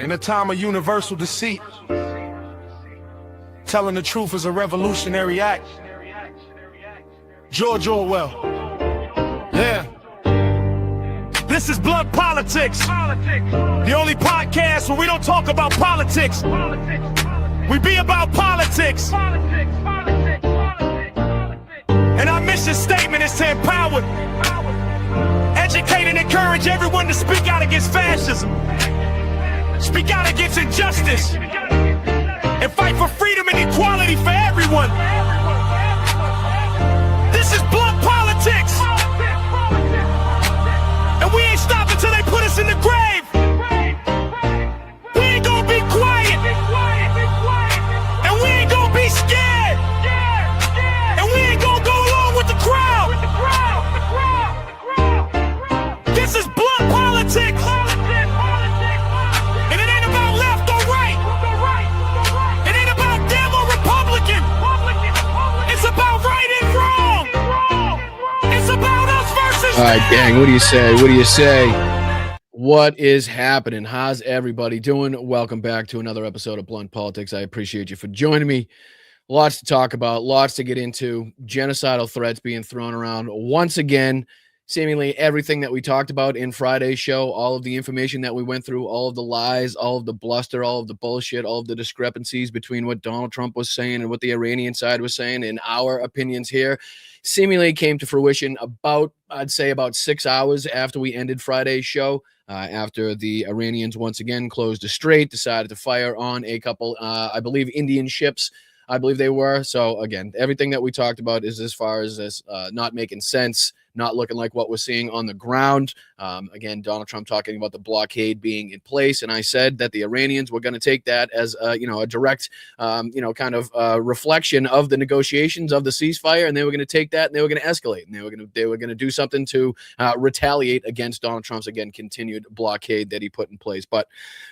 In a time of universal deceit, telling the truth is a revolutionary act. George Orwell. Yeah. This is Blood Politics. The only podcast where we don't talk about politics. We be about politics. And our mission statement is to empower, educate, and encourage everyone to speak out against fascism. Speak out against injustice and fight for freedom and equality for everyone. This is Blood Politics, and we ain't stopping till they put us in the grave. We ain't gonna be quiet, and we ain't gonna be scared, and we ain't gonna go along with the crowd. This is Blood Politics. All right, gang, what do you say? What do you say? What is happening? How's everybody doing? Welcome back to another episode of Blunt Politics. I appreciate you for joining me. Lots to talk about, lots to get into. Genocidal threats being thrown around once again. Seemingly everything that we talked about in Friday's show, all of the information that we went through, all of the lies, all of the bluster, all of the bullshit, all of the discrepancies between what Donald Trump was saying and what the Iranian side was saying and our opinions here seemingly came to fruition about 6 hours after we ended Friday's show, after the Iranians once again closed the Strait, decided to fire on a couple, I believe, Indian ships. I believe they were. So again, everything that we talked about is as far as this not making sense, not looking like what we're seeing on the ground. Again, Donald Trump talking about the blockade being in place. And I said that the Iranians were going to take that as a direct, reflection of the negotiations of the ceasefire. And they were going to take that and they were going to escalate. And they were going to do something to retaliate against Donald Trump's, again, continued blockade that he put in place. But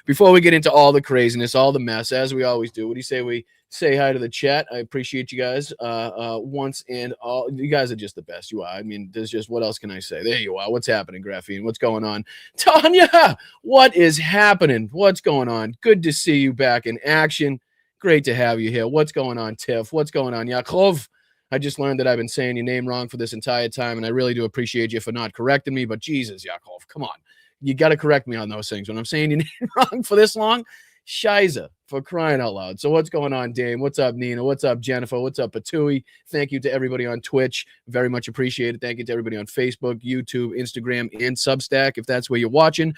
before we get into all the craziness, all the mess, as we always do, what do you say we say hi to the chat? I appreciate you guys once and all. You guys are just the best. You are. I mean, there's just, what else can I say? There you are. What's happening, Graphene? What's going on? Tanya, what is happening? What's going on? Good to see you back in action. Great to have you here. What's going on, Tiff? What's going on, Yaakov? I just learned that I've been saying your name wrong for this entire time, and I really do appreciate you for not correcting me, but Jesus, Yaakov, come on. You got to correct me on those things. When I'm saying your name wrong for this long, Shiza, for crying out loud. So what's going on, Dame? What's up, Nina? What's up, Jennifer? What's up, Patui? Thank you to everybody on Twitch. Very much appreciated. Thank you to everybody on Facebook, YouTube, Instagram, and Substack. If that's where you're watching,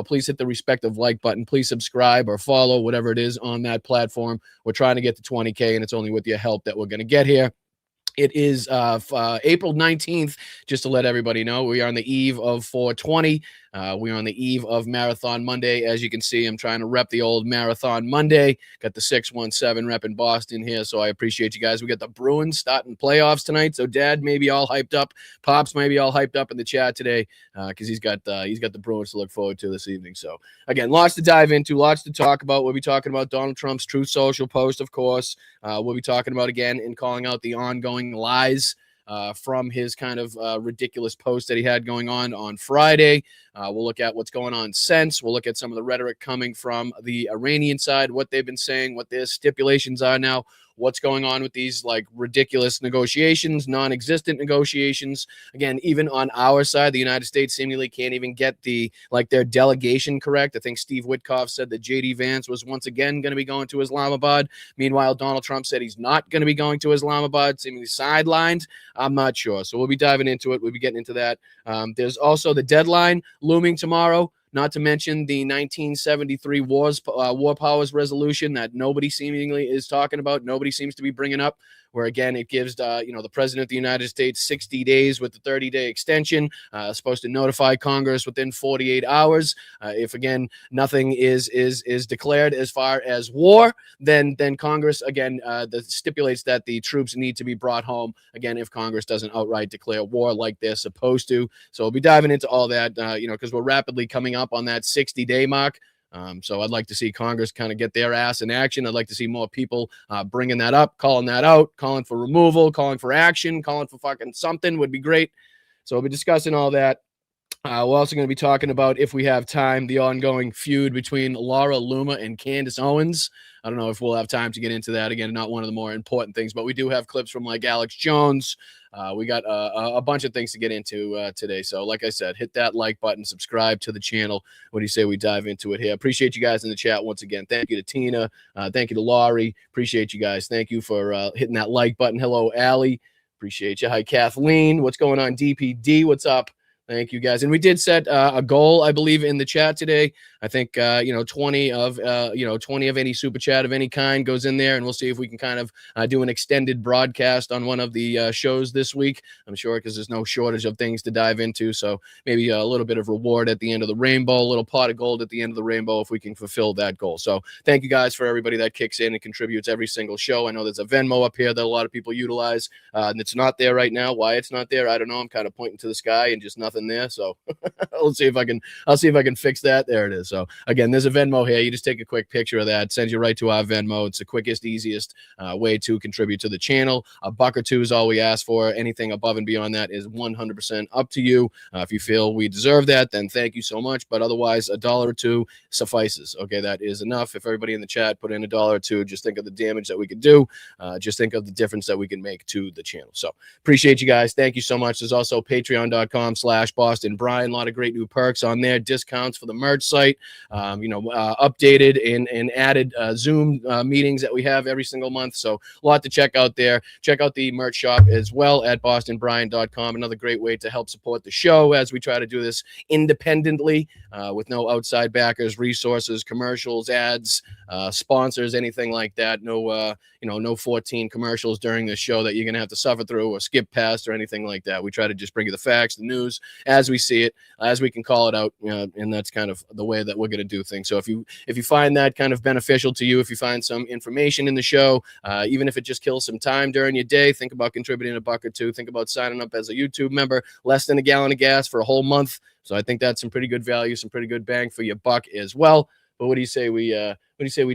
please hit the respective like button. Please subscribe or follow, whatever it is on that platform. We're trying to get to 20K, and it's only with your help that we're going to get here. It is April 19th, just to let everybody know. We are on the eve of 420. We are on the eve of Marathon Monday. As you can see, I'm trying to rep the old Marathon Monday. Got the 617 rep in Boston here, so I appreciate you guys. We got the Bruins starting playoffs tonight, so Dad may be all hyped up. Pops may be all hyped up in the chat today because he's got the Bruins to look forward to this evening. So, again, lots to dive into, lots to talk about. We'll be talking about Donald Trump's Truth Social post, of course. We'll be talking about, again, and calling out the ongoing lies from his kind of ridiculous post that he had going on Friday. We'll look at what's going on since. We'll look at some of the rhetoric coming from the Iranian side, what they've been saying, what their stipulations are now, what's going on with these like ridiculous negotiations, non-existent negotiations. Again, even on our side, the United States seemingly can't even get their delegation correct. I think Steve Witkoff said that J.D. Vance was once again going to be going to Islamabad. Meanwhile, Donald Trump said he's not going to be going to Islamabad, seemingly sidelined. I'm not sure. So we'll be diving into it. We'll be getting into that. There's also the deadline looming tomorrow. Not to mention the 1973 War Powers Resolution that nobody seemingly is talking about. Nobody seems to be bringing up, where, again, it gives, the President of the United States 60 days with the 30-day extension, supposed to notify Congress within 48 hours. If, again, nothing is declared as far as war, then Congress, again, stipulates that the troops need to be brought home, again, if Congress doesn't outright declare war like they're supposed to. So we'll be diving into all that, because we're rapidly coming up on that 60-day mark. So I'd like to see Congress kind of get their ass in action. I'd like to see more people bringing that up, calling that out, calling for removal, calling for action, calling for fucking something would be great. So we'll be discussing all that. We're also going to be talking about, if we have time, the ongoing feud between Laura Loomer and Candace Owens. I don't know if we'll have time to get into that. Again, not one of the more important things, but we do have clips from like Alex Jones. We got a bunch of things to get into today. So like I said, hit that like button, subscribe to the channel. What do you say we dive into it here? Appreciate you guys in the chat once again. Thank you to Tina. Thank you to Laurie. Appreciate you guys. Thank you for hitting that like button. Hello, Allie. Appreciate you. Hi, Kathleen. What's going on? DPD, what's up? Thank you, guys. And we did set a goal, I believe, in the chat today. I think 20 of 20 of any super chat of any kind goes in there, and we'll see if we can kind of do an extended broadcast on one of the shows this week. I'm sure, because there's no shortage of things to dive into. So maybe a little bit of reward at the end of the rainbow, a little pot of gold at the end of the rainbow, if we can fulfill that goal. So thank you guys for everybody that kicks in and contributes every single show. I know there's a Venmo up here that a lot of people utilize, and it's not there right now. Why it's not there, I don't know. I'm kind of pointing to the sky and just nothing there. So I'll see if I can fix that. There it is. So again, there's a Venmo here. You just take a quick picture of that, sends you right to our Venmo. It's the quickest, easiest way to contribute to the channel. A buck or two is all we ask for. Anything above and beyond that is 100% up to you. If you feel we deserve that, then thank you so much. But otherwise, $1 or $2 suffices. Okay, that is enough. If everybody in the chat put in $1 or $2, just think of the damage that we could do. Just think of the difference that we can make to the channel. So appreciate you guys. Thank you so much. There's also patreon.com/Boston Brian. A lot of great new perks on there. Discounts for the merch site. Updated and added Zoom meetings that we have every single month. So a lot to check out there. Check out the merch shop as well at bostonbrian.com. Another great way to help support the show as we try to do this independently with no outside backers, resources, commercials, ads, sponsors, anything like that. No, no 14 commercials during the show that you're going to have to suffer through or skip past or anything like that. We try to just bring you the facts, the news as we see it, as we can call it out, and that's kind of the way that we're going to do things. So if you find that kind of beneficial to you, if you find some information in the show, even if it just kills some time during your day, think about contributing a buck or two. Think about signing up as a YouTube member, less than a gallon of gas for a whole month. So I think that's some pretty good value, some pretty good bang for your buck as well. But what do you say we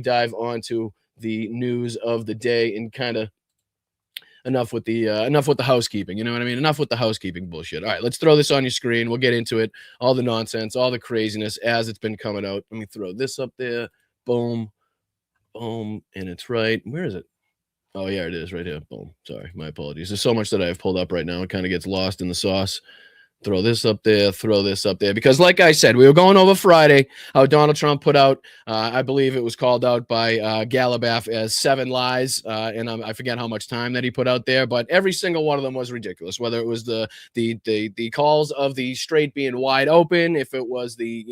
dive on to the news of the day and kind of enough with the housekeeping, you know what I mean? Enough with the housekeeping bullshit. All right, let's throw this on your screen. We'll get into it. All the nonsense, all the craziness as it's been coming out. Let me throw this up there. Boom, boom, and it's right. Where is it? Oh, yeah, it is right here. Boom. Sorry, my apologies. There's so much that I have pulled up right now. It kind of gets lost in the sauce. Throw this up there, throw this up there. Because like I said, we were going over Friday how Donald Trump put out, I believe it was called out by Gallup as 7 lies. And I forget how much time that he put out there, but every single one of them was ridiculous. Whether it was the calls of the Strait being wide open, if it was the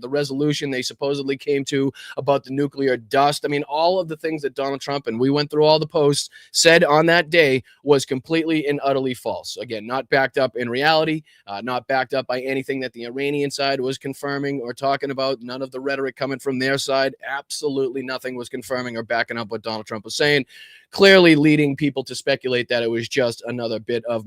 resolution they supposedly came to about the nuclear dust. I mean, all of the things that Donald Trump, and we went through all the posts, said on that day was completely and utterly false. Again, not backed up in reality. Not backed up by anything that the Iranian side was confirming or talking about. None of the rhetoric coming from their side. Absolutely nothing was confirming or backing up what Donald Trump was saying. Clearly leading people to speculate that it was just another bit of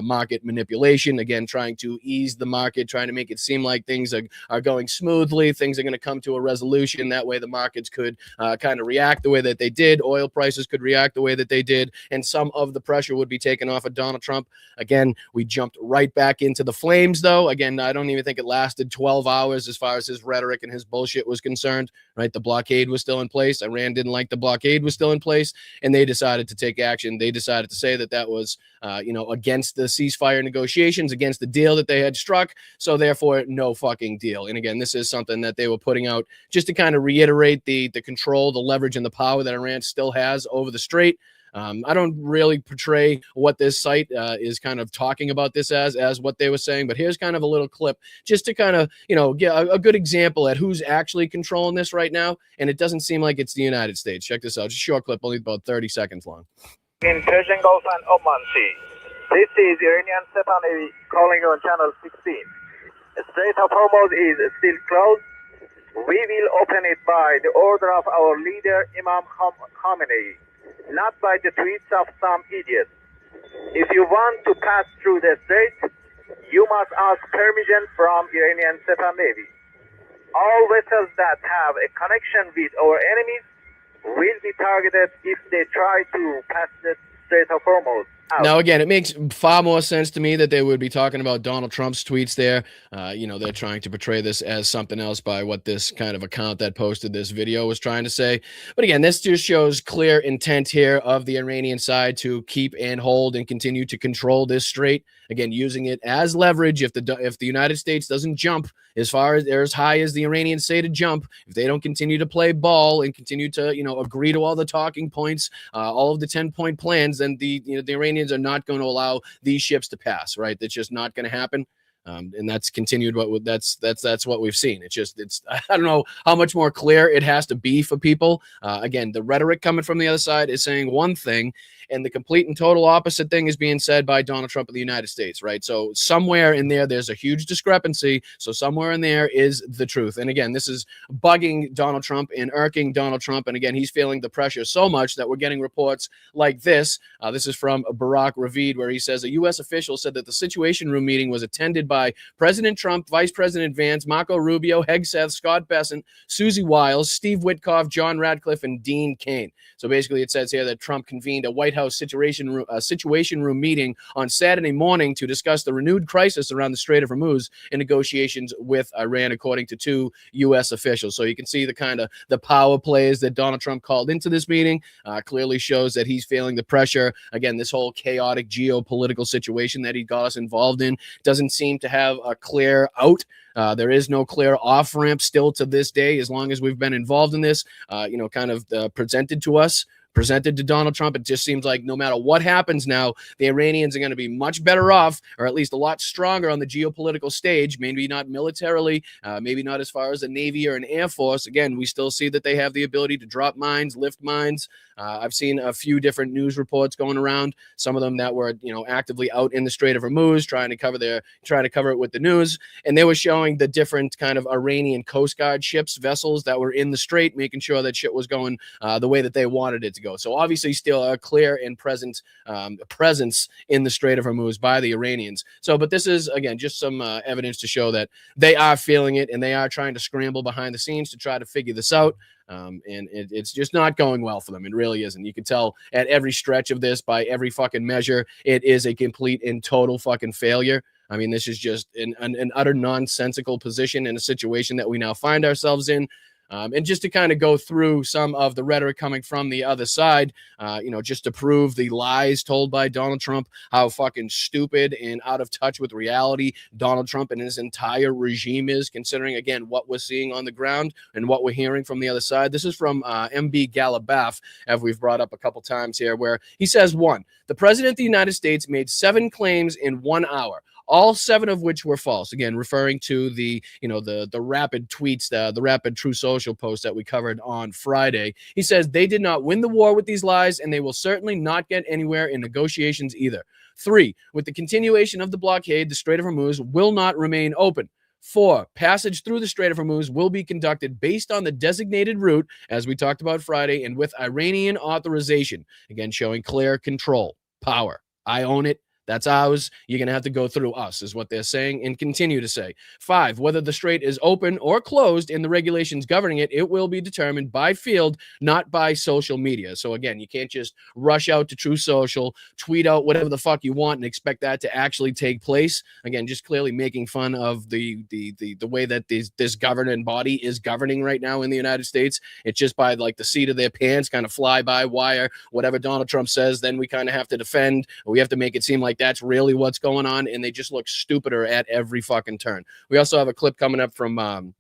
market manipulation. Again, trying to ease the market, trying to make it seem like things are going smoothly. Things are going to come to a resolution. That way the markets could kind of react the way that they did. Oil prices could react the way that they did. And some of the pressure would be taken off of Donald Trump. Again, we jumped right back into the flames, though. Again, I don't even think it lasted 12 hours as far as his rhetoric and his bullshit was concerned, right? The blockade was still in place. Iran didn't like the blockade was still in place, and they decided to take action. They decided to say that was, against the ceasefire negotiations, against the deal that they had struck. So therefore, no fucking deal. And again, this is something that they were putting out just to kind of reiterate the control, the leverage, and the power that Iran still has over the Strait. I don't really portray what this site is kind of talking about this as what they were saying, but here's kind of a little clip just to kind of, get a good example at who's actually controlling this right now. And it doesn't seem like it's the United States. Check this out. Just a short clip, only about 30 seconds long. In Persian Gulf and Oman Sea, this is Iranian Sepah Navy calling on Channel 16. The Strait of Hormuz is still closed. We will open it by the order of our leader, Imam Khamenei, not by the tweets of some idiots. If you want to pass through the Strait, you must ask permission from Iranian Sepah Navy. All vessels that have a connection with our enemies will be targeted if they try to pass the Strait of Hormuz. Now, again, it makes far more sense to me that they would be talking about Donald Trump's tweets there. They're trying to portray this as something else by what this kind of account that posted this video was trying to say. But again, this just shows clear intent here of the Iranian side to keep and hold and continue to control this strait. Again, using it as leverage if the United States doesn't jump as far as they're as high as the Iranians say to jump, if they don't continue to play ball and continue to agree to all the talking points, all of the 10-point plans, then the Iranians are not going to allow these ships to pass. Right? That's just not going to happen. And that's continued. That's what we've seen. It's I don't know how much more clear it has to be for people. Again, the rhetoric coming from the other side is saying one thing, and the complete and total opposite thing is being said by Donald Trump of the United States, right? So somewhere in there's a huge discrepancy. So somewhere in there is the truth. And again, this is bugging Donald Trump and irking Donald Trump. And again, he's feeling the pressure so much that we're getting reports like this. This is from Barack Ravid, where he says a U.S. official said that the Situation Room meeting was attended by President Trump, Vice President Vance, Marco Rubio, Hegseth, Scott Bessent, Susie Wiles, Steve Witkoff, John Radcliffe, and Dean Kaine. So basically, it says here that Trump convened a White House Situation Room meeting on Saturday morning to discuss the renewed crisis around the Strait of Hormuz in negotiations with Iran, according to two U.S. officials. So you can see the kind of the power plays that Donald Trump called into this meeting. Clearly shows that he's feeling the pressure. Again, this whole chaotic geopolitical situation that he got us involved in doesn't seem to have a clear out. There is no clear off ramp still to this day, as long as we've been involved in this, presented to Donald Trump. It just seems like no matter what happens now, the Iranians are going to be much better off, or at least a lot stronger on the geopolitical stage, maybe not militarily, maybe not as far as the Navy or an Air Force. Again, we still see that they have the ability to drop mines, lift mines. I've seen a few different news reports going around, some of them that were, actively out in the Strait of Hormuz trying to cover it with the news. And they were showing the different kind of Iranian Coast Guard ships, vessels that were in the strait, making sure that shit was going the way that they wanted it to go. So obviously still a clear and presence in the Strait of Hormuz by the Iranians. So, but this is, again, just some evidence to show that they are feeling it and they are trying to scramble behind the scenes to try to figure this out. And it's just not going well for them. It really isn't. You can tell at every stretch of this, by every fucking measure, it is a complete and total fucking failure. I mean, this is just an utter nonsensical position in a situation that we now find ourselves in. And just to kind of go through some of the rhetoric coming from the other side, just to prove the lies told by Donald Trump, how fucking stupid and out of touch with reality Donald Trump and his entire regime is, considering, again, what we're seeing on the ground and what we're hearing from the other side. This is from MB Galabaf, as we've brought up a couple times here, where he says, 1, the president of the United States made 7 claims in 1 hour, all 7 of which were false. Again, referring to the rapid tweets, the rapid True Social post that we covered on Friday. He says they did not win the war with these lies, and they will certainly not get anywhere in negotiations either. 3, with the continuation of the blockade, the Strait of Hormuz will not remain open. 4, passage through the Strait of Hormuz will be conducted based on the designated route, as we talked about Friday, and with Iranian authorization. Again, showing clear control, power. I own it. That's ours. You're going to have to go through us, is what they're saying, and continue to say. 5, whether the strait is open or closed and the regulations governing it, it will be determined by field, not by social media. So again, you can't just rush out to True Social, tweet out whatever the fuck you want and expect that to actually take place. Again, just clearly making fun of the way that this governing body is governing right now in the United States. It's just by like the seat of their pants, kind of fly by wire, whatever Donald Trump says, then we kind of have to defend, or we have to make it seem like that's really what's going on, and they just look stupider at every fucking turn. We also have a clip coming up from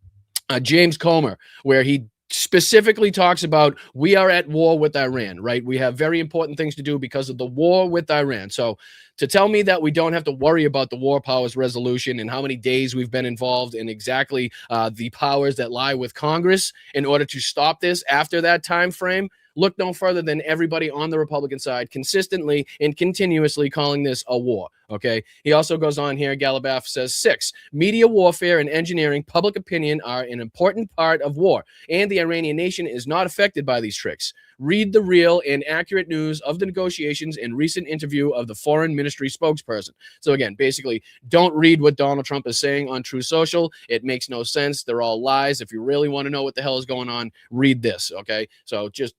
James Comer, where he specifically talks about we are at war with Iran, right? We have very important things to do because of the war with Iran. So to tell me that we don't have to worry about the war powers resolution and how many days we've been involved in exactly the powers that lie with Congress in order to stop this after that time frame, look no further than everybody on the Republican side consistently and continuously calling this a war. Okay. He also goes on here. Galabaf says 6, media warfare and engineering public opinion are an important part of war, and the Iranian nation is not affected by these tricks. Read the real and accurate news of the negotiations and recent interview of the foreign ministry spokesperson. So again, basically, don't read what Donald Trump is saying on True Social. It makes no sense. They're all lies. If you really want to know what the hell is going on, read this. Okay, so just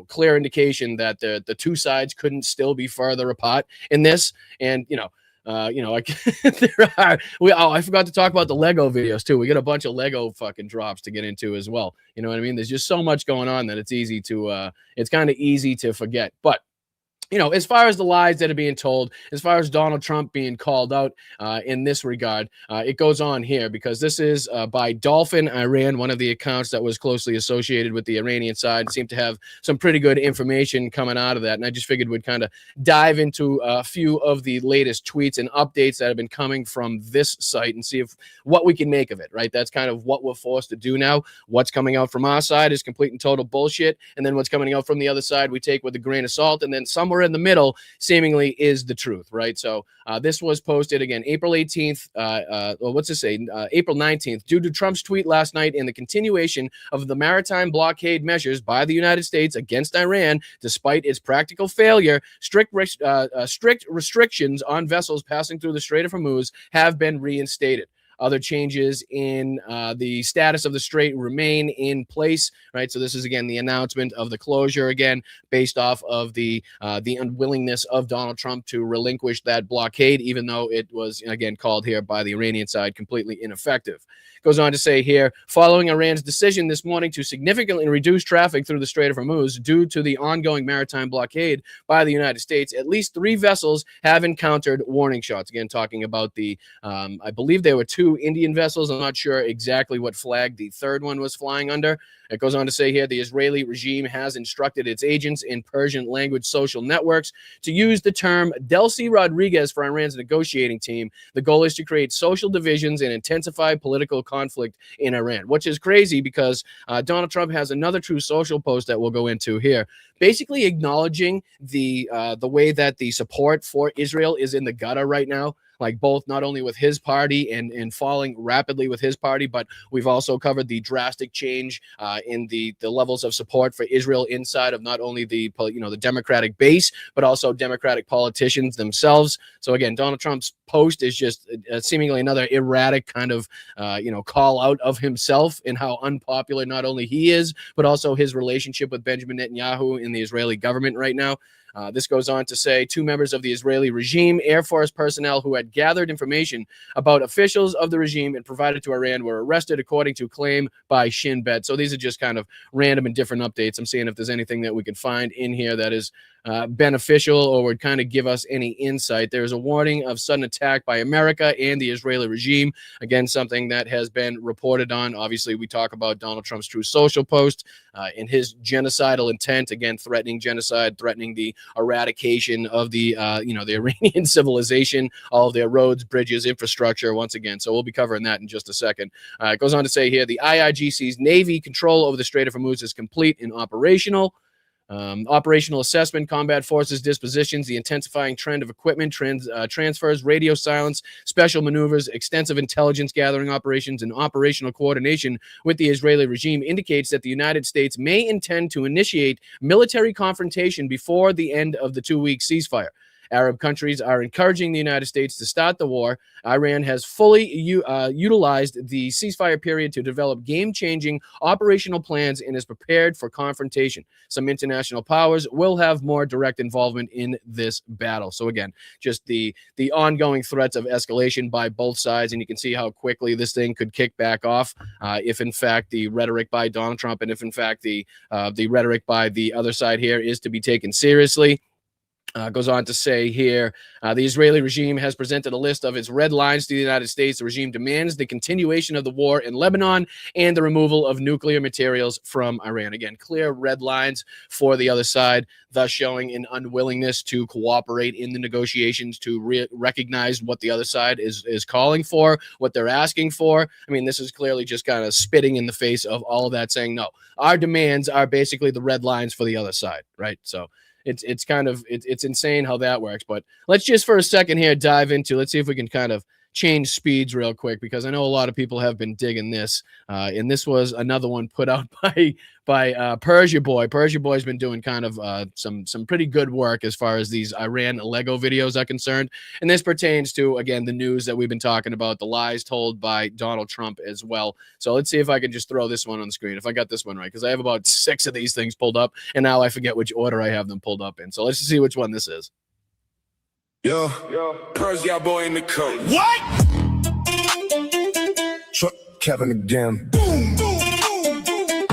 clear indication that the two sides couldn't still be further apart in this, and like I forgot to talk about the Lego videos too. We got a bunch of Lego fucking drops to get into as well. You know what I mean? There's just so much going on that it's kind of easy to forget. But as far as the lies that are being told, as far as Donald Trump being called out in this regard, it goes on here because this is by Dolphin Iran, one of the accounts that was closely associated with the Iranian side. Seemed to have some pretty good information coming out of that. And I just figured we'd kind of dive into a few of the latest tweets and updates that have been coming from this site and see what we can make of it, right? That's kind of what we're forced to do now. What's coming out from our side is complete and total bullshit. And then what's coming out from the other side, we take with a grain of salt. And then somewhere in the middle seemingly is the truth, right? So this was posted again April 18th. April 19th, due to Trump's tweet last night and the continuation of the maritime blockade measures by the United States against Iran, despite its practical failure, strict restrictions on vessels passing through the Strait of Hormuz have been reinstated. Other changes in the status of the strait remain in place, right? So this is, again, the announcement of the closure, again, based off of the unwillingness of Donald Trump to relinquish that blockade, even though it was, again, called here by the Iranian side completely ineffective. Goes on to say here, following Iran's decision this morning to significantly reduce traffic through the Strait of Hormuz due to the ongoing maritime blockade by the United States, at least 3 vessels have encountered warning shots. Again, talking about I believe there were 2 Indian vessels. I'm not sure exactly what flag the third one was flying under. It goes on to say here, the Israeli regime has instructed its agents in Persian language social networks to use the term Delcy Rodriguez for Iran's negotiating team. The goal is to create social divisions and intensify political conflict in Iran, which is crazy because Donald Trump has another True Social post that we'll go into here, basically acknowledging the way that the support for Israel is in the gutter right now. Like both not only with his party and falling rapidly with his party, but we've also covered the drastic change in the levels of support for Israel inside of not only the Democratic base, but also Democratic politicians themselves. So again, Donald Trump's post is just seemingly another erratic kind of call out of himself and how unpopular not only he is, but also his relationship with Benjamin Netanyahu in the Israeli government right now. This goes on to say 2 members of the Israeli regime, Air Force personnel who had gathered information about officials of the regime and provided to Iran were arrested, according to claim by Shin Bet. So these are just kind of random and different updates. I'm seeing if there's anything that we can find in here that is beneficial or would kind of give us any insight. There's a warning of sudden attack by America and the Israeli regime. Again, something that has been reported on. Obviously, we talk about Donald Trump's True Social post in his genocidal intent, again, threatening genocide, threatening the eradication of the Iranian civilization, all of their roads, bridges, infrastructure, once again. So we'll be covering that in just a second. It goes on to say here, the IIGC's Navy control over the Strait of Hormuz is complete and operational. Operational assessment, combat forces dispositions, the intensifying trend of equipment transfers, radio silence, special maneuvers, extensive intelligence gathering operations, and operational coordination with the Israeli regime indicates that the United States may intend to initiate military confrontation before the end of the 2-week ceasefire. Arab countries are encouraging the United States to start the war. Iran has fully utilized the ceasefire period to develop game-changing operational plans and is prepared for confrontation. Some international powers will have more direct involvement in this battle. So again, just the ongoing threats of escalation by both sides, and you can see how quickly this thing could kick back off if, in fact, the rhetoric by Donald Trump and if, in fact, the rhetoric by the other side here is to be taken seriously. Goes on to say here, the Israeli regime has presented a list of its red lines to the United States. The regime demands the continuation of the war in Lebanon and the removal of nuclear materials from Iran. Again, clear red lines for the other side, thus showing an unwillingness to cooperate in the negotiations, to recognize what the other side is calling for, what they're asking for. I mean, this is clearly just kind of spitting in the face of all of that, saying, no, our demands are basically the red lines for the other side, right? So it's insane how that works. But let's just for a second here dive into, let's see if we can kind of change speeds real quick because I know a lot of people have been digging this. And this was another one put out by Persia Boy. Persia Boy's been doing kind of some pretty good work as far as these Iran Lego videos are concerned. And this pertains to, again, the news that we've been talking about, the lies told by Donald Trump as well. So let's see if I can just throw this one on the screen, if I got this one right, because I have about 6 of these things pulled up, and now I forget which order I have them pulled up in. So let's just see which one this is. Yo, Persia boy in the code. What? Truck Kevin again. Boom, boom, boom, boom.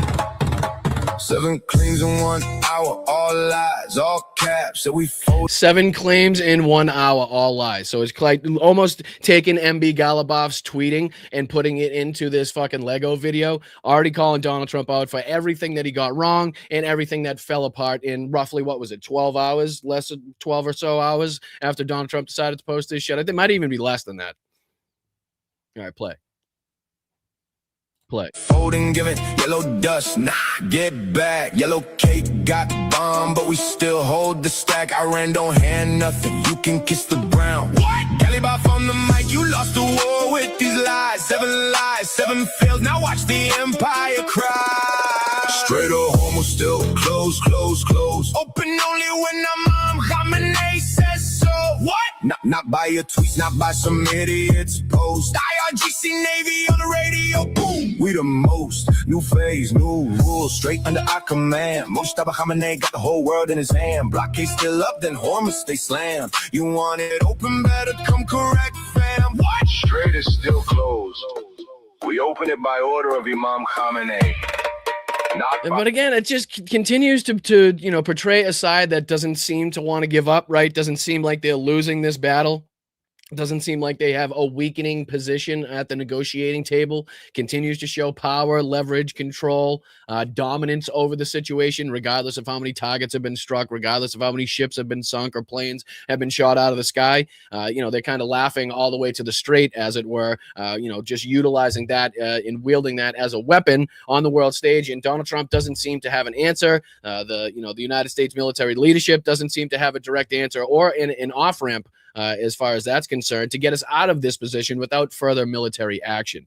7 claims in 1 hour, all lies, all caps. So we fold. 7 claims in 1 hour, all lies. So it's like almost taking MB Galabov's tweeting and putting it into this fucking Lego video, already calling Donald Trump out for everything that he got wrong and everything that fell apart in roughly, what was it, 12 hours, less than 12 or so hours after Donald Trump decided to post this shit. I think it might even be less than that. All right, play. Folding, giving yellow dust, nah, get back. Yellow cake got bombed, but we still hold the stack. Iran don't hand nothing, you can kiss the ground. What? Galibaf on the mic, you lost the war with these lies. 7 fails, now watch the empire cry. Strait of Hormuz still closed. Open only when Imam Khamenei says so. What? Not by your tweets, not by some idiot's post. IRGC Navy on the radio, boom. We the most, new phase, new rules, straight under our command. Mustafa Khamenei got the whole world in his hand. Blockade still up, then Hormuz stay slammed. You want it open, better come correct, fam. What? Strait is still closed. We open it by order of Imam Khamenei. But again, it just continues to portray a side that doesn't seem to want to give up, right? Doesn't seem like they're losing this battle. Doesn't seem like they have a weakening position at the negotiating table. Continues to show power, leverage, control, dominance over the situation, regardless of how many targets have been struck, regardless of how many ships have been sunk or planes have been shot out of the sky. They're kind of laughing all the way to the Strait, as it were, just utilizing that and wielding that as a weapon on the world stage. And Donald Trump doesn't seem to have an answer. The United States military leadership doesn't seem to have a direct answer or an off-ramp as far as that's concerned, to get us out of this position without further military action.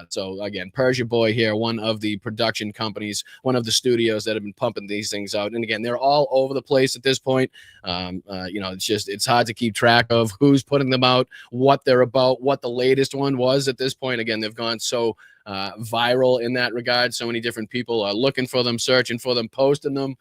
So again, Persia Boy here, one of the production companies, one of the studios that have been pumping these things out. And again, they're all over the place at this point. It's hard to keep track of who's putting them out, what they're about, what the latest one was at this point. Again, they've gone so viral in that regard. So many different people are looking for them, searching for them, posting them.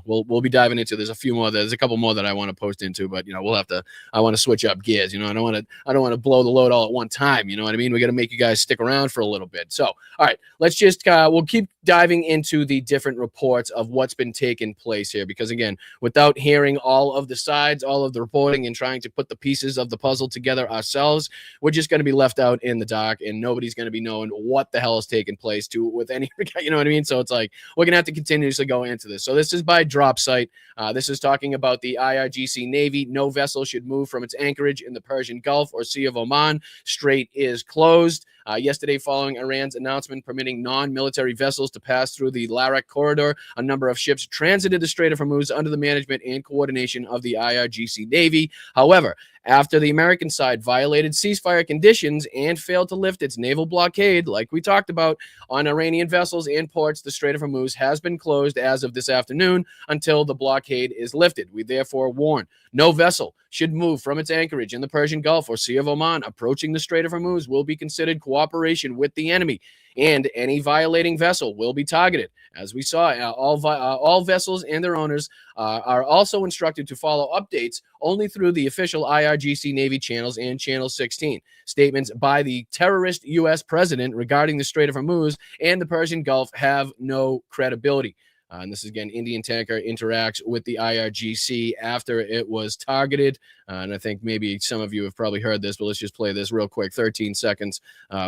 We'll be diving into. There's a few more. There's a couple more that I want to post into, but we'll have to. I want to switch up gears. I don't want to blow the load all at one time. You know what I mean? We got to make you guys stick around for a little bit. So, all right, let's just we'll keep diving into the different reports of what's been taking place here, because again, without hearing all of the sides, all of the reporting, and trying to put the pieces of the puzzle together ourselves, we're just going to be left out in the dark, and nobody's going to be knowing what the hell is taking place with any. You know what I mean? So it's like we're going to have to continuously go into this. So this is by Drop Site. This is talking about the IRGC Navy. No vessel should move from its anchorage in the Persian Gulf or Sea of Oman. Strait is closed. Yesterday, following Iran's announcement permitting non-military vessels to pass through the Larak corridor, a number of ships transited the Strait of Hormuz under the management and coordination of the IRGC Navy. However, after the American side violated ceasefire conditions and failed to lift its naval blockade, like we talked about, on Iranian vessels and ports, the Strait of Hormuz has been closed as of this afternoon until the blockade is lifted. We therefore warn no vessel should move from its anchorage in the Persian Gulf or Sea of Oman approaching the Strait of Hormuz will be considered cooperation with the enemy, and any violating vessel will be targeted. As we saw, all vessels and their owners are also instructed to follow updates only through the official IRGC Navy channels and Channel 16. Statements by the terrorist U.S. president regarding the Strait of Hormuz and the Persian Gulf have no credibility. And this is, again, Indian tanker interacts with the IRGC after it was targeted. And I think maybe some of you have probably heard this, but let's just play this real quick, 13 seconds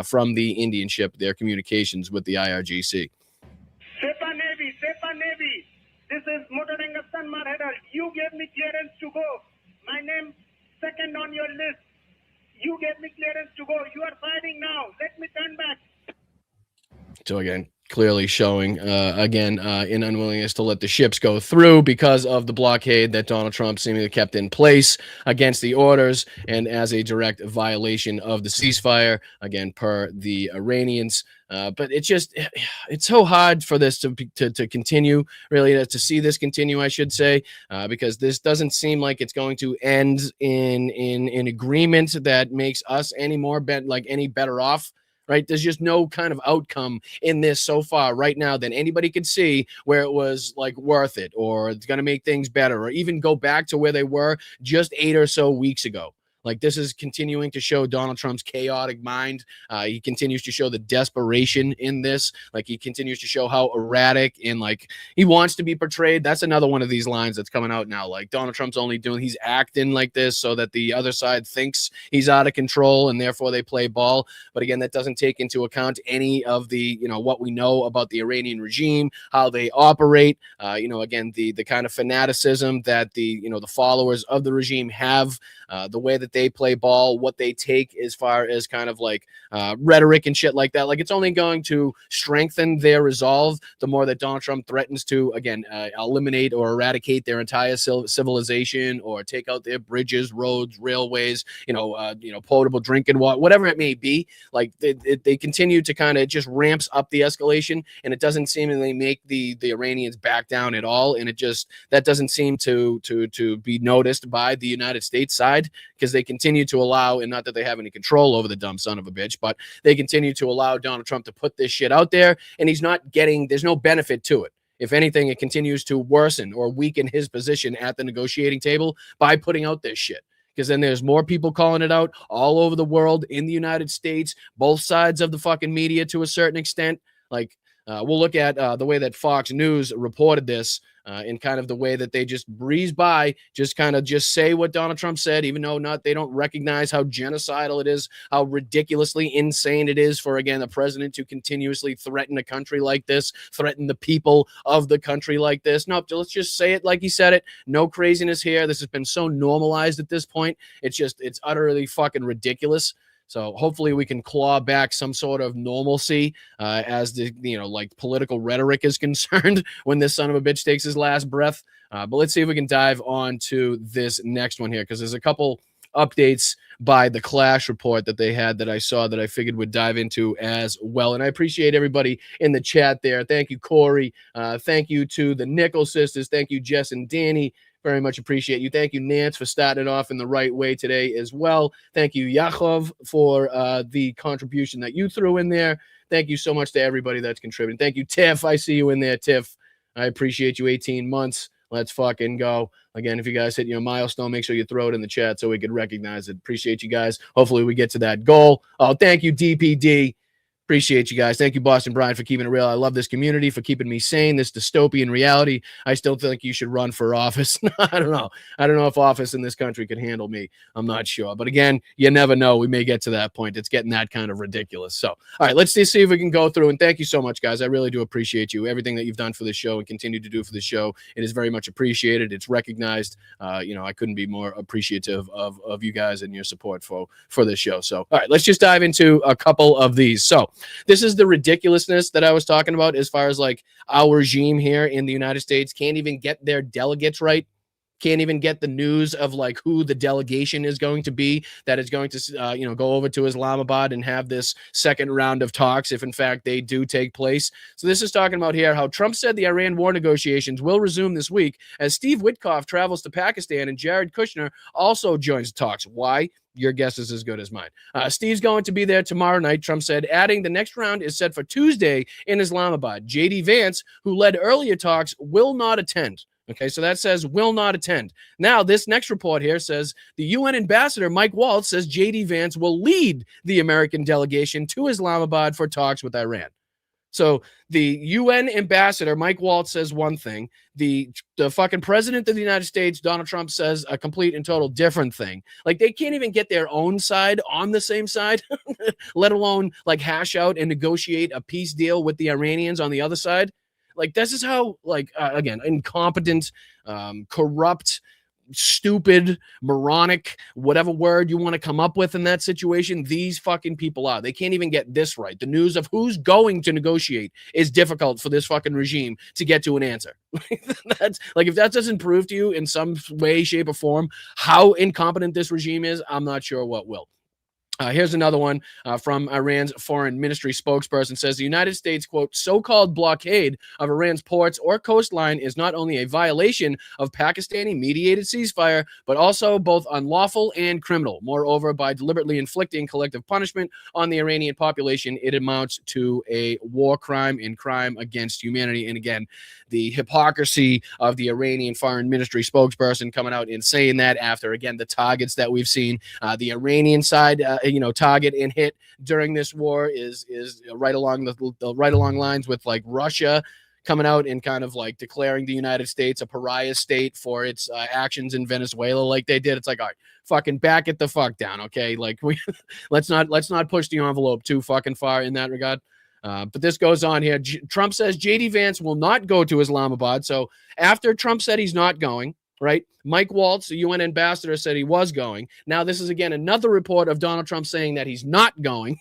from the Indian ship, their communications with the IRGC. Sepa Navy. This is Motoring Hassan Marhedal. You gave me clearance to go. My name second on your list. You gave me clearance to go. You are fighting now. Let me turn back. So again, clearly showing again in unwillingness to let the ships go through because of the blockade that Donald Trump seemingly kept in place against the orders and as a direct violation of the ceasefire, again per the Iranians. But it's so hard for this to continue, really, to see this continue, I should say, because this doesn't seem like it's going to end in agreement that makes us any more any better off. Right, there's just no kind of outcome in this so far right now that anybody could see where it was like worth it, or it's going to make things better, or even go back to where they were just 8 or so weeks ago. Like, this is continuing to show Donald Trump's chaotic mind. He continues to show the desperation in this. Like, he continues to show how erratic and like he wants to be portrayed. That's another one of these lines that's coming out now. Like, Donald Trump's he's acting like this so that the other side thinks he's out of control and therefore they play ball. But again, that doesn't take into account any of the, what we know about the Iranian regime, how they operate, again, the kind of fanaticism that the followers of the regime have, the way that they play ball, what they take as far as kind of like rhetoric and shit like that. Like, it's only going to strengthen their resolve the more that Donald Trump threatens to, again, eliminate or eradicate their entire civilization, or take out their bridges, roads, railways, potable drinking water, whatever it may be. Like, they continue to kind of just ramps up the escalation, and it doesn't seemingly make the Iranians back down at all. And that doesn't seem to be noticed by the United States side, because they continue to allow, and not that they have any control over the dumb son of a bitch, but they continue to allow Donald Trump to put this shit out there, and there's no benefit to it. If anything, it continues to worsen or weaken his position at the negotiating table by putting out this shit. Because then there's more people calling it out all over the world, in the United States, both sides of the fucking media to a certain extent. Like, we'll look at the way that Fox News reported this, in kind of the way that they just breeze by, just say what Donald Trump said, even though they don't recognize how genocidal it is, how ridiculously insane it is for, again, the president to continuously threaten a country like this, threaten the people of the country like this. No, let's just say it like he said it. No craziness here. This has been so normalized at this point. It's utterly fucking ridiculous. So hopefully we can claw back some sort of normalcy as the political rhetoric is concerned when this son of a bitch takes his last breath. But let's see if we can dive on to this next one here, because there's a couple updates by the Clash report that they had that I saw that I figured would dive into as well. And I appreciate everybody in the chat there. Thank you, Corey. Thank you to the Nickel sisters. Thank you, Jess and Danny. Very much appreciate you. Thank you, Nance, for starting it off in the right way today as well. Thank you, Yaakov, for the contribution that you threw in there. Thank you so much to everybody that's contributing. Thank you, Tiff. I see you in there, Tiff. I appreciate you. 18 months. Let's fucking go. Again, if you guys hit your milestone, make sure you throw it in the chat so we could recognize it. Appreciate you guys. Hopefully we get to that goal. Oh, thank you, DPD. Appreciate you guys. Thank you, Boston Brian, for keeping it real. I love this community, for keeping me sane, this dystopian reality. I still think you should run for office. I don't know. I don't know if office in this country could handle me. I'm not sure. But again, you never know. We may get to that point. It's getting that kind of ridiculous. So, all right, let's just see if we can go through. And thank you so much, guys. I really do appreciate you. Everything that you've done for this show and continue to do for the show, it is very much appreciated. It's recognized. I couldn't be more appreciative of you guys and your support for this show. So, all right, let's just dive into a couple of these. So, this is the ridiculousness that I was talking about, as far as like our regime here in the United States can't even get their delegates right. Can't even get the news of like who the delegation is going to be that is going to, go over to Islamabad and have this second round of talks, if in fact they do take place. So this is talking about here how Trump said the Iran war negotiations will resume this week as Steve Witkoff travels to Pakistan and Jared Kushner also joins the talks. Why? Your guess is as good as mine. Steve's going to be there tomorrow night, Trump said, adding the next round is set for Tuesday in Islamabad. J.D. Vance, who led earlier talks, will not attend. Okay, so that says will not attend. Now, this next report here says the UN ambassador, Mike Waltz, says J.D. Vance will lead the American delegation to Islamabad for talks with Iran. So the UN ambassador, Mike Waltz, says one thing. The fucking president of the United States, Donald Trump, says a complete and total different thing. Like, they can't even get their own side on the same side, let alone like hash out and negotiate a peace deal with the Iranians on the other side. Like, this is how, again, incompetent, corrupt, stupid, moronic, whatever word you want to come up with in that situation, these fucking people are. They can't even get this right. The news of who's going to negotiate is difficult for this fucking regime to get to an answer. That's like, if that doesn't prove to you in some way, shape, or form how incompetent this regime is, I'm not sure what will. Here's another one from Iran's foreign ministry spokesperson. Says the United States, quote, so-called blockade of Iran's ports or coastline is not only a violation of Pakistani mediated ceasefire, but also both unlawful and criminal. Moreover, by deliberately inflicting collective punishment on the Iranian population, it amounts to a war crime and crime against humanity. And again, the hypocrisy of the Iranian foreign ministry spokesperson coming out and saying that after, again, the targets that we've seen, the Iranian side, target and hit during this war is right along the right along lines with like Russia coming out and kind of like declaring the United States a pariah state for its actions in Venezuela, like they did. It's like, all right, fucking back it the fuck down, okay? Like let's not push the envelope too fucking far in that regard. But this goes on here. Trump says J.D. Vance will not go to Islamabad. So after Trump said he's not going, right? Mike Waltz, the UN ambassador, said he was going. Now, this is, again, another report of Donald Trump saying that he's not going.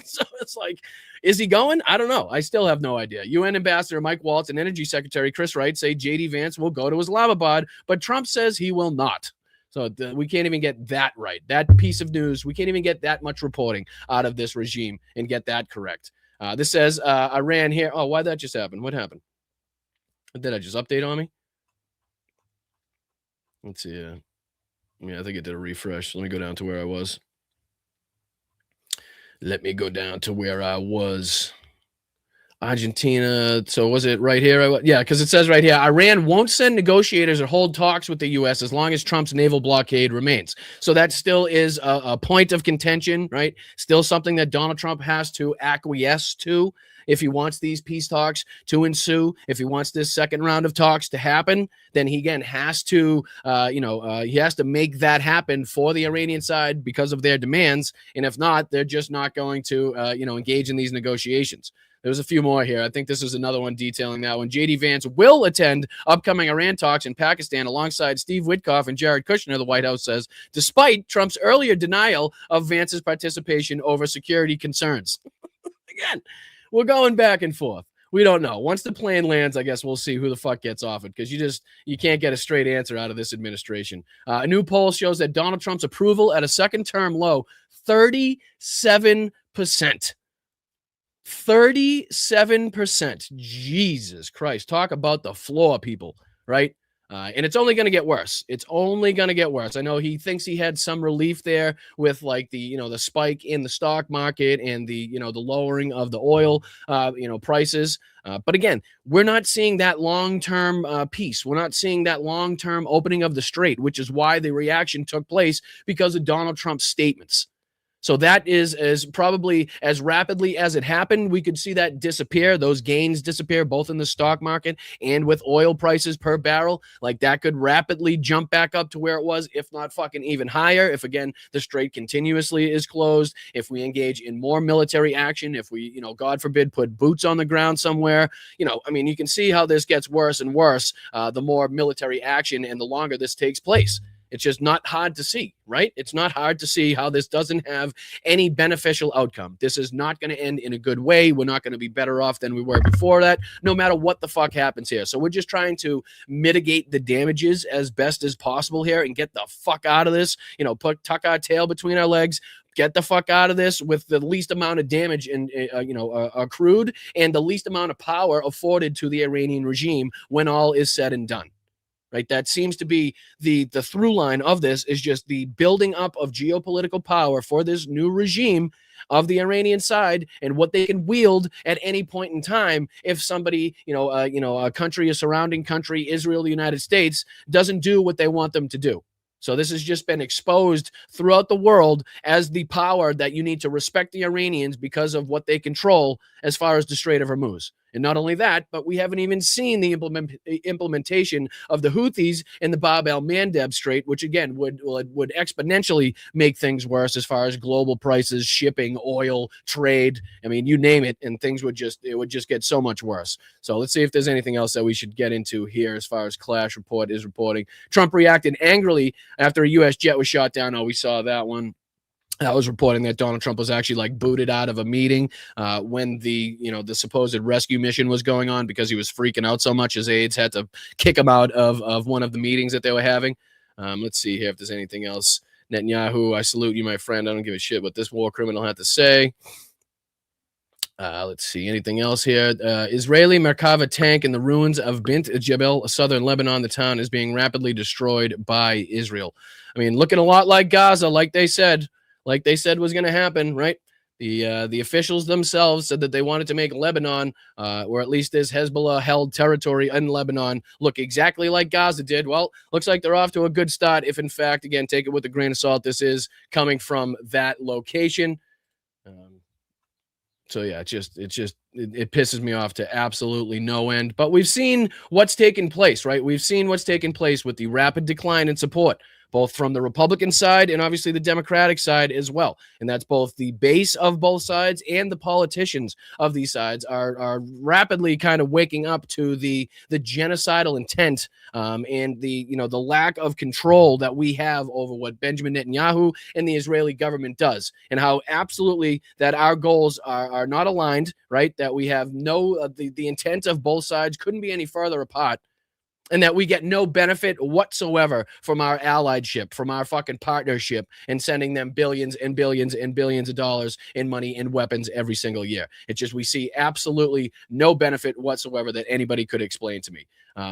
So it's like, is he going? I don't know. I still have no idea. UN ambassador Mike Waltz and Energy Secretary Chris Wright say J.D. Vance will go to Islamabad, but Trump says he will not. So we can't even get that right. That piece of news, we can't even get that much reporting out of this regime and get that correct. This says Iran here. Oh, why'd that just happen? What happened? Did I just update on me? Let's see. I think it did a refresh. Let me go down to where I was. Argentina. So was it right here? Yeah, because it says right here, Iran won't send negotiators or hold talks with the U.S. as long as Trump's naval blockade remains. So that still is a point of contention, right? Still something that Donald Trump has to acquiesce to if he wants these peace talks to ensue. If he wants this second round of talks to happen, then he again has to, he has to make that happen for the Iranian side because of their demands. And if not, they're just not going to, engage in these negotiations. There's a few more here. I think this is another one detailing that one. J.D. Vance will attend upcoming Iran talks in Pakistan alongside Steve Witkoff and Jared Kushner, the White House says, despite Trump's earlier denial of Vance's participation over security concerns. Again, we're going back and forth. We don't know. Once the plane lands, I guess we'll see who the fuck gets offered, because you can't get a straight answer out of this administration. A new poll shows that Donald Trump's approval at a second-term low, 37%. 37%. Jesus Christ. Talk about the floor, people, right? And it's only going to get worse. It's only going to get worse. I know he thinks he had some relief there with like the spike in the stock market and the lowering of the oil, prices. But again, we're not seeing that long-term peace. We're not seeing that long-term opening of the Strait, which is why the reaction took place because of Donald Trump's statements. So that is as probably as rapidly as it happened, we could see that disappear. Those gains disappear both in the stock market and with oil prices per barrel. Like that could rapidly jump back up to where it was, if not fucking even higher. If again, the Strait continuously is closed, if we engage in more military action, if we, God forbid, put boots on the ground somewhere, you can see how this gets worse and worse, the more military action and the longer this takes place. It's just not hard to see, right? It's not hard to see how this doesn't have any beneficial outcome. This is not going to end in a good way. We're not going to be better off than we were before that, no matter what the fuck happens here. So we're just trying to mitigate the damages as best as possible here and get the fuck out of this, tuck our tail between our legs, get the fuck out of this with the least amount of damage accrued and the least amount of power afforded to the Iranian regime when all is said and done. Right, that seems to be the through line of this, is just the building up of geopolitical power for this new regime of the Iranian side and what they can wield at any point in time if somebody, a country, a surrounding country, Israel, the United States, doesn't do what they want them to do. So this has just been exposed throughout the world as the power that you need to respect the Iranians because of what they control as far as the Strait of Hormuz. And not only that, but we haven't even seen the implementation of the Houthis in the Bab el-Mandeb Strait, which again would exponentially make things worse as far as global prices, shipping, oil, trade. I mean, you name it, and things would just get so much worse. So let's see if there's anything else that we should get into here as far as Clash Report is reporting. Trump reacted angrily after a U.S. jet was shot down. Oh, we saw that one. I was reporting that Donald Trump was actually like booted out of a meeting when the supposed rescue mission was going on because he was freaking out so much. His aides had to kick him out of one of the meetings that they were having. Let's see here if there's anything else. Netanyahu, I salute you, my friend. I don't give a shit what this war criminal had to say. Let's see. Anything else here? Israeli Merkava tank in the ruins of Bint Jebel, southern Lebanon. The town is being rapidly destroyed by Israel. I mean, looking a lot like Gaza, like they said was going to happen, right? The officials themselves said that they wanted to make Lebanon, or at least this Hezbollah-held territory in Lebanon, look exactly like Gaza did. Well, looks like they're off to a good start if, in fact, again, take it with a grain of salt, this is coming from that location. So yeah, it pisses me off to absolutely no end. But we've seen what's taken place, right? We've seen what's taken place with the rapid decline in support, both from the Republican side and obviously the Democratic side as well. And that's both the base of both sides and the politicians of these sides are rapidly kind of waking up to the genocidal intent and the lack of control that we have over what Benjamin Netanyahu and the Israeli government does, and how absolutely that our goals are not aligned, right? That we have no, the intent of both sides couldn't be any further apart. And that we get no benefit whatsoever from our alliedship, from our fucking partnership, and sending them billions and billions and billions of dollars in money and weapons every single year. It's just we see absolutely no benefit whatsoever that anybody could explain to me.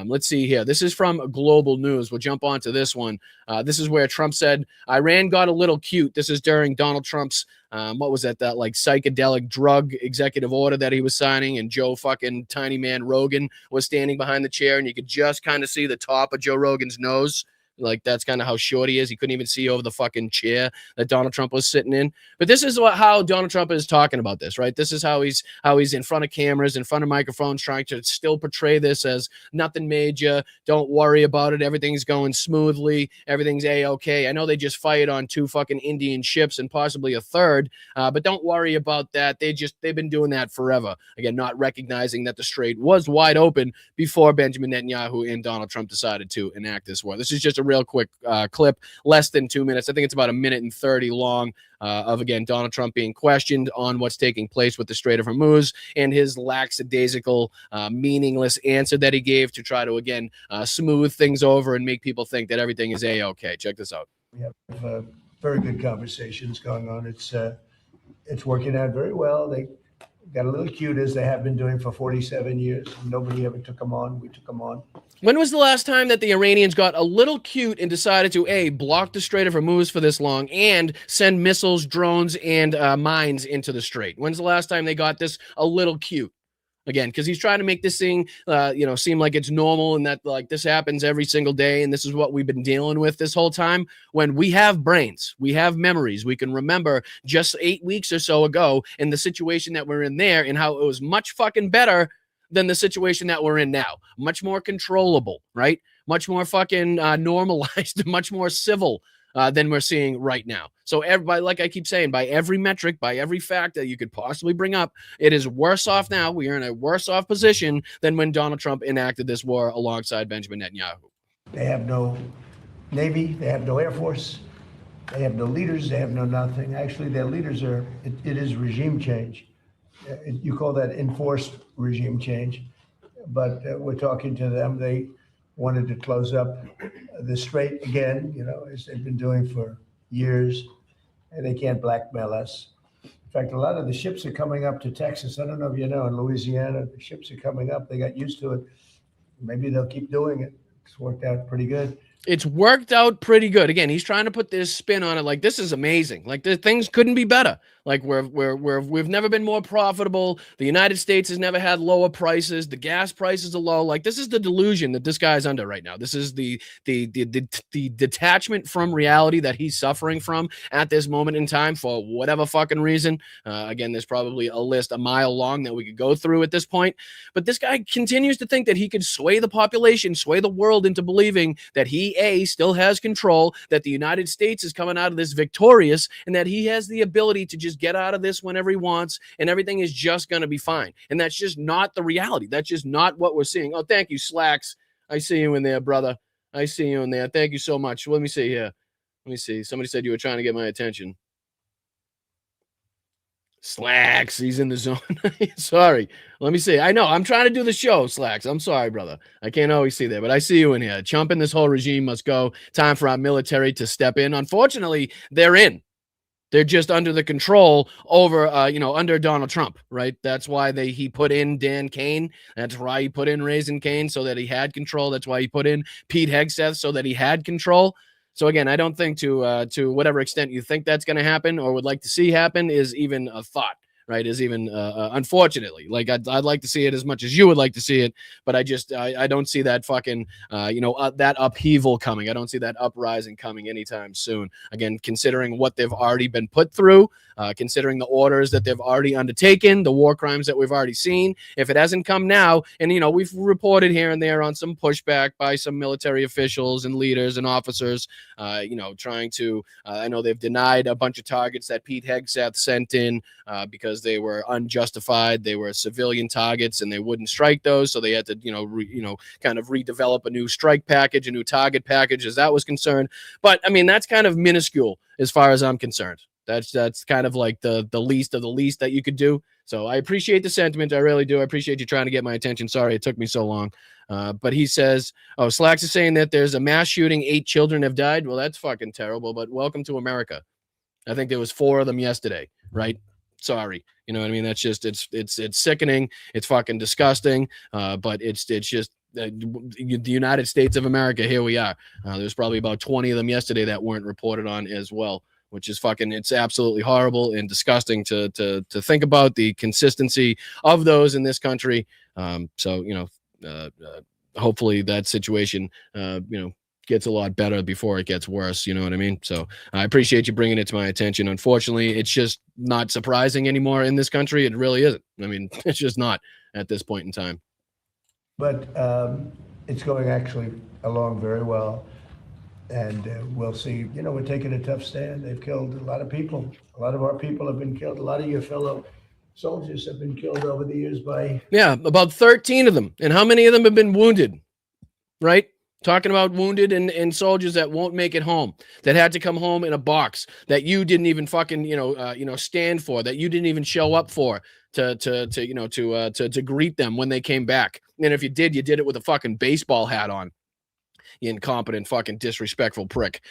Let's see here. This is from Global News. We'll jump onto this one. This is where Trump said, Iran got a little cute. This is during Donald Trump's what was that like psychedelic drug executive order that he was signing, and Joe fucking tiny man Rogan was standing behind the chair, and you could just kind of see the top of Joe Rogan's nose. Like, that's kind of how short he is. He couldn't even see over the fucking chair that Donald Trump was sitting in. But this is how Donald Trump is talking about this, right? This is how he's in front of cameras, in front of microphones, trying to still portray this as nothing major. Don't worry about it. Everything's going smoothly. Everything's A-okay. I know they just fired on 2 fucking Indian ships and possibly a third, but don't worry about that. They've been doing that forever. Again, not recognizing that the Strait was wide open before Benjamin Netanyahu and Donald Trump decided to enact this war. This is just a real quick clip, less than 2 minutes. I think it's about 1:30 long of, again, Donald Trump being questioned on what's taking place with the Strait of Hormuz and his lackadaisical, meaningless answer that he gave to try to, again, smooth things over and make people think that everything is A-okay. Check this out. We have very good conversations going on. It's working out very well. They got a little cute, as they have been doing for 47 years. Nobody ever took them on. We took them on. When was the last time that the Iranians got a little cute and decided to, A, block the Strait of Hormuz for this long and send missiles, drones, and mines into the Strait? When's the last time they got this a little cute? Again, because he's trying to make this thing, seem like it's normal and that like this happens every single day and this is what we've been dealing with this whole time. When we have brains, we have memories, we can remember just 8 weeks or so ago in the situation that we're in there and how it was much fucking better than the situation that we're in now. Much more controllable, right? Much more fucking normalized, much more civil than we're seeing right now. So everybody, like I keep saying, by every metric, by every fact that you could possibly bring up, it is worse off now. We are in a worse off position than when Donald Trump enacted this war alongside Benjamin Netanyahu. They have no Navy. They have no Air Force. They have no leaders. They have no nothing. Actually, their leaders it is regime change. You call that enforced regime change. But we're talking to them. They wanted to close up the Strait again, as they've been doing for years, and they can't blackmail us. In fact, a lot of the ships are coming up to Texas. I don't know if you know, in Louisiana, the ships are coming up. They got used to it. Maybe they'll keep doing it. It's worked out pretty good. It's worked out pretty good. Again, he's trying to put this spin on it like this is amazing. Like the things couldn't be better. Like we've never been more profitable. The United States has never had lower prices. The gas prices are low. Like this is the delusion that this guy's under right now. This is the detachment from reality that he's suffering from at this moment in time for whatever fucking reason. Again, there's probably a list a mile long that we could go through at this point. But this guy continues to think that he could sway the population, sway the world into believing that he still has control, that the United States is coming out of this victorious, and that he has the ability to just get out of this whenever he wants, and everything is just going to be fine. And that's just not the reality. That's just not what we're seeing. Oh, thank you, Slacks. I see you in there, brother. I see you in there. Thank you so much. Let me see here. Let me see. Somebody said you were trying to get my attention. Slacks, he's in the zone. Sorry. Let me see. I know. I'm trying to do the show, Slacks. I'm sorry, brother. I can't always see that, but I see you in here. Chumping this whole regime must go. Time for our military to step in. Unfortunately, they're in. They're just under the control over, under Donald Trump, right? That's why he put in Dan Kane. That's why he put in Raising Kane so that he had control. That's why he put in Pete Hegseth so that he had control. So again, I don't think to whatever extent you think that's going to happen or would like to see happen is even a thought, right? Is even unfortunately, like I'd like to see it as much as you would like to see it, but I don't see that fucking that upheaval coming. I don't see that uprising coming anytime soon. Again, considering what they've already been put through, considering the orders that they've already undertaken, the war crimes that we've already seen. If it hasn't come now, and we've reported here and there on some pushback by some military officials and leaders and officers, trying to. I know they've denied a bunch of targets that Pete Hegseth sent in because they were unjustified. They were civilian targets, and they wouldn't strike those, so they had to, kind of redevelop a new strike package, a new target package, as that was concerned. But I mean, that's kind of minuscule as far as I'm concerned. That's kind of like the least of the least that you could do. So I appreciate the sentiment. I really do. I appreciate you trying to get my attention. Sorry it took me so long. But he says, Slacks is saying that there's a mass shooting. 8 children have died. Well, that's fucking terrible, but welcome to America. I think there was 4 of them yesterday, right? Sorry. You know what I mean? That's just, it's sickening. It's fucking disgusting. But it's just, the United States of America, here we are. There's probably about 20 of them yesterday that weren't reported on as well, which is it's absolutely horrible and disgusting to think about the consistency of those in this country. Hopefully that situation, gets a lot better before it gets worse. You know what I mean? So I appreciate you bringing it to my attention. Unfortunately, it's just not surprising anymore in this country. It really isn't. I mean, it's just not at this point in time. But it's going actually along very well. And we'll see. We're taking a tough stand. They've killed a lot of people. A lot of our people have been killed. A lot of your fellow soldiers have been killed over the years by... Yeah, about 13 of them. And how many of them have been wounded, right? Talking about wounded and soldiers that won't make it home, that had to come home in a box, that you didn't even fucking, stand for, that you didn't even show up for to greet them when they came back. And if you did it with a fucking baseball hat on. You incompetent, fucking disrespectful prick.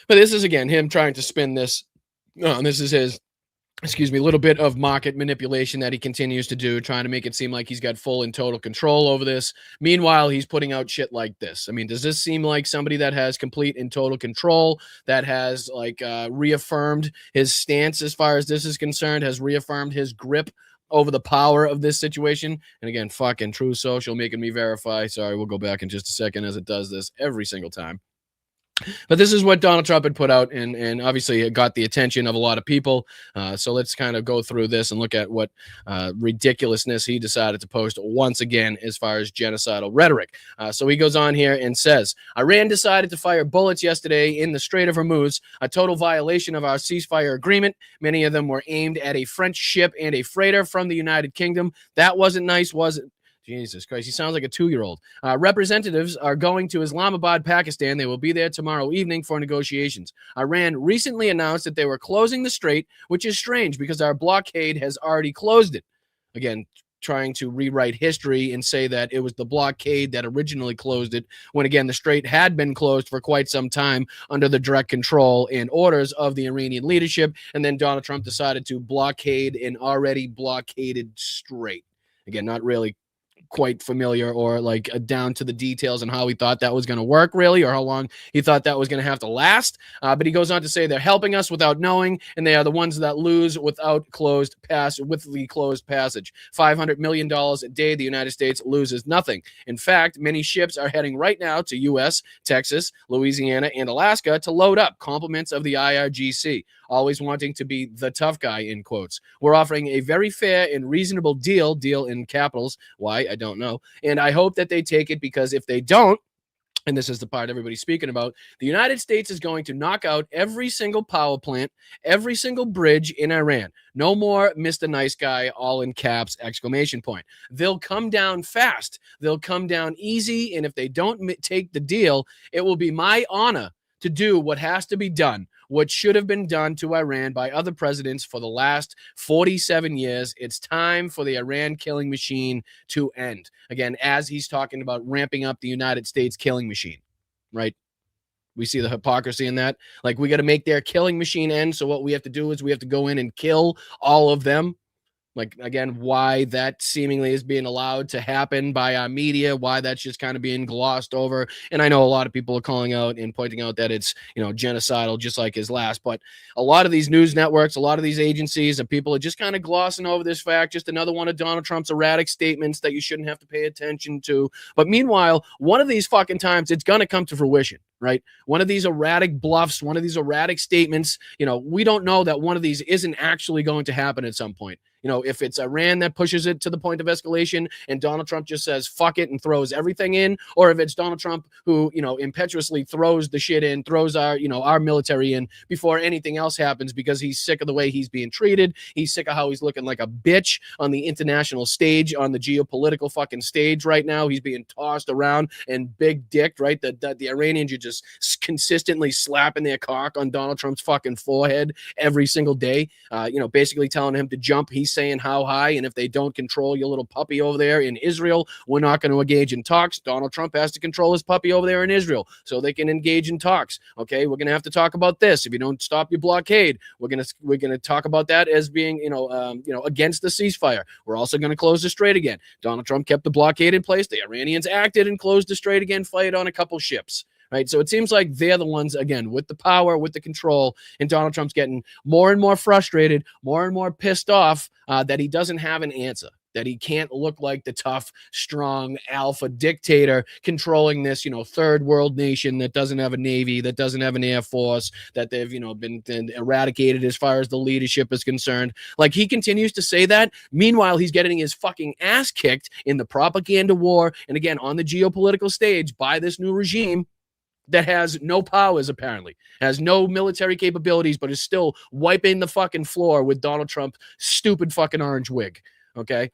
But this is, again, him trying to spin this. This is his, little bit of market manipulation that he continues to do, trying to make it seem like he's got full and total control over this. Meanwhile, he's putting out shit like this. I mean, does this seem like somebody that has complete and total control, that has reaffirmed his stance as far as this is concerned, has reaffirmed his grip over the power of this situation? And again, fucking True Social making me verify. Sorry, we'll go back in just a second, as it does this every single time. But this is what Donald Trump had put out, and obviously it got the attention of a lot of people. So let's kind of go through this and look at what ridiculousness he decided to post once again as far as genocidal rhetoric. So he goes on here and says, Iran decided to fire bullets yesterday in the Strait of Hormuz, a total violation of our ceasefire agreement. Many of them were aimed at a French ship and a freighter from the United Kingdom. That wasn't nice, was it? Jesus Christ, he sounds like a 2-year-old. Representatives are going to Islamabad, Pakistan. They will be there tomorrow evening for negotiations. Iran recently announced that they were closing the strait, which is strange because our blockade has already closed it. Again, trying to rewrite history and say that it was the blockade that originally closed it, when again, the strait had been closed for quite some time under the direct control and orders of the Iranian leadership. And then Donald Trump decided to blockade an already blockaded strait. Again, not really quite familiar or like down to the details on how he thought that was going to work really, or how long he thought that was going to have to last. But he goes on to say they're helping us without knowing, and they are the ones that lose without with the closed passage. $500 million a day, the United States loses nothing. In fact, many ships are heading right now to U.S., Texas, Louisiana, and Alaska to load up, compliments of the IRGC, always wanting to be the tough guy, in quotes. We're offering a very fair and reasonable deal in capitals. Why? I don't know. And I hope that they take it, because if they don't, and this is the part everybody's speaking about, the United States is going to knock out every single power plant, every single bridge in Iran. No more Mr. Nice Guy, all in caps, exclamation point. They'll come down fast. They'll come down easy. And if they don't take the deal, it will be my honor to do what has to be done, what should have been done to Iran by other presidents for the last 47 years. It's time for the Iran killing machine to end. Again, as he's talking about ramping up the United States killing machine, right? We see the hypocrisy in that. Like, we got to make their killing machine end. So what we have to do is we have to go in and kill all of them. Like, again, why that seemingly is being allowed to happen by our media, why that's just kind of being glossed over. And I know a lot of people are calling out and pointing out that it's, genocidal, just like his last. But a lot of these news networks, a lot of these agencies and people are just kind of glossing over this fact. Just another one of Donald Trump's erratic statements that you shouldn't have to pay attention to. But meanwhile, one of these fucking times, it's going to come to fruition, right? One of these erratic bluffs, one of these erratic statements, we don't know that one of these isn't actually going to happen at some point. If it's Iran that pushes it to the point of escalation and Donald Trump just says, fuck it, and throws everything in, or if it's Donald Trump who, impetuously throws the shit in, throws our military in before anything else happens because he's sick of the way he's being treated. He's sick of how he's looking like a bitch on the international stage, on the geopolitical fucking stage right now. He's being tossed around and big dicked, right? The Iranians are just consistently slapping their cock on Donald Trump's fucking forehead every single day, basically telling him to jump. He's saying how high, and if they don't control your little puppy over there in Israel, we're not going to engage in talks. Donald Trump has to control his puppy over there in Israel so they can engage in talks. Okay, we're going to have to talk about this. If you don't stop your blockade, we're going to talk about that as being against the ceasefire. We're also going to close the strait again. Donald Trump kept the blockade in place. The Iranians acted and closed the strait again, fired on a couple ships. Right. So it seems like they're the ones, again, with the power, with the control, and Donald Trump's getting more and more frustrated, more and more pissed off that he doesn't have an answer, that he can't look like the tough, strong alpha dictator controlling this, third world nation that doesn't have a navy, that doesn't have an air force, that they've, been eradicated as far as the leadership is concerned. Like, he continues to say that. Meanwhile, he's getting his fucking ass kicked in the propaganda war and, again, on the geopolitical stage by this new regime that has no powers, apparently, has no military capabilities, but is still wiping the fucking floor with Donald Trump's stupid fucking orange wig. Okay.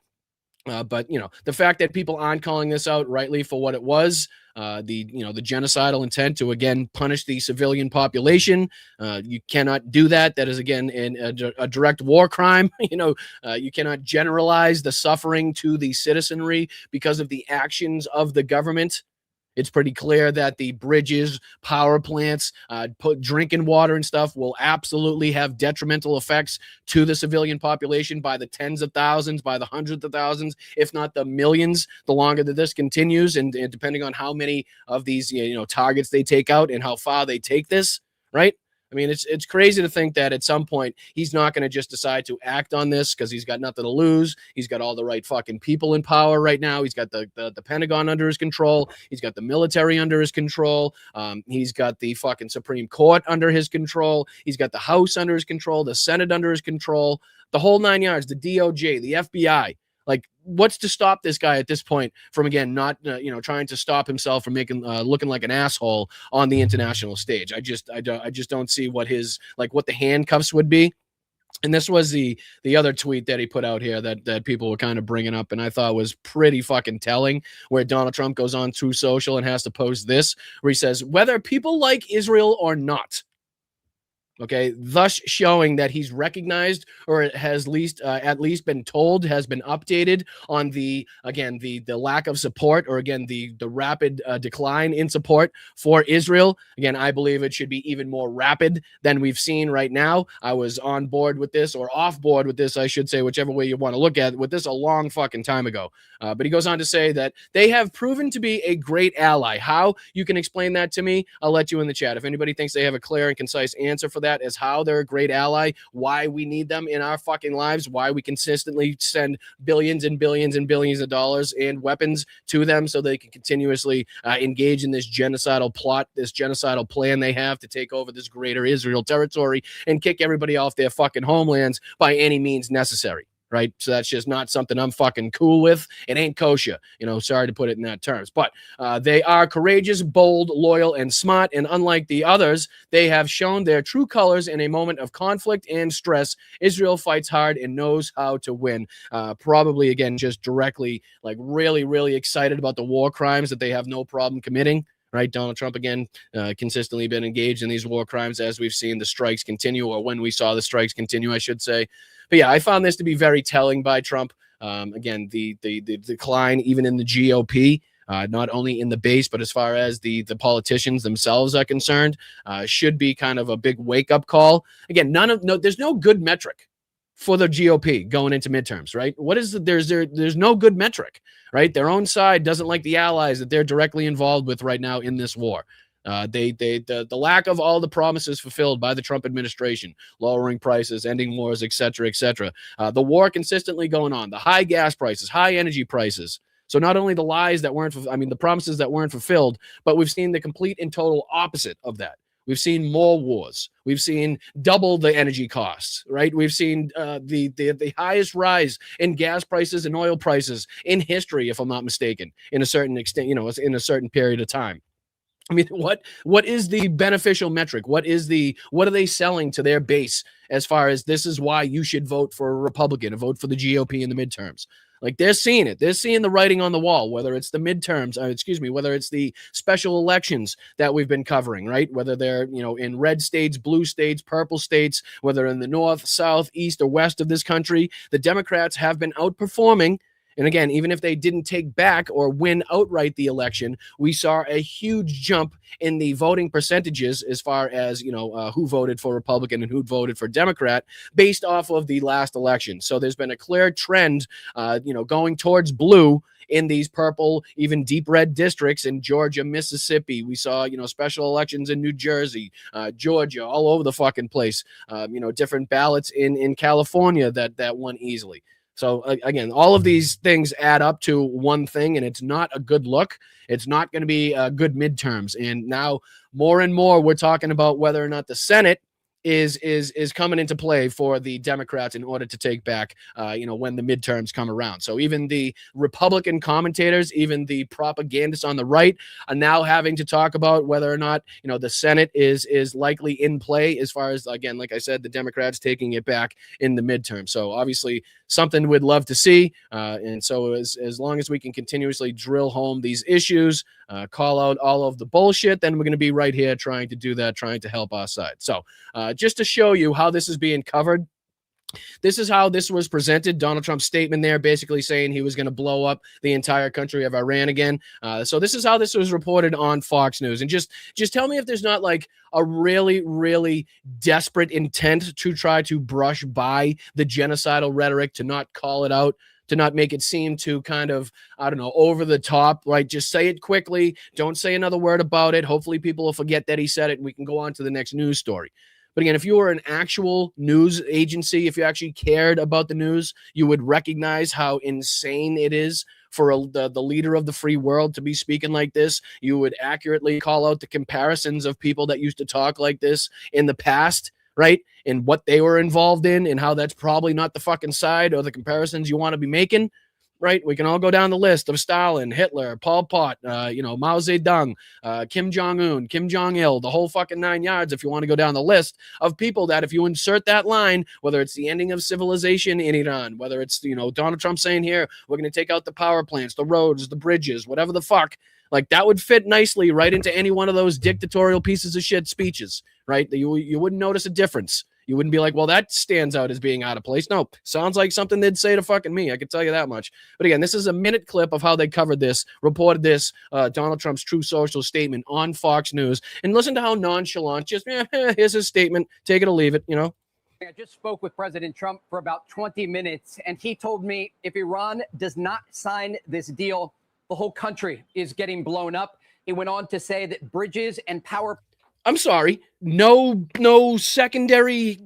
But the fact that people aren't calling this out rightly for what it was, the genocidal intent to, again, punish the civilian population. You cannot do that. That is, again, a direct war crime. You cannot generalize the suffering to the citizenry because of the actions of the government. It's pretty clear that the bridges, power plants, drinking water and stuff will absolutely have detrimental effects to the civilian population by the tens of thousands, by the hundreds of thousands, if not the millions, the longer that this continues, and depending on how many of these targets they take out and how far they take this, right? I mean, it's crazy to think that at some point he's not going to just decide to act on this because he's got nothing to lose. He's got all the right fucking people in power right now. He's got the Pentagon under his control. He's got the military under his control. He's got the fucking Supreme Court under his control. He's got the House under his control, the Senate under his control, the whole nine yards, the DOJ, the FBI. Like, what's to stop this guy at this point from, again, not trying to stop himself from making looking like an asshole on the international stage? I just don't see what the handcuffs would be. And this was the other tweet that he put out here that people were kind of bringing up, and I thought was pretty fucking telling, where Donald Trump goes on True Social and has to post this, where he says, whether people like Israel or not, Okay, thus showing that he's recognized, or has at least been told, has been updated on the lack of support, or again the rapid decline in support for Israel. Again, I believe it should be even more rapid than we've seen right now. I was on board with this, or off board with this, I should say, whichever way you want to look at it, with this a long fucking time ago. But he goes on to say that they have proven to be a great ally. How you can explain that to me, I'll let you in the chat. If anybody thinks they have a clear and concise answer for that, as how they're a great ally, why we need them in our fucking lives, why we consistently send billions and billions and billions of dollars and weapons to them so they can continuously engage in this genocidal plot, this genocidal plan they have to take over this greater Israel territory and kick everybody off their fucking homelands by any means necessary. Right. So that's just not something I'm fucking cool with. It ain't kosher. Sorry to put it in that terms. But they are courageous, bold, loyal, and smart. And unlike the others, they have shown their true colors in a moment of conflict and stress. Israel fights hard and knows how to win. Probably, again, just directly, like really, really excited about the war crimes that they have no problem committing. Right. Donald Trump, again, consistently been engaged in these war crimes as we've seen the strikes continue, or when we saw the strikes continue, I should say. But yeah, I found this to be very telling by Trump. Again, the decline even in the GOP, not only in the base, but as far as the politicians themselves are concerned, should be kind of a big wake up call. Again, there's no good metric for the GOP going into midterms, right? There's no good metric, right? Their own side doesn't like the allies that they're directly involved with right now in this war. The lack of all the promises fulfilled by the Trump administration, lowering prices, ending wars, et cetera, et cetera. The war consistently going on, the high gas prices, high energy prices. So not only the lies that weren't, the promises that weren't fulfilled, but we've seen the complete and total opposite of that. We've seen more wars. We've seen double the energy costs, right? We've seen the highest rise in gas prices and oil prices in history, if I'm not mistaken, in a certain extent, in a certain period of time. I mean, what is the beneficial metric? What are they selling to their base as far as this is why you should vote for a Republican or vote for the GOP in the midterms? Like, they're seeing it. They're seeing the writing on the wall, whether it's the midterms, whether it's the special elections that we've been covering, right? Whether they're, in red states, blue states, purple states, whether in the north, south, east, or west of this country, the Democrats have been outperforming. And again, even if they didn't take back or win outright the election, we saw a huge jump in the voting percentages as far as, who voted for Republican and who voted for Democrat based off of the last election. So there's been a clear trend, going towards blue in these purple, even deep red districts in Georgia, Mississippi. We saw, special elections in New Jersey, Georgia, all over the fucking place. Different ballots in California that won easily. So again, all of these things add up to one thing, and it's not a good look. It's not going to be good midterms. And now more and more, we're talking about whether or not the Senate is coming into play for the Democrats in order to take back, when the midterms come around. So even the Republican commentators, even the propagandists on the right are now having to talk about whether or not, the Senate is likely in play as far as, again, like I said, the Democrats taking it back in the midterm. So obviously something we'd love to see. And so as long as we can continuously drill home these issues, call out all of the bullshit, then we're going to be right here trying to do that, trying to help our side. So just to show you how this is being covered, this is how this was presented. Donald Trump's statement there basically saying he was going to blow up the entire country of Iran again. So this is how this was reported on Fox News. And just tell me if there's not like a really, really desperate intent to try to brush by the genocidal rhetoric, to not call it out, to not make it seem too kind of, over the top, right? Just say it quickly. Don't say another word about it. Hopefully people will forget that he said it and we can go on to the next news story. But again, if you were an actual news agency, if you actually cared about the news, you would recognize how insane it is for the leader of the free world to be speaking like this. You would accurately call out the comparisons of people that used to talk like this in the past, right? And what they were involved in and how that's probably not the fucking side or the comparisons you want to be making. Right, we can all go down the list of Stalin, Hitler, Pol Pot, Mao Zedong, Kim Jong-un, Kim Jong-il, the whole fucking 9 yards. If you want to go down the list of people that, if you insert that line, whether it's the ending of civilization in Iran, whether it's Donald Trump saying here we're going to take out the power plants, the roads, the bridges, whatever the fuck, Like that would fit nicely right into any one of those dictatorial pieces of shit speeches, right? You wouldn't notice a difference. You wouldn't be like, well, that stands out as being out of place. No, sounds like something they'd say to fucking me. I can tell you that much. But again, this is a minute clip of how they covered this, reported this, Donald Trump's True Social statement on Fox News. And listen to how nonchalant, just, here's his statement, take it or leave it, you know? I just spoke with President Trump for about 20 minutes, and he told me if Iran does not sign this deal, the whole country is getting blown up. He went on to say that bridges and power. I'm sorry, no secondary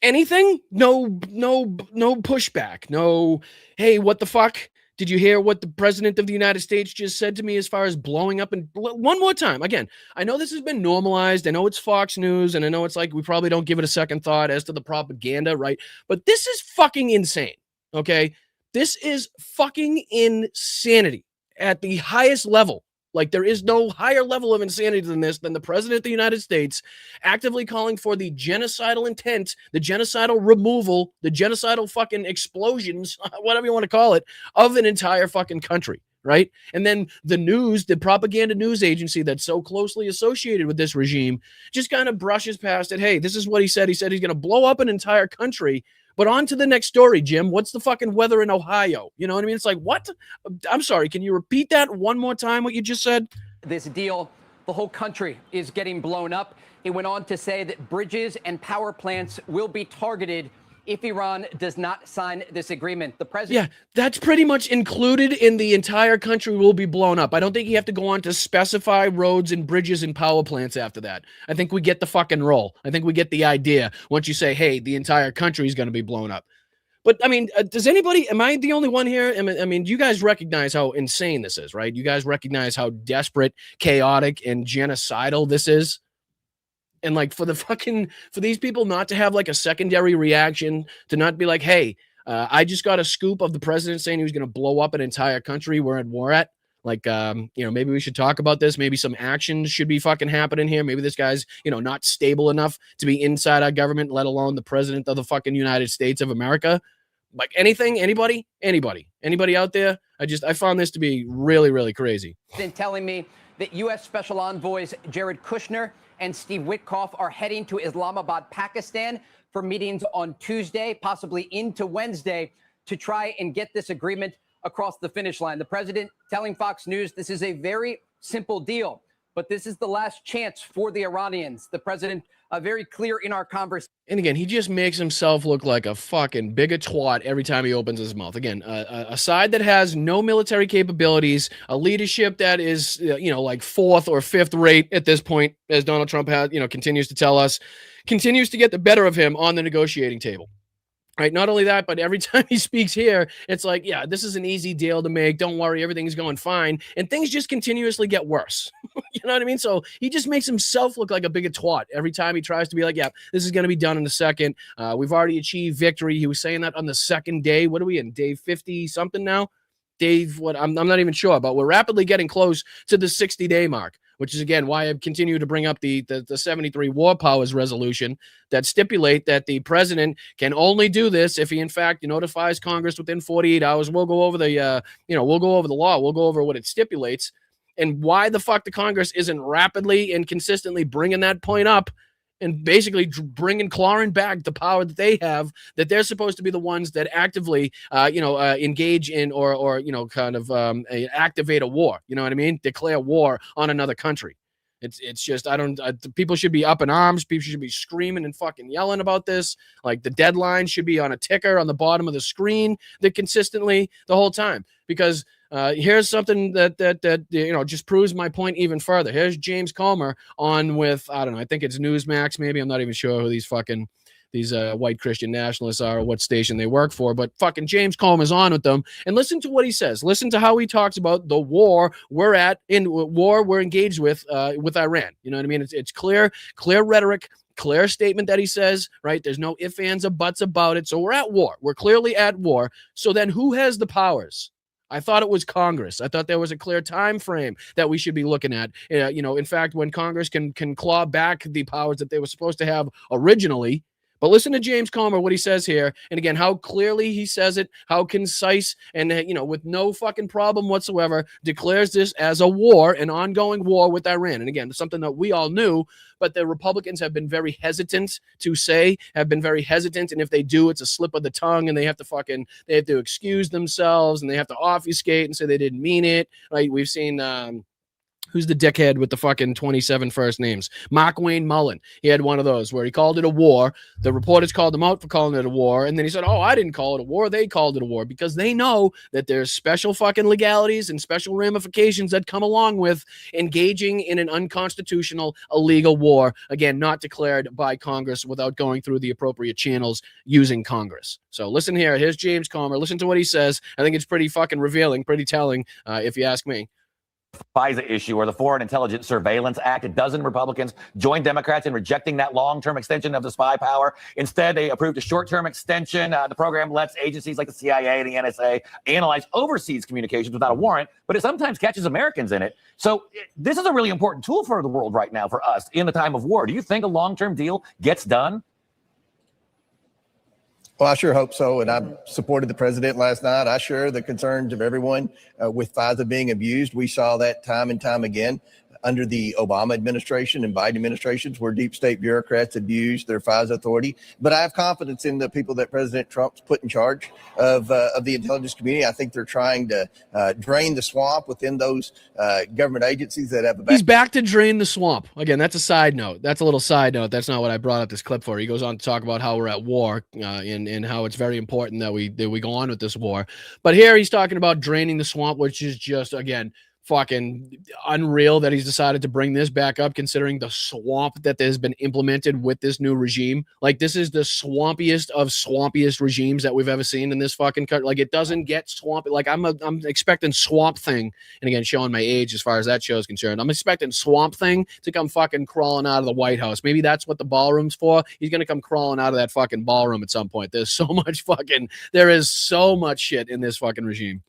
anything, no pushback, no, hey, what the fuck? Did you hear what the president of the United States just said to me as far as blowing up? And one more time, again, I know this has been normalized. I know it's Fox News, and I know it's like we probably don't give it a second thought as to the propaganda, right? But this is fucking insane, okay? This is fucking insanity at the highest level. Like, there is no higher level of insanity than this, than the president of the United States actively calling for the genocidal intent, the genocidal removal, the genocidal fucking explosions, whatever you want to call it, of an entire fucking country, right? And then the news, the propaganda news agency that's so closely associated with this regime just kind of brushes past it. Hey, this is what he said. He said he's going to blow up an entire country. But on to the next story, Jim. What's the fucking weather in Ohio? You know what I mean? It's like, what? I'm sorry. Can you repeat that one more time, what you just said? This deal, the whole country is getting blown up. He went on to say that bridges and power plants will be targeted if Iran does not sign this agreement. The president. Yeah, that's pretty much included in the entire country will be blown up. I don't think you have to go on to specify roads and bridges and power plants after that. I think we get the fucking roll. I think we get the idea once you say, hey, the entire country is going to be blown up. But, I mean, does anybody, am I the only one here? I mean, you guys recognize how insane this is, right? You guys recognize how desperate, chaotic, and genocidal this is? And like for these people not to have like a secondary reaction, to not be like, hey, I just got a scoop of the president saying he was going to blow up an entire country we're at war at. Like, maybe we should talk about this. Maybe some action should be fucking happening here. Maybe this guy's, not stable enough to be inside our government, let alone the president of the fucking United States of America. Like anything, anybody out there? I found this to be really, really crazy. Been telling me that U.S. Special Envoys Jared Kushner and Steve Witkoff are heading to Islamabad, Pakistan for meetings on Tuesday, possibly into Wednesday, to try and get this agreement across the finish line. The president telling Fox News this is a very simple deal, but this is the last chance for the Iranians. The president very clear in our conversation. And again, he just makes himself look like a fucking bigger twat every time he opens his mouth. Again, a side that has no military capabilities, a leadership that is, like fourth or fifth rate at this point, as Donald Trump has, continues to tell us, continues to get the better of him on the negotiating table. Right. Not only that, but every time he speaks here, it's like, yeah, this is an easy deal to make. Don't worry. Everything's going fine. And things just continuously get worse. You know what I mean? So he just makes himself look like a bigger twat every time he tries to be like, yeah, this is going to be done in a second. We've already achieved victory. He was saying that on the second day. What are we in? Day 50 something now? Dave, what? I'm not even sure, but we're rapidly getting close to the 60-day mark, which is, again, why I continue to bring up the 73 War Powers resolution that stipulate that the president can only do this if he, in fact, notifies Congress within 48 hours. We'll go over the, we'll go over the law. We'll go over what it stipulates and why the fuck the Congress isn't rapidly and consistently bringing that point up and basically clawing back the power that they have, that they're supposed to be the ones that actively, engage in or activate a war. You know what I mean? Declare war on another country. It's just, people should be up in arms. People should be screaming and fucking yelling about this. Like the deadline should be on a ticker on the bottom of the screen that consistently the whole time, because here's something that just proves my point even further. Here's James Comer on with, I don't know, I think it's Newsmax, maybe. I'm not even sure who these white Christian nationalists are or what station they work for, but fucking James Comer's on with them. And listen to what he says. Listen to how he talks about the war we're engaged with Iran. You know what I mean? It's clear rhetoric, clear statement that he says, right? There's no ifs, ands, or buts about it. So we're at war. We're clearly at war. So then who has the powers? I thought it was Congress. I thought there was a clear time frame that we should be looking at. In fact, when Congress can claw back the powers that they were supposed to have originally But listen to James Comer, what he says here. And again, how clearly he says it, how concise and, with no fucking problem whatsoever, declares this as a war, an ongoing war with Iran. And again, something that we all knew, but the Republicans have been very hesitant to say, have been very hesitant. And if they do, it's a slip of the tongue and they have to excuse themselves and they have to obfuscate and say they didn't mean it. Right? We've seen, who's the dickhead with the fucking 27 first names? Mark Wayne Mullen. He had one of those where he called it a war. The reporters called him out for calling it a war. And then he said, oh, I didn't call it a war. They called it a war because they know that there's special fucking legalities and special ramifications that come along with engaging in an unconstitutional, illegal war. Again, not declared by Congress without going through the appropriate channels using Congress. So listen here. Here's James Comer. Listen to what he says. I think it's pretty fucking revealing, pretty telling, if you ask me. FISA issue or the Foreign Intelligence Surveillance Act. A dozen Republicans joined Democrats in rejecting that long-term extension of the spy power. Instead, they approved a short-term extension. The program lets agencies like the CIA and the NSA analyze overseas communications without a warrant, but it sometimes catches Americans in it. So this is a really important tool for the world right now for us in the time of war. Do you think a long-term deal gets done? Well, I sure hope so. And I supported the president last night. I share the concerns of everyone with FISA being abused. We saw that time and time again under the Obama administration and Biden administrations where deep state bureaucrats abused their FISA authority. But I have confidence in the people that President Trump's put in charge of the intelligence community. I think they're trying to drain the swamp within those government agencies that have He's back to drain the swamp. Again, that's a side note. That's a little side note. That's not what I brought up this clip for. He goes on to talk about how we're at war and how it's very important that we go on with this war. But here he's talking about draining the swamp, which is just, again, fucking unreal that he's decided to bring this back up considering the swamp that has been implemented with this new regime. Like, this is the swampiest of swampiest regimes that we've ever seen in this fucking country. Like, it doesn't get swampy. Like, I'm expecting Swamp Thing, and again, showing my age as far as that show is concerned, I'm expecting Swamp Thing to come fucking crawling out of the White House. Maybe that's what the ballroom's for. He's going to come crawling out of that fucking ballroom at some point. There is so much shit in this fucking regime.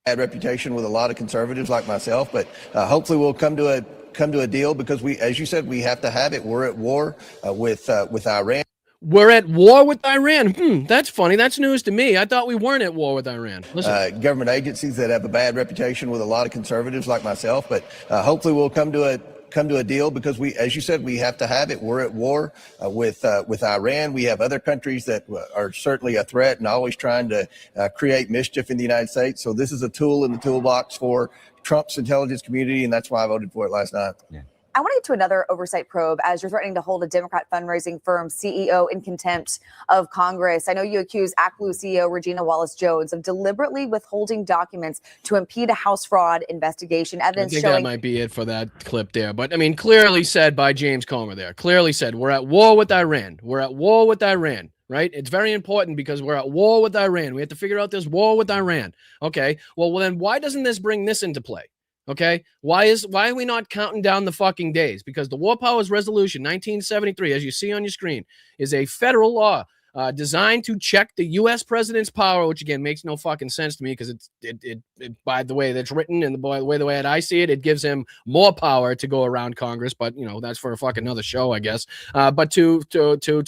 Bad reputation with a lot of conservatives like myself, but hopefully we'll come to a deal because we, as you said, we have to have it. We're at war with Iran. We're at war with Iran. That's funny. That's news to me. I thought we weren't at war with Iran. Listen. Government agencies that have a bad reputation with a lot of conservatives like myself, but hopefully we'll come to a deal because we, as you said, we have to have it. We're at war with Iran. We have other countries that are certainly a threat and always trying to create mischief in the United States. So this is a tool in the toolbox for Trump's intelligence community, and that's why I voted for it last night. Yeah. I want to get to another oversight probe as you're threatening to hold a Democrat fundraising firm CEO in contempt of Congress. I know you accuse ActBlue CEO Regina Wallace-Jones of deliberately withholding documents to impede a House fraud investigation. Evidence I think showing that might be it for that clip there. But, I mean, clearly said by James Comer there. Clearly said, we're at war with Iran. We're at war with Iran. Right? It's very important because we're at war with Iran. We have to figure out this war with Iran. Okay. Well, then why doesn't this bring this into play? Okay, why are we not counting down the fucking days? Because the War Powers Resolution 1973, as you see on your screen, is a federal law designed to check the U.S. president's power, which again makes no fucking sense to me because it by the way that's written and the way that I see it, it gives him more power to go around Congress. But that's for a fucking another show, I guess. But to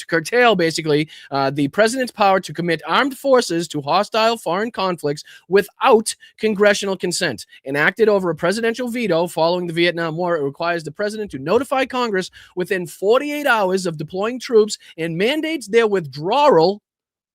curtail basically the president's power to commit armed forces to hostile foreign conflicts without congressional consent, enacted over a presidential veto following the Vietnam War. It requires the president to notify Congress within 48 hours of deploying troops and mandates their withdrawal,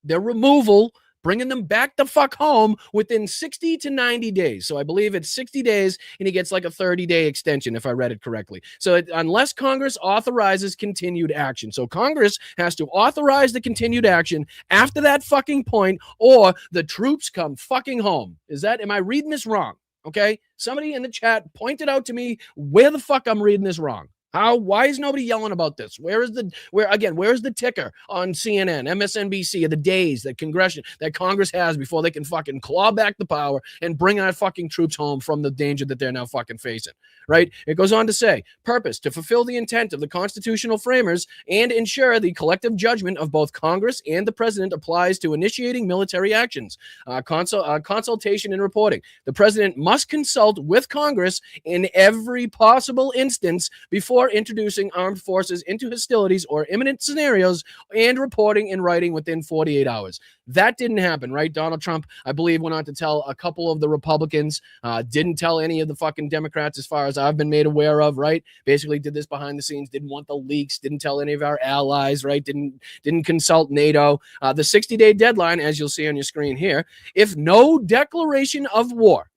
their removal, bringing them back the fuck home within 60 to 90 days. So I believe it's 60 days, and he gets like a 30-day extension, if I read it correctly. So unless Congress authorizes continued action. So Congress has to authorize the continued action after that fucking point, or the troops come fucking home. Am I reading this wrong? Okay? Somebody in the chat pointed out to me where the fuck I'm reading this wrong. Why is nobody yelling about this? Where's the ticker on CNN, MSNBC of the days that Congress has before they can fucking claw back the power and bring our fucking troops home from the danger that they're now fucking facing, right? It goes on to say, purpose, to fulfill the intent of the constitutional framers and ensure the collective judgment of both Congress and the president applies to initiating military actions. Consultation and reporting. The president must consult with Congress in every possible instance before before introducing armed forces into hostilities or imminent scenarios and reporting in writing within 48 hours. That didn't happen, right? Donald Trump, I believe, went on to tell a couple of the Republicans, didn't tell any of the fucking Democrats as far as I've been made aware of, right? Basically did this behind the scenes, didn't want the leaks, didn't tell any of our allies, right? Didn't consult NATO. The 60-day deadline, as you'll see on your screen here, if no declaration of war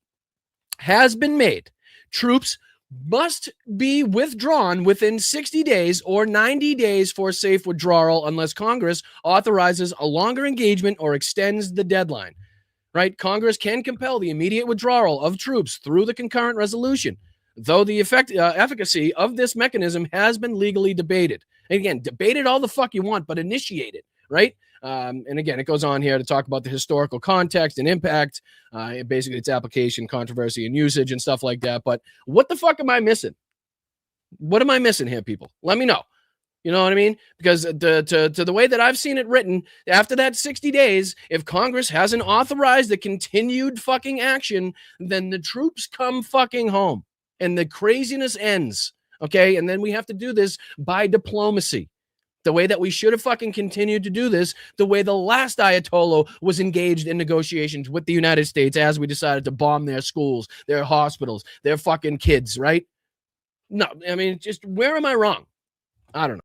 has been made, troops must be withdrawn within 60 days or 90 days for safe withdrawal unless Congress authorizes a longer engagement or extends the deadline, right? Congress can compel the immediate withdrawal of troops through the concurrent resolution, though the efficacy of this mechanism has been legally debated. And again, debate it all the fuck you want, but initiate it, right? And again, it goes on here to talk about the historical context and impact, basically its application, controversy, and usage and stuff like that. But what the fuck am I missing? What am I missing here, people? Let me know. You know what I mean? Because to the way that I've seen it written, after that 60 days, if Congress hasn't authorized the continued fucking action, then the troops come fucking home and the craziness ends. Okay? And then we have to do this by diplomacy. The way that we should have fucking continued to do this, the way the last Ayatollah was engaged in negotiations with the United States as we decided to bomb their schools, their hospitals, their fucking kids, right? No, I mean, just where am I wrong? I don't know.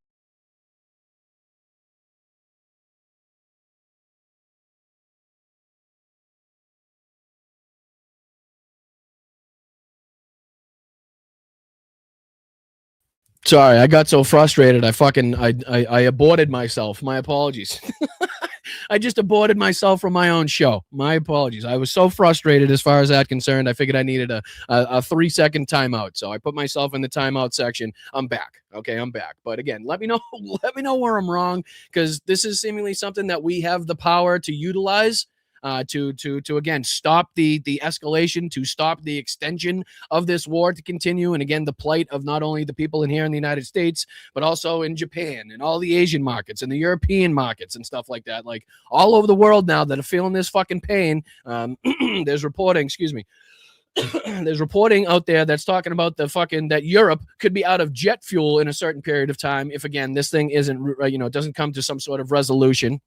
Sorry, I got so frustrated. I aborted myself. My apologies. I just aborted myself from my own show. My apologies. I was so frustrated as far as that concerned. I figured I needed a 3-second timeout. So I put myself in the timeout section. I'm back. Okay, I'm back. But again, let me know where I'm wrong, because this is seemingly something that we have the power to utilize. To again stop the escalation, to stop the extension of this war to continue, and again the plight of not only the people in here in the United States, but also in Japan and all the Asian markets and the European markets and stuff like that, like all over the world now that are feeling this fucking pain. There's reporting, there's reporting out there that's talking about that Europe could be out of jet fuel in a certain period of time if again this thing isn't doesn't come to some sort of resolution.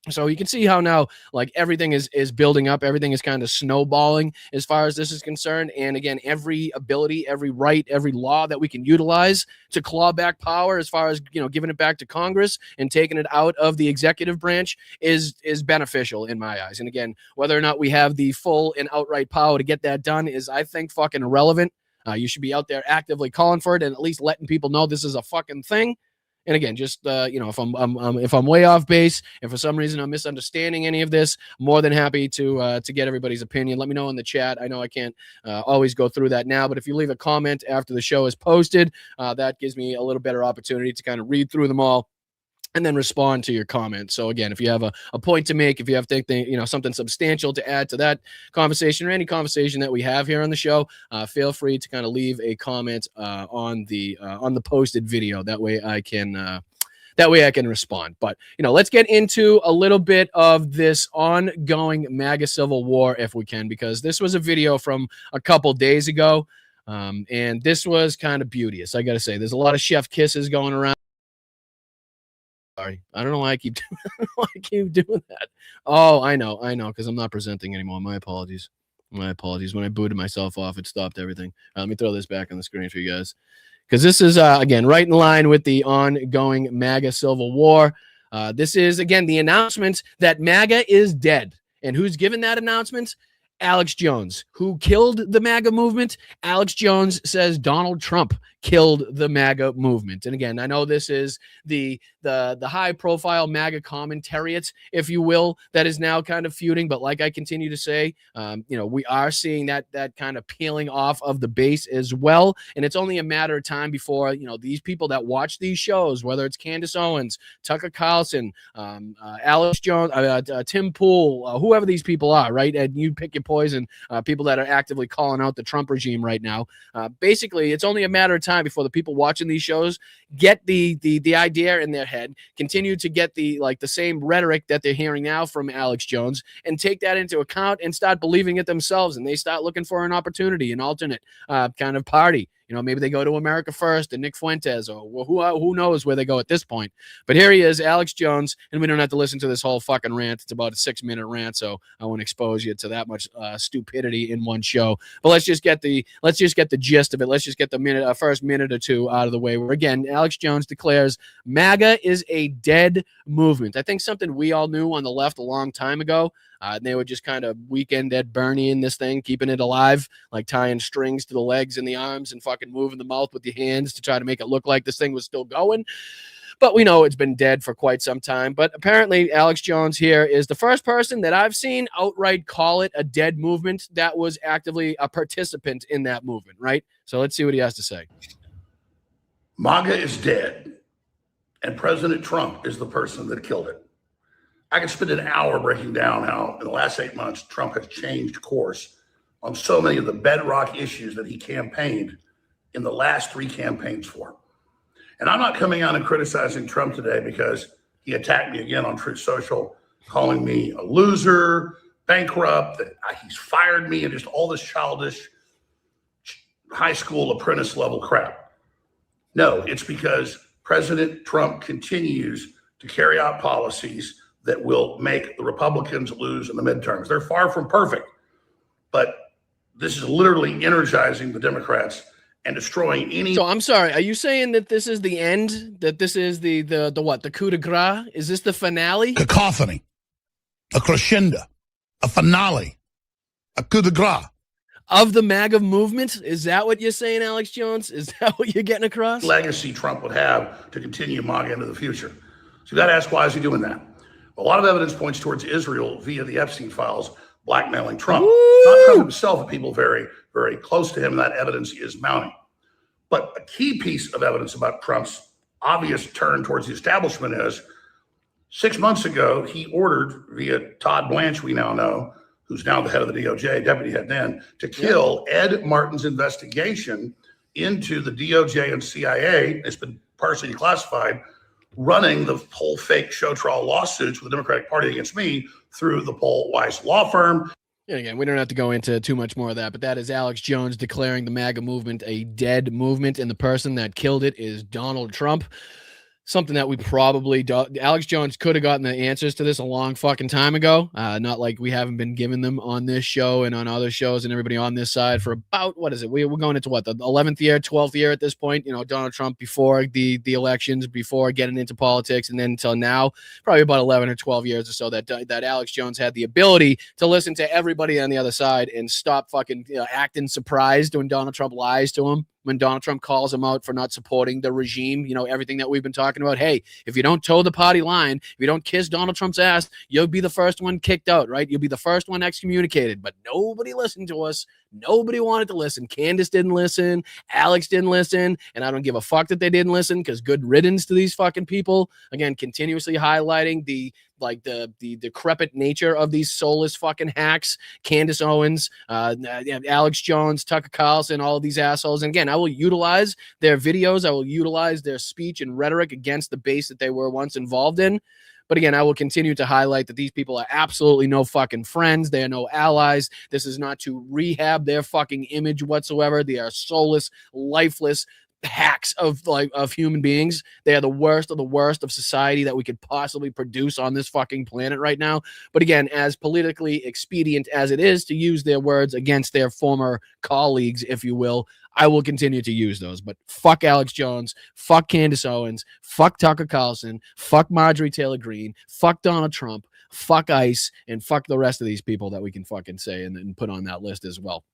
So you can see how now, like, everything is building up. Everything is kind of snowballing as far as this is concerned. And again, every ability, every right, every law that we can utilize to claw back power as far as, giving it back to Congress and taking it out of the executive branch is beneficial in my eyes. And again, whether or not we have the full and outright power to get that done is, I think, fucking irrelevant. You should be out there actively calling for it and at least letting people know this is a fucking thing. And again, just if I'm way off base, if for some reason I'm misunderstanding any of this, more than happy to get everybody's opinion. Let me know in the chat. I know I can't always go through that now, but if you leave a comment after the show is posted, that gives me a little better opportunity to kind of read through them all and then respond to your comments. So again, if you have a point to make, if you have something substantial to add to that conversation or any conversation that we have here on the show, feel free to kind of leave a comment on the posted video. That way I can respond. But let's get into a little bit of this ongoing MAGA civil war if we can, because this was a video from a couple days ago, and this was kind of beauteous. I got to say, there's a lot of chef kisses going around. Sorry, I don't know why I keep doing that. Oh, I know, because I'm not presenting anymore. My apologies. When I booted myself off, it stopped everything. Let me throw this back on the screen for you guys, because this is again right in line with the ongoing MAGA civil war. This is again the announcement that MAGA is dead, and who's given that announcement? Alex Jones, who killed the MAGA movement. Alex Jones says Donald Trump killed the MAGA movement. And again, I know this is the high profile MAGA commentariat, if you will, that is now kind of feuding. But like I continue to say, we are seeing that kind of peeling off of the base as well. And it's only a matter of time before, these people that watch these shows, whether it's Candace Owens, Tucker Carlson, Alex Jones, Tim Pool, whoever these people are, right? And you pick your poison, people that are actively calling out the Trump regime right now. Basically, it's only a matter of time before the people watching these shows get the idea in their head, continue to get the same rhetoric that they're hearing now from Alex Jones, and take that into account and start believing it themselves, and they start looking for an opportunity, an alternate kind of party. Maybe they go to America First and Nick Fuentes, or who knows where they go at this point. But here he is, Alex Jones, and we don't have to listen to this whole fucking rant. It's about a 6-minute rant, so I won't expose you to that much stupidity in one show. But let's just get the gist of it. Let's just get the first minute or two out of the way. Where again, Alex Jones declares MAGA is a dead movement. I think something we all knew on the left a long time ago. They were just kind of weekend at Bernie in this thing, keeping it alive, like tying strings to the legs and the arms and fucking moving the mouth with your hands to try to make it look like this thing was still going. But we know it's been dead for quite some time. But apparently Alex Jones here is the first person that I've seen outright call it a dead movement that was actively a participant in that movement, right? So let's see what he has to say. MAGA is dead, and President Trump is the person that killed it. I could spend an hour breaking down how in the last 8 months, Trump has changed course on so many of the bedrock issues that he campaigned in the last 3 campaigns for. And I'm not coming out and criticizing Trump today because he attacked me again on Truth Social, calling me a loser, bankrupt, that he's fired me, and just all this childish high school apprentice level crap. No, it's because President Trump continues to carry out policies that will make the Republicans lose in the midterms. They're far from perfect, but this is literally energizing the Democrats and destroying any. So I'm sorry, are you saying that this is the end? That this is the what? The coup de grace? Is this the finale? Cacophony, a crescendo, a finale, a coup de grace of the MAGA movement? Is that what you're saying, Alex Jones? Is that what you're getting across? Legacy Trump would have to continue MAGA into the future. So you got to ask, why is he doing that? A lot of evidence points towards Israel via the Epstein files blackmailing Trump. Woo! Not Trump himself, but people very, very close to him, and that evidence is mounting. But a key piece of evidence about Trump's obvious turn towards the establishment is 6 months ago, he ordered via Todd Blanche, we now know, who's now the head of the DOJ, deputy head then, to kill Ed Martin's investigation into the DOJ and CIA. It's been partially classified, running the whole fake show trial lawsuits with the Democratic Party against me through the Paul Weiss law firm. And again, we don't have to go into too much more of that, but that is Alex Jones declaring the MAGA movement a dead movement, and the person that killed it is Donald Trump. Something that we probably Alex Jones could have gotten the answers to this a long fucking time ago. Not like we haven't been giving them on this show and on other shows and everybody on this side for about, what is it? We're going into what, the 11th year, 12th year at this point, Donald Trump before the elections, before getting into politics, and then until now, probably about 11 or 12 years or so that Alex Jones had the ability to listen to everybody on the other side and stop fucking acting surprised when Donald Trump lies to him. When Donald Trump calls him out for not supporting the regime, everything that we've been talking about. Hey, if you don't toe the party line, if you don't kiss Donald Trump's ass, you'll be the first one kicked out, right? You'll be the first one excommunicated. But nobody listened to us. Nobody wanted to listen. Candace didn't listen. Alex didn't listen. And I don't give a fuck that they didn't listen, because good riddance to these fucking people. Again, continuously highlighting the decrepit nature of these soulless fucking hacks. Candace Owens, Alex Jones, Tucker Carlson, all of these assholes. And again, I will utilize their videos. I will utilize their speech and rhetoric against the base that they were once involved in. But again, I will continue to highlight that these people are absolutely no fucking friends. They are no allies. This is not to rehab their fucking image whatsoever. They are soulless, lifeless hacks of human beings. They are the worst of society that we could possibly produce on this fucking planet right now. But again, as politically expedient as it is to use their words against their former colleagues, if you will, I will continue to use those. But fuck Alex Jones, fuck Candace Owens, fuck Tucker Carlson, fuck Marjorie Taylor Greene, fuck Donald Trump, fuck ICE, and fuck the rest of these people that we can fucking say and put on that list as well.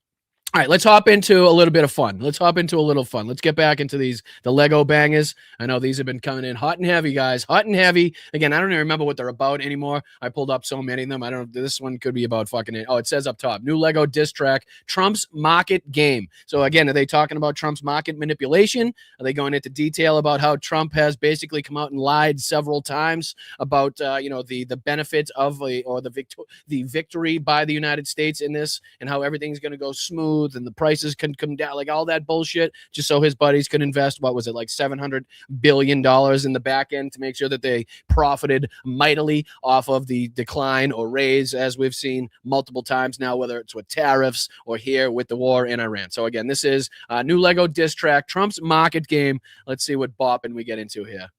All right, let's hop into a little bit of fun. Let's get back into the Lego bangers. I know these have been coming in hot and heavy, guys. Hot and heavy. Again, I don't even remember what they're about anymore. I pulled up so many of them. I don't know. This one could be about fucking. Oh, it says up top, new Lego diss track, Trump's market game. So again, are they talking about Trump's market manipulation? Are they going into detail about how Trump has basically come out and lied several times about the benefits of the victory by the United States in this, and how everything's going to go smooth smooth and the prices can come down, like all that bullshit, just so his buddies could invest, what was it, like $700 billion in the back end to make sure that they profited mightily off of the decline or raise, as we've seen multiple times now, whether it's with tariffs or here with the war in Iran. So again, this is a new Lego diss track, Trump's market game. Let's see what bopping we get into here.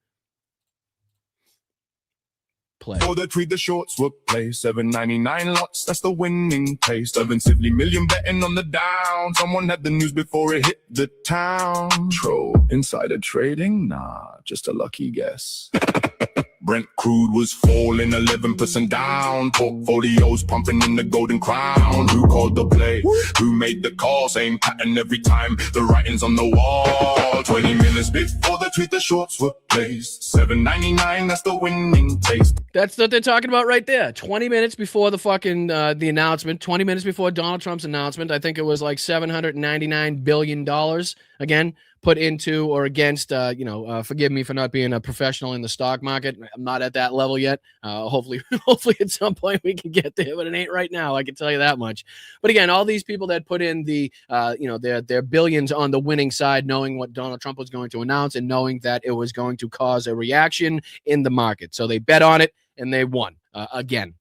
Play. For the tweet, the shorts were play 799 lots. That's the winning pace. 770 million betting on the down. Someone had the news before it hit the town. Troll insider trading? Nah, just a lucky guess. Brent crude was falling 11% down. Portfolios pumping in the golden crown. Who called the play? Who made the call? Same pattern every time. The writing's on the wall. 20 minutes before the tweet, the shorts were placed. 799, that's the winning taste. That's what they're talking about right there. 20 minutes before the fucking the announcement. 20 minutes before Donald Trump's announcement. I think it was like $799 billion. Again, put into or against, forgive me for not being a professional in the stock market. I'm not at that level yet. Hopefully at some point we can get there, but it ain't right now. I can tell you that much. But again, all these people that put in the, their billions on the winning side, knowing what Donald Trump was going to announce and knowing that it was going to cause a reaction in the market. So they bet on it and they won again.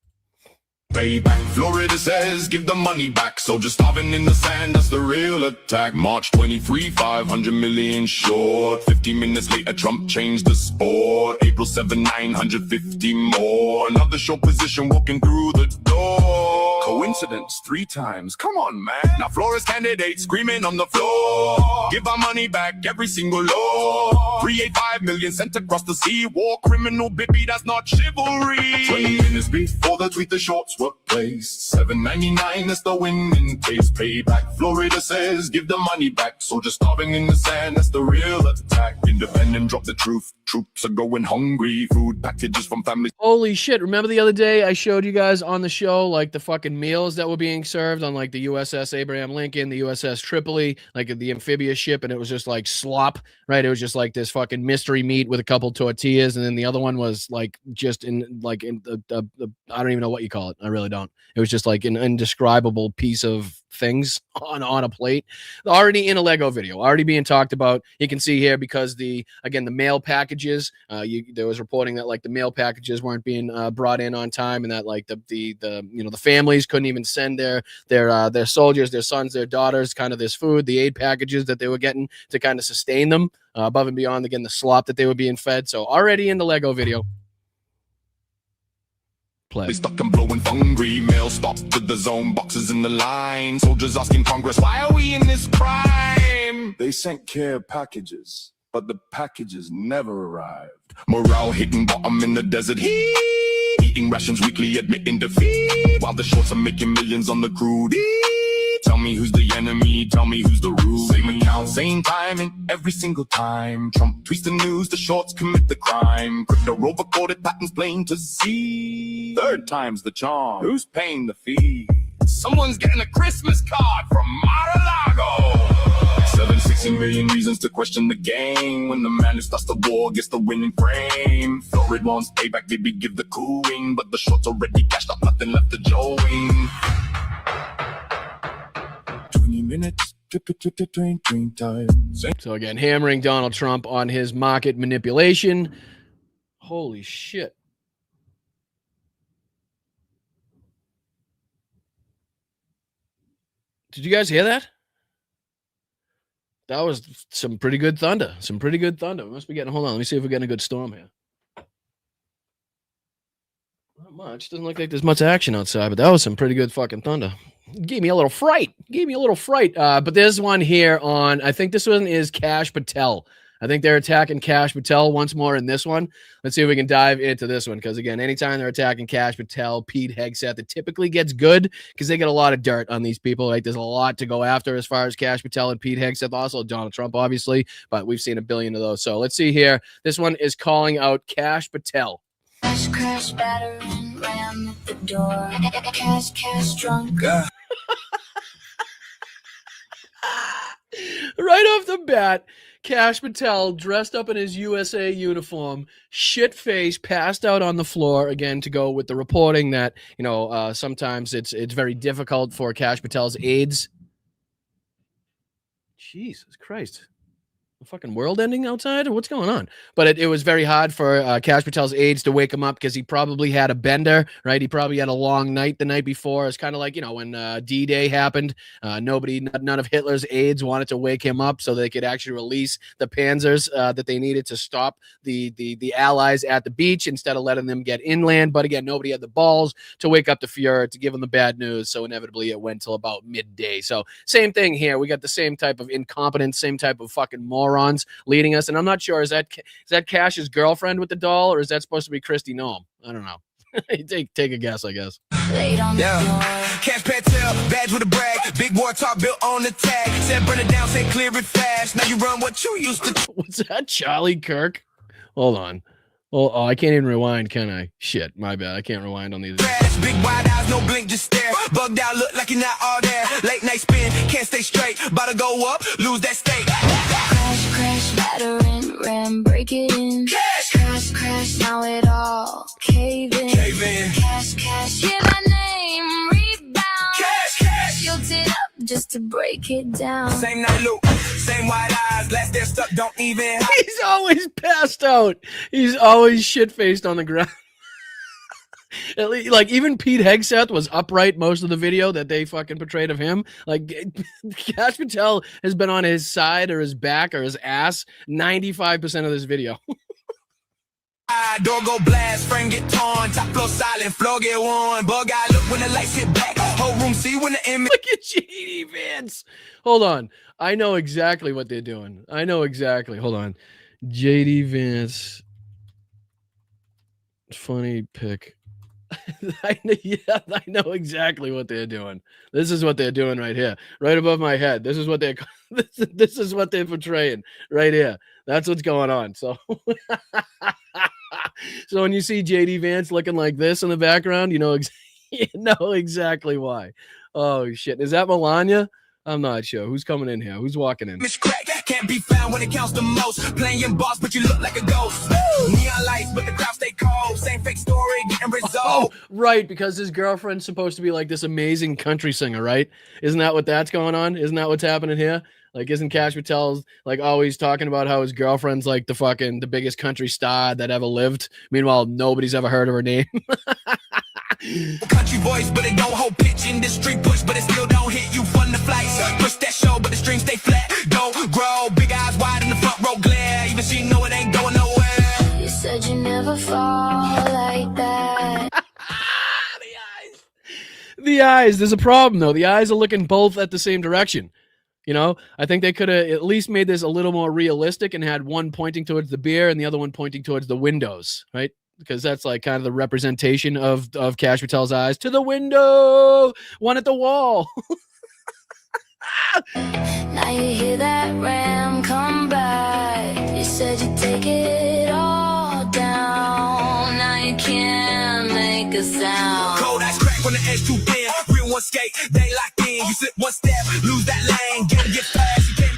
Payback. Florida says give the money back. Soldiers starving in the sand, that's the real attack. March 23, 500 million short. 15 minutes later, Trump changed the sport. April 7, 950 more. Another short position walking through the door. Coincidence 3 times. Come on, man. Now Florida's candidates screaming on the floor. Give our money back, every single law. 385 million sent across the sea. War criminal, baby, that's not chivalry. 20 minutes before the tweet, the shorts were placed. 799, that's the winning pace. Payback. Florida says give the money back. Soldiers starving in the sand, that's the real attack. Independent, drop the truth. Troops are going hungry. Food packages from families. Holy shit. Remember the other day I showed you guys on the show, like the fucking meals that were being served on like the USS Abraham Lincoln, the USS Tripoli, like the amphibious ship, and it was just like slop, right? It was just like this fucking mystery meat with a couple tortillas, and then the other one was like just in the I don't even know what you call it. I really don't. It was just like an indescribable piece of things on a plate, already in a Lego video, already being talked about. You can see here because the mail packages, there was reporting that like the mail packages weren't being brought in on time, and that like the families couldn't even send their soldiers, their sons, their daughters, kind of this food, the aid packages that they were getting to kind of sustain them above and beyond, again, the slop that they were being fed. So already in the Lego video. They stuck and blowing hungry. Mail stopped to the zone, boxes in the line. Soldiers asking Congress, why are we in this crime? They sent care packages, but the packages never arrived. Morale hitting bottom in the desert heat. Eating rations weekly, admitting defeat. While the shorts are making millions on the crude. Tell me who's the enemy, tell me who's the rule. Same account, same time, and every single time Trump tweets the news, the shorts commit the crime. Crypto recorded patterns plain to see. Third time's the charm, who's paying the fee? Someone's getting a Christmas card from Mar-a-Lago. 760 million reasons to question the game. When the man who starts the war gets the winning frame. Florid wants payback, baby, give the cooling. But the shorts already cashed up, nothing left to join. 20 minutes. So again, hammering Donald Trump on his market manipulation. Holy shit. Did you guys hear that? That was some pretty good thunder. Some pretty good thunder. We must be getting, hold on, let me see if we're getting a good storm here. Not much. Doesn't look like there's much action outside, but that was some pretty good fucking thunder. Gave me a little fright. But there's one here on, I think this one is Kash Patel. I think they're attacking Kash Patel once more in this one. Let's see if we can dive into this one. Because again, anytime they're attacking Kash Patel, Pete Hegseth, it typically gets good because they get a lot of dirt on these people. Like there's a lot to go after as far as Kash Patel and Pete Hegseth. Also Donald Trump, obviously, but we've seen a billion of those. So let's see here. This one is calling out Kash Patel. Crash, battering ram at the door. Cash, drunk. Right off the bat, Kash Patel, dressed up in his USA uniform, shit-faced, passed out on the floor, again, to go with the reporting that, sometimes it's very difficult for Kash Patel's aides Jesus Christ. The fucking world ending outside? What's going on? But it was very hard for Kash Patel's aides to wake him up because he probably had a bender, right? He probably had a long night the night before. It's kind of like, when D-Day happened. None of Hitler's aides wanted to wake him up so they could actually release the panzers that they needed to stop the Allies at the beach instead of letting them get inland. But again, nobody had the balls to wake up the Fuhrer to give him the bad news. So inevitably it went till about midday. So same thing here. We got the same type of incompetence, same type of fucking morons leading us. And I'm not sure, is that Cash's girlfriend with the doll, or is that supposed to be Christy Noem? I don't know. Take a guess, I guess. Yeah. Kash Patel, badge with a brag. Big boy talk built on the tag. Said burn it down, say clear it fast. Now you run what you used to. What's that, Charlie Kirk? Hold on. Oh, I can't even rewind, can I? Shit, my bad. I can't rewind on these. Big wide eyes, no blink, just stare. Bugged out, look like you're not all there. Late night spin, can't stay straight. About to go up, lose that stake. Crash, crash, battering ram, break it in. Crash, crash, now it all caving. Cash, hear my name, rebound. Cash, tilted up just to break it down. Same night loop, same wide eyes. Last there stuck, don't even. He's always passed out. He's always shit-faced on the ground. At least, like, even Pete Hegseth was upright most of the video that they fucking portrayed of him. Like, Kash Patel has been on his side or his back or his ass 95% of this video. Door go blast, frame get torn, top floor silent, floor get worn. Bug eye look when the lights hit back, whole room see when the image. Look at JD Vance. Hold on. I know exactly what they're doing. I know exactly. Hold on. JD Vance. Funny pick. I know exactly what they're doing. This is what they're doing right here, right above my head. This is what they're this is what they're portraying right here. That's what's going on. So, so when you see JD Vance looking like this in the background, you know exactly why. Oh shit, is that Melania? I'm not sure. Who's coming in here? Who's walking in? Can't be found when it counts the most. Playing boss, but you look like a ghost. Neon lights, but the crowd stay cold. Same fake story, getting resolved. Oh, right, because his girlfriend's supposed to be like this amazing country singer, right? Isn't that what that's going on? Isn't that what's happening here? Like, isn't Kash Patel like always talking about how his girlfriend's like the biggest country star that ever lived? Meanwhile, nobody's ever heard of her name. Country voice, but it don't hold pitch. Industry push, but it still don't hit you from the flights. Push that show, but the streams stay flat. Don't grow, big eyes wide in the front row glare. Even she know it ain't going nowhere. You said you never fall like that. The eyes. There's a problem though. The eyes are looking both at the same direction. I think they could have at least made this a little more realistic and had one pointing towards the beer and the other one pointing towards the windows, right? Because that's like kind of the representation of Kash Patel's eyes. To the window, one at the wall. Now you hear that ram come by. You said you'd take it all down. Now you can't make a sound. Cold ice crack on the edge too thin. Real one skate, they locked in. You slip one step, lose that lane. Get fast, you can't.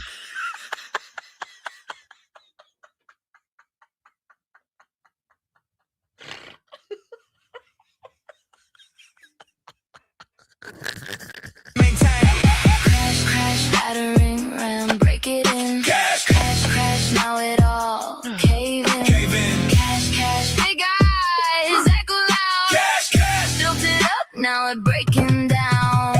Crash, battering ram, break it in. Crash, now it all caving. Cash, big eyes, echo loud. Built it up, now it breaking down.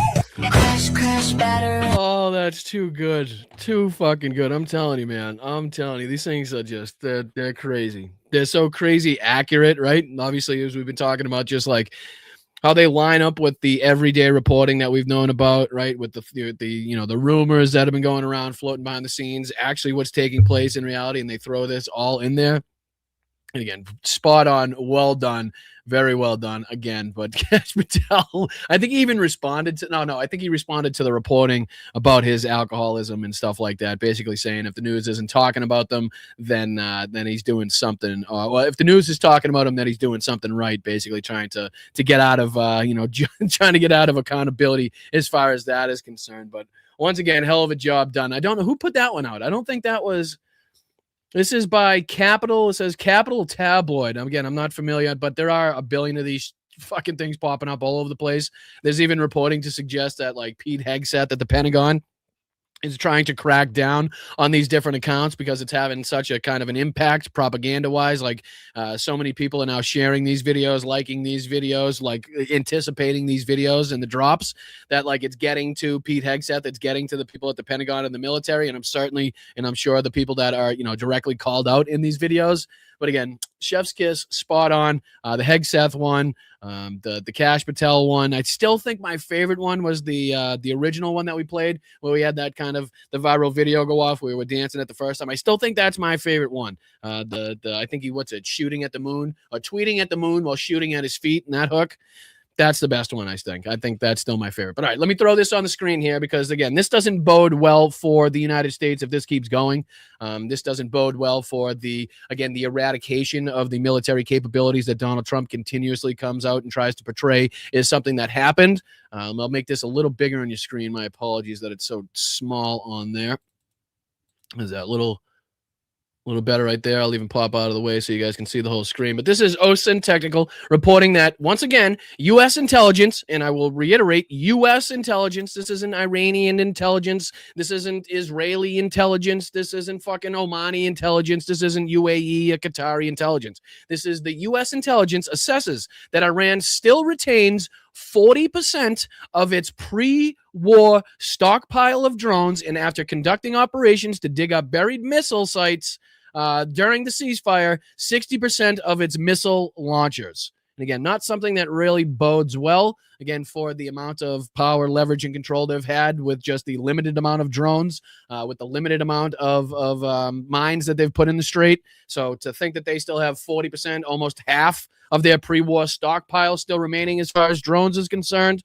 Crash, battering. Oh, that's too good. Too fucking good. I'm telling you, man. I'm telling you, these things are just, they're crazy. They're so crazy accurate, right? And obviously, as we've been talking about, just like how they line up with the everyday reporting that we've known about, right? With the rumors that have been going around, floating behind the scenes, actually what's taking place in reality, and they throw this all in there. And again, spot on, well done, very well done again. But Kash Patel, I think he even responded to I think he responded to the reporting about his alcoholism and stuff like that, basically saying if the news isn't talking about them, then he's doing something. Well, if the news is talking about him, then he's doing something right. Basically, trying to get out of trying to get out of accountability as far as that is concerned. But once again, hell of a job done. I don't know who put that one out. I don't think that was. This is by Capital. It says Capital Tabloid. Again, I'm not familiar, but there are a billion of these fucking things popping up all over the place. There's even reporting to suggest that like Pete Hegseth at the Pentagon is trying to crack down on these different accounts because it's having such a kind of an impact propaganda wise. Like so many people are now sharing these videos, liking these videos, like anticipating these videos and the drops, that like it's getting to Pete Hegseth, it's getting to the people at the Pentagon and the military. And I'm sure the people that are, directly called out in these videos. But again, chef's kiss, spot on. The Hegseth one, the Kash Patel one. I still think my favorite one was the original one that we played, where we had that kind of the viral video go off. We were dancing at the first time. I still think that's my favorite one. I think shooting at the moon or tweeting at the moon while shooting at his feet, and that hook. That's the best one, I think. I think that's still my favorite. But all right, let me throw this on the screen here because, again, this doesn't bode well for the United States if this keeps going. This doesn't bode well for the eradication of the military capabilities that Donald Trump continuously comes out and tries to portray is something that happened. I'll make this a little bigger on your screen. My apologies that it's so small on there. Is that a little better right there? I'll even pop out of the way so you guys can see the whole screen. But this is OSINT Technical reporting that, once again, U.S. intelligence, and I will reiterate, U.S. intelligence, this isn't Iranian intelligence, this isn't Israeli intelligence, this isn't fucking Omani intelligence, this isn't UAE or Qatari intelligence. This is the U.S. intelligence assesses that Iran still retains 40% of its pre-war stockpile of drones, and after conducting operations to dig up buried missile sites during the ceasefire, 60% of its missile launchers. And again, not something that really bodes well, again, for the amount of power, leverage, and control they've had with just the limited amount of drones, with the limited amount of mines that they've put in the Strait. So to think that they still have 40%, almost half of their pre-war stockpile still remaining as far as drones is concerned.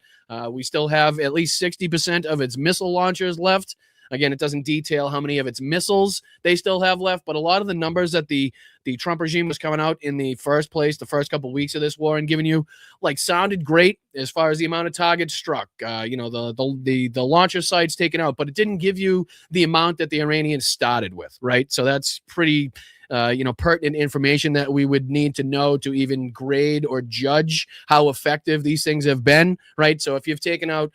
We still have at least 60% of its missile launchers left. Again, it doesn't detail how many of its missiles they still have left, but a lot of the numbers that the Trump regime was coming out in the first couple of weeks of this war and giving you, like, sounded great as far as the amount of targets struck, the launcher sites taken out, but it didn't give you the amount that the Iranians started with, right? So that's pretty pertinent information that we would need to know to even grade or judge how effective these things have been, right? So if you've taken out,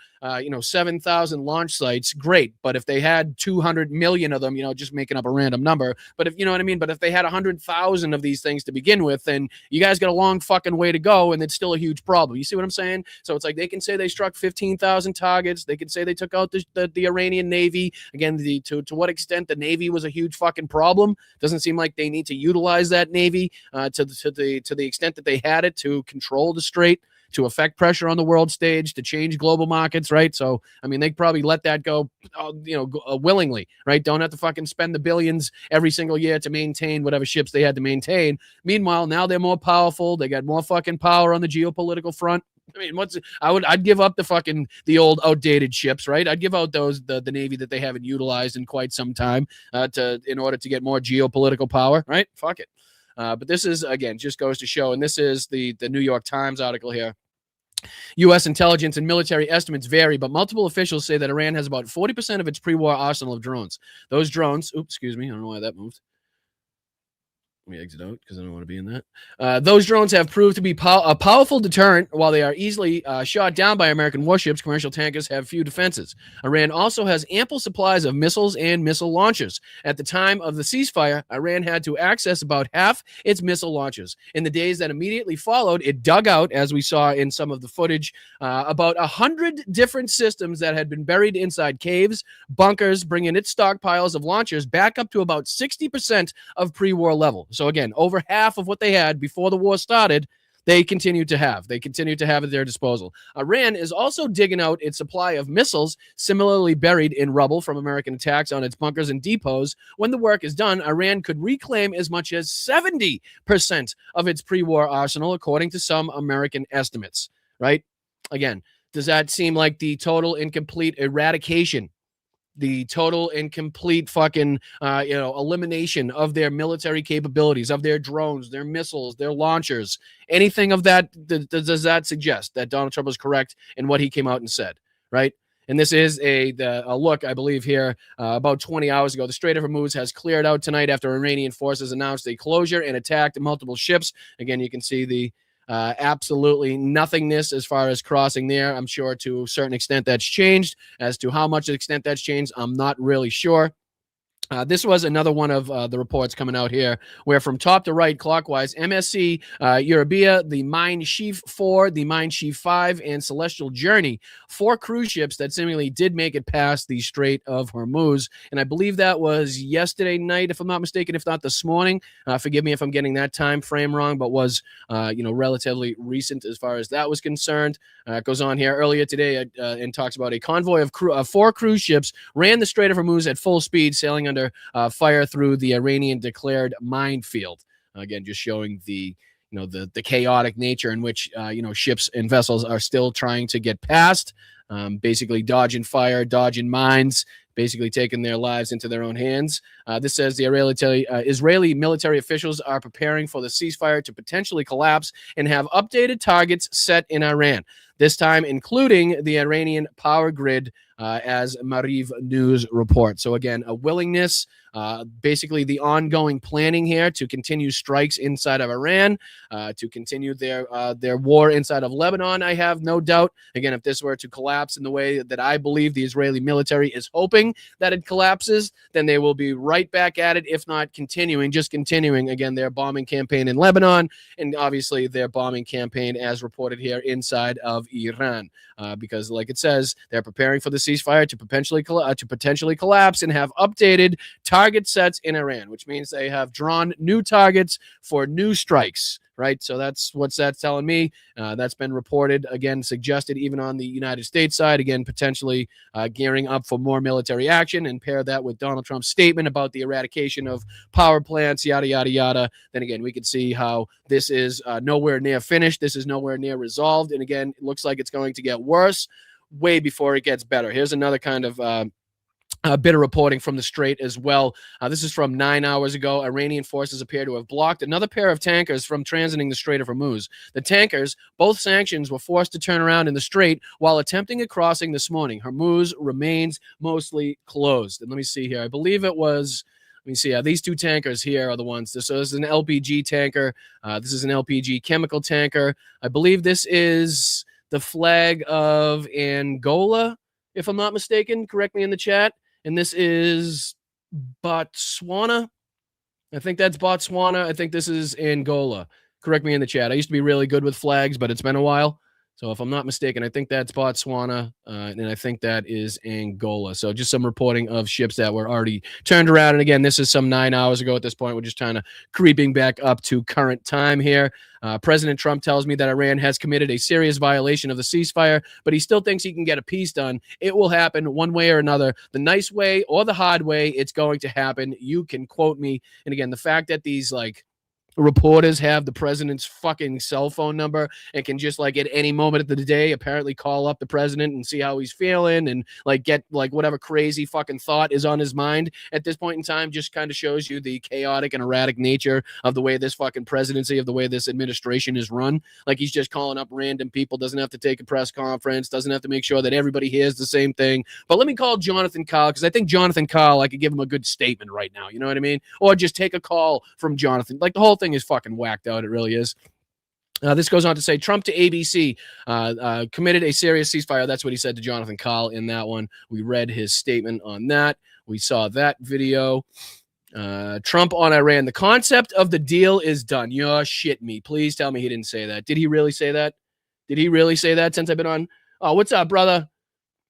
7,000 launch sites, great. But if they had 200 million of them, just making up a random number, but if you know what I mean, but if they had 100,000 of these things to begin with, then you guys got a long fucking way to go, and it's still a huge problem. You see what I'm saying? So it's like they can say they struck 15,000 targets. They can say they took out the Iranian Navy. Again, to what extent the Navy was a huge fucking problem. Doesn't seem like they need to utilize that Navy to the extent that they had it to control the Strait, to affect pressure on the world stage, to change global markets, right? So, I mean, they probably let that go, willingly, right? Don't have to fucking spend the billions every single year to maintain whatever ships they had to maintain. Meanwhile, now they're more powerful. They got more fucking power on the geopolitical front. I mean, I'd give up the old outdated ships, right? I'd give out the Navy that they haven't utilized in quite some time in order to get more geopolitical power, right? Fuck it. But this is, again, just goes to show, and this is the New York Times article here. U.S. intelligence and military estimates vary, but multiple officials say that Iran has about 40% of its pre-war arsenal of drones. Those drones, excuse me, I don't know why that moved. Let me exit out because I don't want to be in that. Those drones have proved to be a powerful deterrent. While they are easily shot down by American warships, commercial tankers have few defenses. Iran also has ample supplies of missiles and missile launchers. At the time of the ceasefire, Iran had to access about half its missile launchers. In the days that immediately followed, it dug out, as we saw in some of the footage, about 100 different systems that had been buried inside caves, bunkers, bringing its stockpiles of launchers back up to about 60% of pre-war level. So again, over half of what they had before the war started, they continue to have. They continue to have at their disposal. Iran is also digging out its supply of missiles, similarly buried in rubble from American attacks on its bunkers and depots. When the work is done, Iran could reclaim as much as 70% of its pre-war arsenal, according to some American estimates, right? Again, does that seem like the total incomplete eradication, the total and complete fucking, elimination of their military capabilities, of their drones, their missiles, their launchers, anything of that? Does that suggest that Donald Trump was correct in what he came out and said, right? And this is a look, I believe, here about 20 hours ago. The Strait of Hormuz has cleared out tonight after Iranian forces announced a closure and attacked multiple ships. Again, you can see the Absolutely nothingness as far as crossing there. I'm sure to a certain extent that's changed. As to how much extent that's changed, I'm not really sure. This was another one of the reports coming out here, where from top to right, clockwise, MSC Eurabia, the Mein Schiff 4, the Mein Schiff 5, and Celestial Journey, 4 cruise ships that seemingly did make it past the Strait of Hormuz. And I believe that was yesterday night, if I'm not mistaken, if not this morning. Forgive me if I'm getting that time frame wrong, but was relatively recent as far as that was concerned. It goes on here earlier today and talks about a convoy of 4 cruise ships ran the Strait of Hormuz at full speed, sailing under fire through the Iranian declared minefield. Again, just showing the chaotic nature in which ships and vessels are still trying to get past, basically dodging fire, dodging mines, basically taking their lives into their own hands. This says the Israeli military officials are preparing for the ceasefire to potentially collapse and have updated targets set in Iran, this time including the Iranian power grid, as Mariv News reports. So again, a willingness, basically the ongoing planning here to continue strikes inside of Iran, to continue their war inside of Lebanon. I have no doubt. Again, if this were to collapse in the way that I believe the Israeli military is hoping that it collapses, then they will be right back at it, if not continuing again their bombing campaign in Lebanon, and obviously their bombing campaign as reported here inside of Iran, because like it says, they're preparing for the ceasefire to potentially collapse and have updated target sets in Iran, which means they have drawn new targets for new strikes. Right, so that's telling me. That's been reported, again, suggested even on the United States side, again, potentially gearing up for more military action, and pair that with Donald Trump's statement about the eradication of power plants, yada, yada, yada. Then again, we can see how this is nowhere near finished. This is nowhere near resolved. And again, it looks like it's going to get worse way before it gets better. Here's another kind of a bit of reporting from the Strait as well. This is from 9 hours ago. Iranian forces appear to have blocked another pair of tankers from transiting the Strait of Hormuz. The tankers, both sanctions, were forced to turn around in the Strait while attempting a crossing this morning. Hormuz remains mostly closed. And let me see here. I believe it was... Let me see. These 2 tankers here are the ones. So this is an LPG tanker. This is an LPG chemical tanker. I believe this is the flag of Angola, if I'm not mistaken. Correct me in the chat. And this is Botswana. I think that's Botswana. I think this is Angola. Correct me in the chat. I used to be really good with flags, but it's been a while. So if I'm not mistaken, I think that's Botswana, and I think that is Angola. So just some reporting of ships that were already turned around. And again, this is some 9 hours ago at this point. We're just kind of creeping back up to current time here. President Trump tells me that Iran has committed a serious violation of the ceasefire, but he still thinks he can get a peace done. It will happen one way or another. The nice way or the hard way, it's going to happen. You can quote me. And again, the fact that these reporters have the president's fucking cell phone number and can just at any moment of the day apparently call up the president and see how he's feeling and get whatever crazy fucking thought is on his mind at this point in time, just kind of shows you the chaotic and erratic nature of the way this fucking presidency, of the way this administration is run. He's just calling up random people, doesn't have to take a press conference, doesn't have to make sure that everybody hears the same thing. But let me call Jonathan Kyle, because I think Jonathan Kyle, I could give him a good statement right now, you know what I mean? Or just take a call from Jonathan. The whole thing is fucking whacked out. It really is. This goes on to say Trump to ABC committed a serious ceasefire. That's what he said to Jonathan Kyle in that one. We read his statement on that. We saw that video. Trump on Iran. The concept of the deal is done. You're shit me. Please tell me he didn't say that. Did he really say that? Did he really say that since I've been on? Oh, what's up, brother?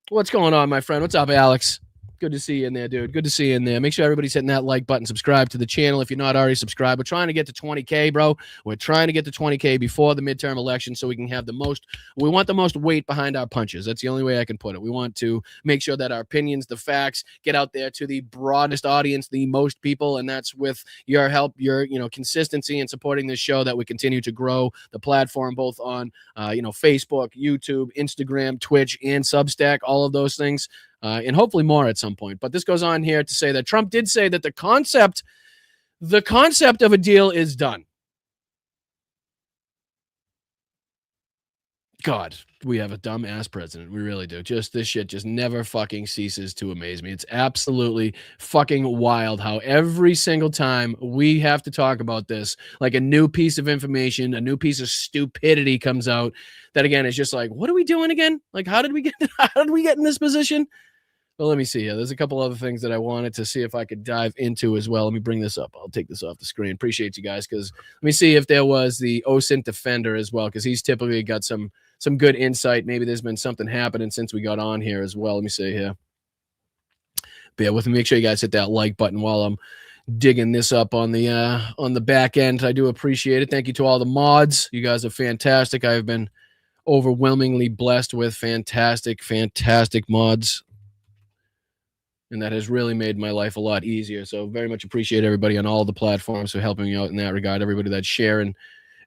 What's going on, my friend? What's up, Alex? Good to see you in there, dude. Good to see you in there. Make sure everybody's hitting that like button. Subscribe to the channel if you're not already subscribed. We're trying to get to 20K, bro. We're trying to get to 20K before the midterm election so we can have we want the most weight behind our punches. That's the only way I can put it. We want to make sure that our opinions, the facts, get out there to the broadest audience, the most people, and that's with your help, your consistency in supporting this show, that we continue to grow the platform both on Facebook, YouTube, Instagram, Twitch, and Substack, all of those things. And hopefully more at some point. But this goes on here to say that Trump did say that the concept of a deal is done. God, we have a dumb ass president. We really do. Just this shit just never fucking ceases to amaze me. It's absolutely fucking wild how every single time we have to talk about this, like a new piece of information, a new piece of stupidity comes out that again is just like, what are we doing again? Like, how did we get in this position? Well, let me see here. There's a couple other things that I wanted to see if I could dive into as well. Let me bring this up. I'll take this off the screen. Appreciate you guys, because let me see if there was the OSINT defender as well, because he's typically got some good insight. Maybe there's been something happening since we got on here as well. Let me see here. Bear with me. Make sure you guys hit that like button while I'm digging this up on the back end. I do appreciate it. Thank you to all the mods. You guys are fantastic. I've been overwhelmingly blessed with fantastic mods. And that has really made my life a lot easier. So very much appreciate everybody on all the platforms for helping me out in that regard. Everybody that's sharing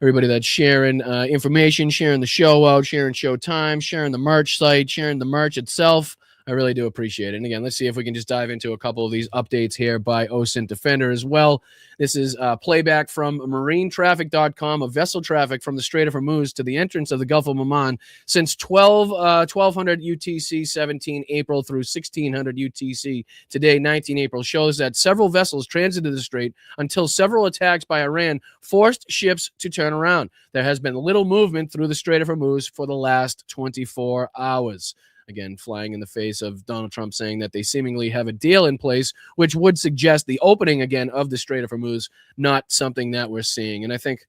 information, sharing the show out, sharing show time, sharing the merch site, sharing the merch itself. I really do appreciate it. And again, let's see if we can just dive into a couple of these updates here by OSINT Defender as well. This is playback from marinetraffic.com of vessel traffic from the Strait of Hormuz to the entrance of the Gulf of Oman since 1200 UTC 17 April through 1600 UTC today 19 April shows that several vessels transited the strait until several attacks by Iran forced ships to turn around. There has been little movement through the Strait of Hormuz for the last 24 hours. Again, flying in the face of Donald Trump saying that they seemingly have a deal in place, which would suggest the opening again of the Strait of Hormuz, not something that we're seeing. And I think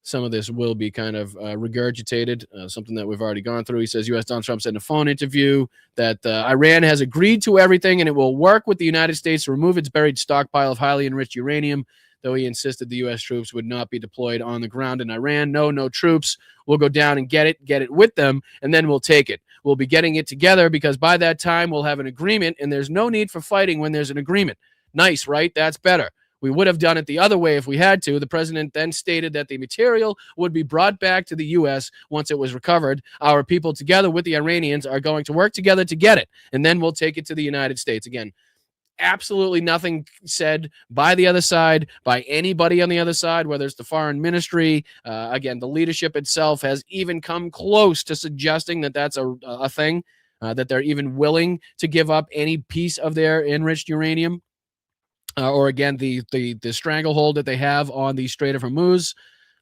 some of this will be kind of regurgitated, something that we've already gone through. He says U.S. Donald Trump said in a phone interview that Iran has agreed to everything and it will work with the United States to remove its buried stockpile of highly enriched uranium, though he insisted the U.S. troops would not be deployed on the ground in Iran. No troops. We'll go down and get it with them, and then we'll take it. We'll be getting it together because by that time we'll have an agreement, and there's no need for fighting when there's an agreement. Nice, right? That's better. We would have done it the other way if we had to. The president then stated that the material would be brought back to the U.S. once it was recovered. Our people, together with the Iranians, are going to work together to get it, and then we'll take it to the United States. Again, absolutely nothing said by the other side, by anybody on the other side, whether it's the foreign ministry. Again, the leadership itself has even come close to suggesting that that's a thing, that they're even willing to give up any piece of their enriched uranium. Or again, the stranglehold that they have on the Strait of Hormuz.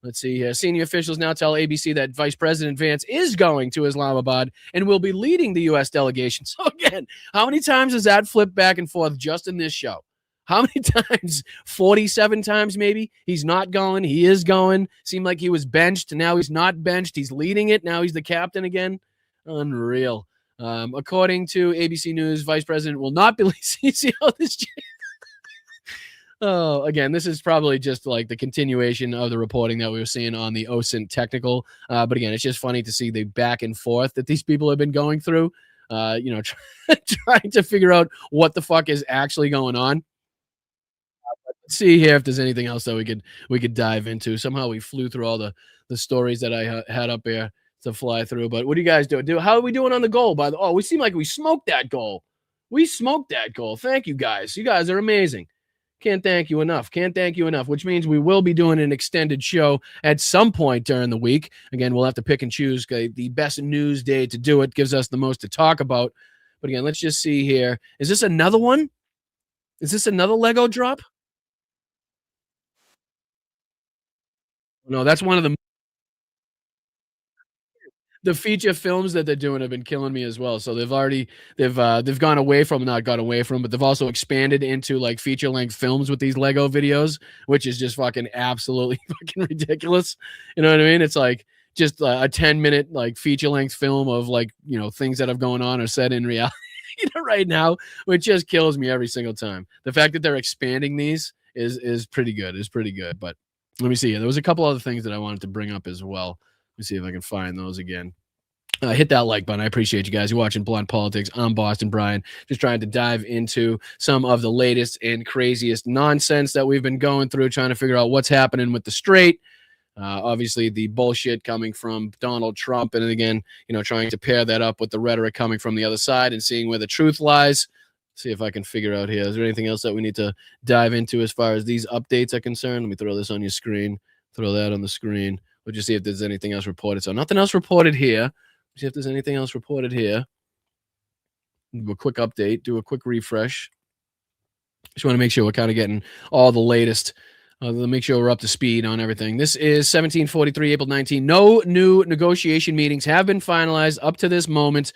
Let's see here. Senior officials now tell ABC that Vice President Vance is going to Islamabad and will be leading the U.S. delegation. So again, how many times has that flipped back and forth just in this show? How many times? 47 times maybe? He's not going. He is going. Seemed like he was benched. Now he's not benched. He's leading it. Now he's the captain again. Unreal. According to ABC News, Vice President will not be leading this. Oh, again, this is probably just like the continuation of the reporting that we were seeing on the OSINT technical. But again, it's just funny to see the back and forth that these people have been going through, trying to figure out what the fuck is actually going on. Let's see here if there's anything else that we could dive into. Somehow we flew through all the stories that I had up there to fly through. But what do you guys do? How are we doing on the goal? We seem like we smoked that goal. We smoked that goal. Thank you guys. You guys are amazing. Can't thank you enough, which means we will be doing an extended show at some point during the week. Again, we'll have to pick and choose the best news day to do it. Gives us the most to talk about. But again, let's just see here. Is this another one? Is this another Lego drop? No, that's one of the feature films that they're doing have been killing me as well. So they've gone away from, not gone away from, but they've also expanded into like feature length films with these Lego videos, which is just fucking absolutely fucking ridiculous. You know what I mean? It's like just a 10-minute like feature length film of like, things that have going on or said in reality right now, which just kills me every single time. The fact that they're expanding these is pretty good. But let me see. There was a couple other things that I wanted to bring up as well. Let me see if I can find those again. Hit that like button. I appreciate you guys. You're watching Blunt Politics. I'm Boston Brian. Just trying to dive into some of the latest and craziest nonsense that we've been going through, trying to figure out what's happening with the Strait. Obviously, the bullshit coming from Donald Trump. And again, trying to pair that up with the rhetoric coming from the other side and seeing where the truth lies. See if I can figure out here. Is there anything else that we need to dive into as far as these updates are concerned? Let me throw this on your screen. Throw that on the screen. We'll just see if there's anything else reported. So nothing else reported here. See if there's anything else reported here. Do a quick update, do a quick refresh. Just want to make sure we're kind of getting all the latest. Make sure we're up to speed on everything. This is 1743, April 19. No new negotiation meetings have been finalized up to this moment.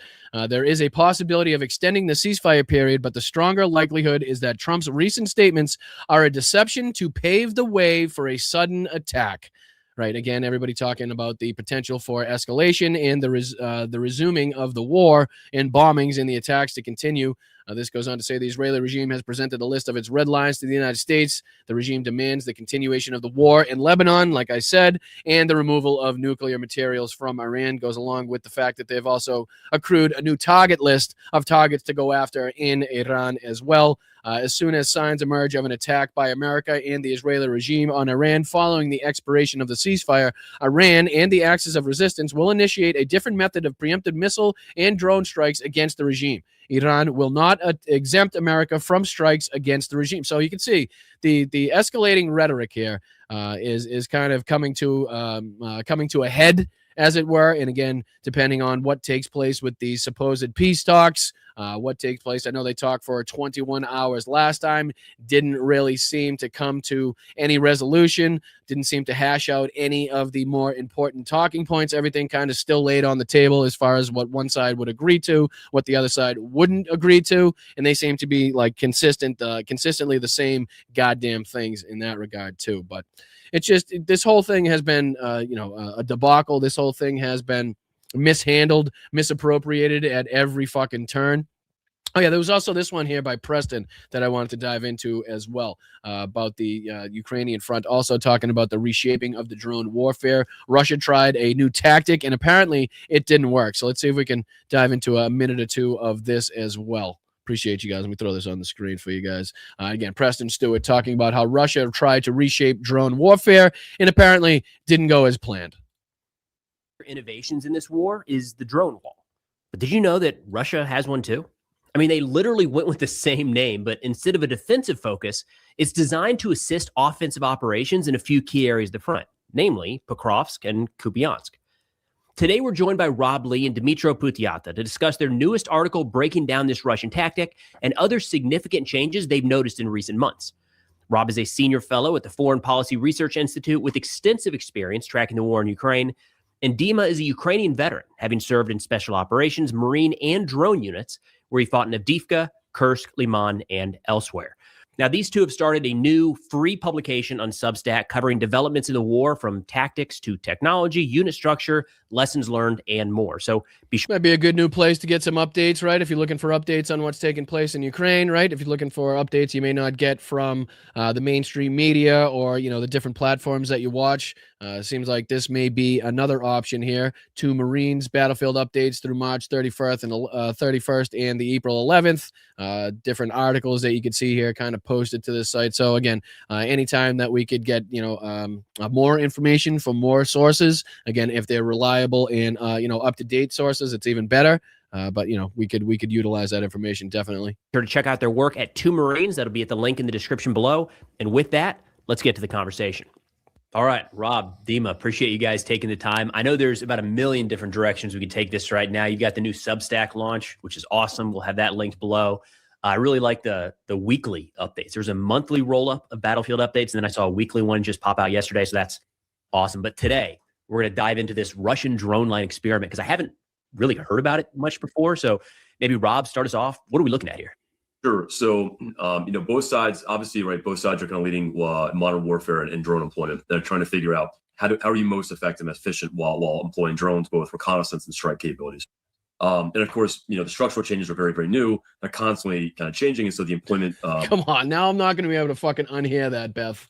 There is a possibility of extending the ceasefire period, but the stronger likelihood is that Trump's recent statements are a deception to pave the way for a sudden attack. Right. Again, everybody talking about the potential for escalation and the resuming of the war and bombings and the attacks to continue. This goes on to say the Israeli regime has presented a list of its red lines to the United States. The regime demands the continuation of the war in Lebanon, like I said, and the removal of nuclear materials from Iran. Goes along with the fact that they've also accrued a new target list of targets to go after in Iran as well. As soon as signs emerge of an attack by America and the Israeli regime on Iran following the expiration of the ceasefire, Iran and the Axis of Resistance will initiate a different method of preemptive missile and drone strikes against the regime. Iran will not exempt America from strikes against the regime. So you can see the escalating rhetoric here is kind of coming to a head, as it were. And again, depending on what takes place with the supposed peace talks, what takes place. I know they talked for 21 hours last time. Didn't really seem to come to any resolution. Didn't seem to hash out any of the more important talking points. Everything kind of still laid on the table as far as what one side would agree to, what the other side wouldn't agree to. And they seem to be like consistently the same goddamn things in that regard too. But it's just, this whole thing has been, a debacle. This whole thing has been mishandled, misappropriated at every fucking turn. Oh yeah, there was also this one here by Preston that I wanted to dive into as well, about the Ukrainian front, also talking about the reshaping of the drone warfare. Russia tried a new tactic and apparently it didn't work. So let's see if we can dive into a minute or two of this as well. Appreciate you guys. Let me throw this on the screen for you guys. Again, Preston Stewart talking about how Russia tried to reshape drone warfare and apparently didn't go as planned. Innovations in this war is the drone wall. But did you know that Russia has one too? I mean, they literally went with the same name, but instead of a defensive focus, it's designed to assist offensive operations in a few key areas of the front, namely Pokrovsk and Kupiansk. Today, we're joined by Rob Lee and Dmytro Putyata to discuss their newest article breaking down this Russian tactic and other significant changes they've noticed in recent months. Rob is a senior fellow at the Foreign Policy Research Institute with extensive experience tracking the war in Ukraine. And Dima is a Ukrainian veteran, having served in special operations, Marine, and drone units, where he fought in Avdiivka, Kursk, Liman, and elsewhere. Now, these two have started a new free publication on Substack covering developments in the war from tactics to technology, unit structure, lessons learned, and more. So be sure. Might be a good new place to get some updates, right? If you're looking for updates on what's taking place in Ukraine, right? If you're looking for updates you may not get from the mainstream media or, the different platforms that you watch. Seems like this may be another option here. 2 Marines battlefield updates through March 31st and the April 11th. Different articles that you can see here kind of posted to this site. So again, anytime that we could get, more information from more sources, again, if they're reliable and, up-to-date sources, it's even better. But we could utilize that information definitely. Sure to check out their work at 2 Marines. That'll be at the link in the description below. And with that, let's get to the conversation. All right, Rob, Dima, appreciate you guys taking the time. I know there's about a million different directions we could take this right now. You've got the new Substack launch, which is awesome. We'll have that linked below. I really like the weekly updates. There's a monthly roll-up of Battlefield updates, and then I saw a weekly one just pop out yesterday, so that's awesome. But today, we're going to dive into this Russian drone line experiment because I haven't really heard about it much before. So maybe, Rob, start us off. What are we looking at here? Sure. So, both sides, obviously, right, both sides are kind of leading modern warfare and drone employment. They're trying to figure out how are you most effective and efficient while employing drones, both reconnaissance and strike capabilities. And of course, the structural changes are very, very new. They're constantly kind of changing. And so the employment. Come on. Now I'm not going to be able to fucking unhear that, Beth.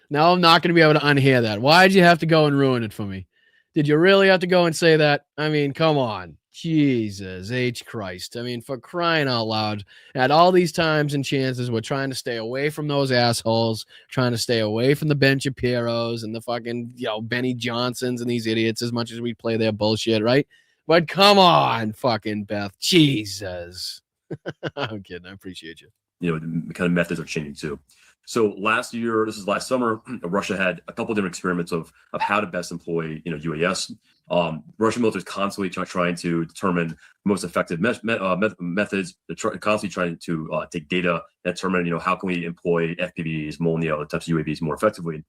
Now I'm not going to be able to unhear that. Why'd you have to go and ruin it for me? Did you really have to go and say that? I mean, come on. Jesus H. Christ. I mean, for crying out loud, at all these times and chances, we're trying to stay away from those assholes, trying to stay away from the Ben Shapiros and the fucking, Benny Johnsons and these idiots as much as we play their bullshit, right? But come on, fucking Beth. Jesus. I'm kidding. I appreciate you. The kind of methods are changing too. So last year, this is last summer, Russia had a couple different experiments of how to best employ, UAS. Russian military is constantly trying to determine the most effective methods. They're constantly trying to take data and determine, how can we employ FPVs, MOLNI, the types of UAVs more effectively.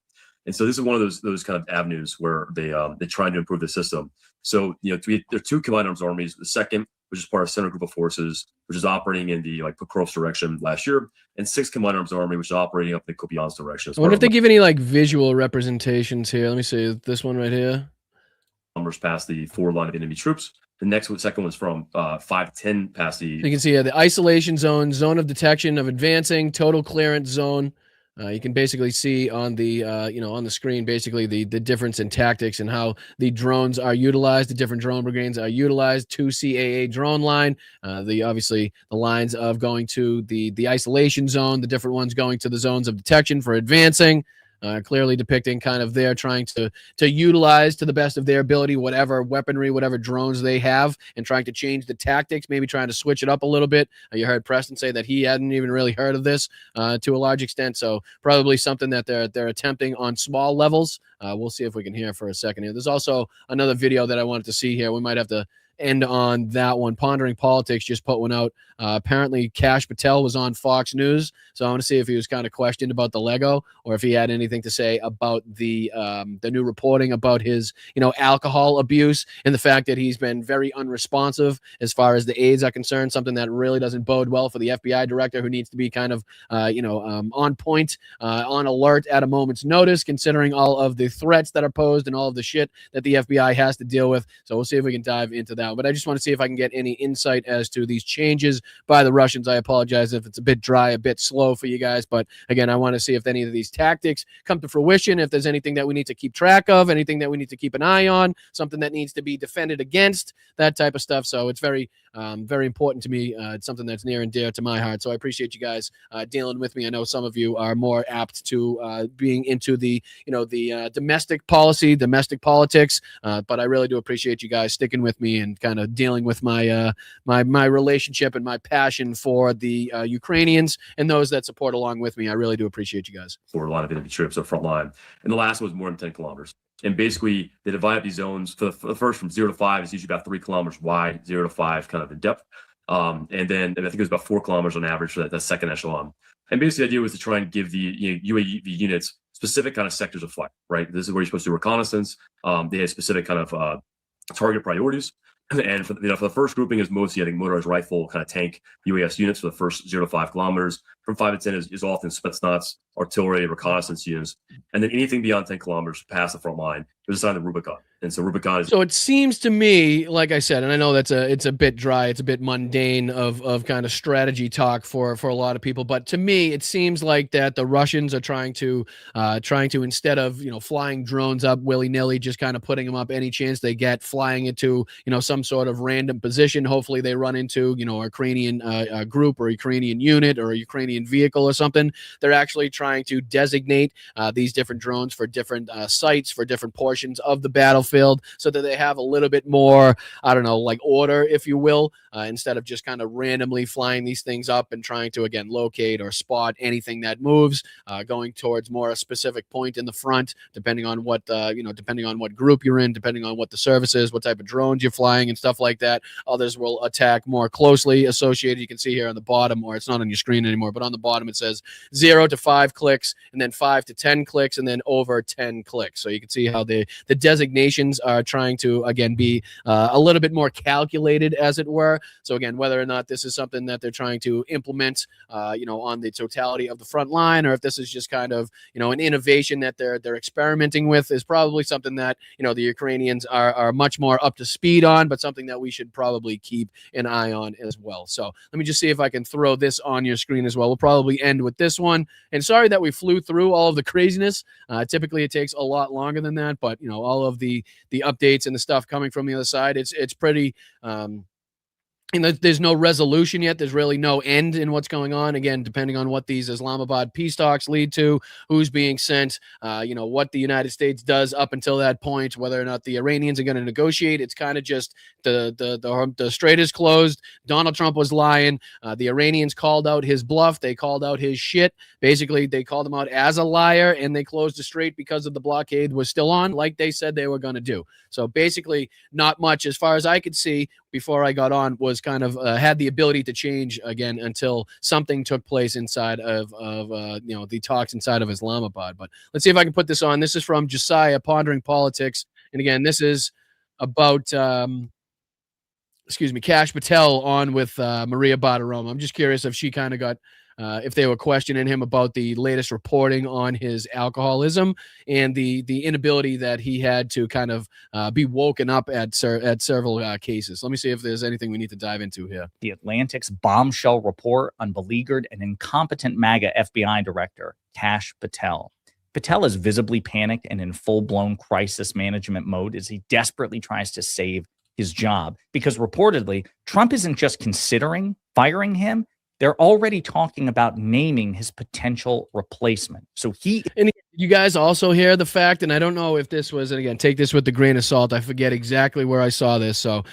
And so this is one of those kind of avenues where they're trying to improve the system. So, there are two combined arms armies. The second, which is part of Center Group of Forces, which is operating in the Pokrovsk direction last year, and 6th Combined Arms Army, which is operating up in the Kupiansk direction. I wonder if they give any visual representations here. Let me see this one right here. Numbers past the 4 line of enemy troops. The second one's from 5 to 10 past the. You can see the isolation zone, zone of detection of advancing, total clearance zone. You can basically see on the on the screen basically the difference in tactics and how the drones are utilized. The different drone brigades are utilized. 2 CAA drone line. Obviously the lines of going to the isolation zone. The different ones going to the zones of detection for advancing. Clearly depicting kind of they're trying to utilize to the best of their ability whatever weaponry, whatever drones they have, and trying to change the tactics, maybe trying to switch it up a little bit. You heard Preston say that he hadn't even really heard of this to a large extent, so probably something that they're attempting on small levels. We'll see if we can hear for a second here. There's also another video that I wanted to see here. We might have to end on that one. Pondering Politics just put one out. Apparently Kash Patel was on Fox News, so I want to see if he was kind of questioned about the Lego or if he had anything to say about the new reporting about his alcohol abuse and the fact that he's been very unresponsive as far as the aides are concerned, something that really doesn't bode well for the FBI director, who needs to be kind of on point, on alert at a moment's notice, considering all of the threats that are posed and all of the shit that the FBI has to deal with. So we'll see if we can dive into that. But I just want to see if I can get any insight as to these changes by the Russians. I apologize if it's a bit dry, a bit slow for you guys, but again, I want to see if any of these tactics come to fruition, if there's anything that we need to keep track of, anything that we need to keep an eye on, something that needs to be defended against, that type of stuff. So it's very important to me. It's something that's near and dear to my heart. So I appreciate you guys dealing with me. I know some of you are more apt to being into the domestic policy, domestic politics, but I really do appreciate you guys sticking with me and kind of dealing with my my relationship and my passion for the Ukrainians and those that support along with me. I really do appreciate you guys. For a lot of enemy troops up front line, and the last one was more than 10 kilometers. And basically, they divide up these zones. For the first, from 0 to 5, is usually about 3 kilometers wide, 0 to 5 kind of in depth. And then I think it was about 4 kilometers on average for that second echelon. And basically, the idea was to try and give the UAV units specific kind of sectors of flight, right? This is where you're supposed to do reconnaissance. They had specific kind of target priorities. And for the first grouping is mostly, I think, motorized rifle kind of tank UAS units for the first 0 to 5 kilometers. From 5 to 10 is often Spetsnaz, artillery, reconnaissance units. And then anything beyond 10 kilometers past the front line is assigned to Rubicon. And so Rubicon is. So it seems to me, like I said, and I know it's a bit dry, it's a bit mundane of kind of strategy talk for a lot of people, but to me it seems like that the Russians are trying to instead of flying drones up willy-nilly, just kind of putting them up any chance they get, flying into some sort of random position. Hopefully they run into a Ukrainian group or Ukrainian unit or a Ukrainian vehicle or something. They're actually trying to designate these different drones for different sites, for different portions of the battlefield, so that they have a little bit more, I don't know, like order, if you will, instead of just kind of randomly flying these things up and trying to, again, locate or spot anything that moves, going towards more a specific point in the front, depending on what, depending on what group you're in, depending on what the service is, what type of drones you're flying and stuff like that. Others will attack more closely associated. You can see here on the bottom, or it's not on your screen anymore, but on the bottom it says 0 to 5 clicks, and then 5 to 10 clicks, and then over 10 clicks. So you can see how the designations are trying to, again, be a little bit more calculated, as it were. So again, whether or not this is something that they're trying to implement, on the totality of the front line, or if this is just kind of, an innovation that they're experimenting with, is probably something that, the Ukrainians are much more up to speed on, but something that we should probably keep an eye on as well. So let me just see if I can throw this on your screen as well. We'll probably end with this one. And sorry that we flew through all of the craziness. Typically it takes a lot longer than that, but all of the updates and the stuff coming from the other side, it's pretty And there's no resolution yet. There's really no end in what's going on. Again, depending on what these Islamabad peace talks lead to, who's being sent, what the United States does up until that point, whether or not the Iranians are going to negotiate. It's kind of just the Strait is closed. Donald Trump was lying. The Iranians called out his bluff. They called out his shit. Basically, they called him out as a liar, and they closed the Strait because of the blockade was still on, like they said they were going to do. So basically, not much as far as I could see before I got on was kind of had the ability to change again until something took place inside of the talks inside of Islamabad. But let's see if I can put this on. This is from Josiah Pondering Politics, and again, this is about Kash Patel on with Maria Bartiromo. I'm just curious if she kind of got if they were questioning him about the latest reporting on his alcoholism and the inability that he had to kind of be woken up at several cases. Let me see if there's anything we need to dive into here. The Atlantic's bombshell report on beleaguered and incompetent MAGA FBI director, Kash Patel. Patel is visibly panicked and in full-blown crisis management mode as he desperately tries to save his job because reportedly Trump isn't just considering firing him. They're already talking about naming his potential replacement. So and you guys also hear the fact, and I don't know if this was, and again, take this with a grain of salt. I forget exactly where I saw this. So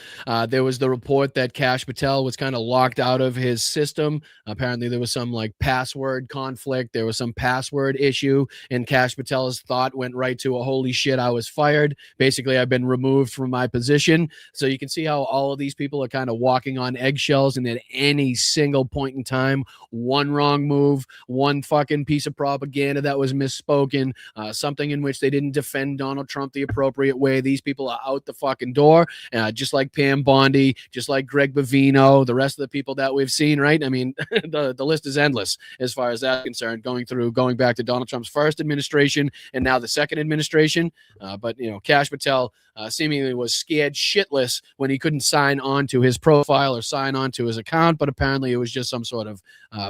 there was the report that Kash Patel was kind of locked out of his system. Apparently there was some like password conflict. There was some password issue, and Kash Patel's thought went right to a holy shit, I was fired. Basically, I've been removed from my position. So you can see how all of these people are kind of walking on eggshells, and at any single point in time, one wrong move, one fucking piece of propaganda that was misspoken, something in which they didn't defend Donald Trump the appropriate way. These people are out the fucking door, just like Pam Bondi, just like Greg Bovino, the rest of the people that we've seen, right? I mean, the list is endless as far as that's concerned, going back to Donald Trump's first administration and now the second administration. But Kash Patel seemingly was scared shitless when he couldn't sign on to his profile or sign on to his account, but apparently it was just some sort of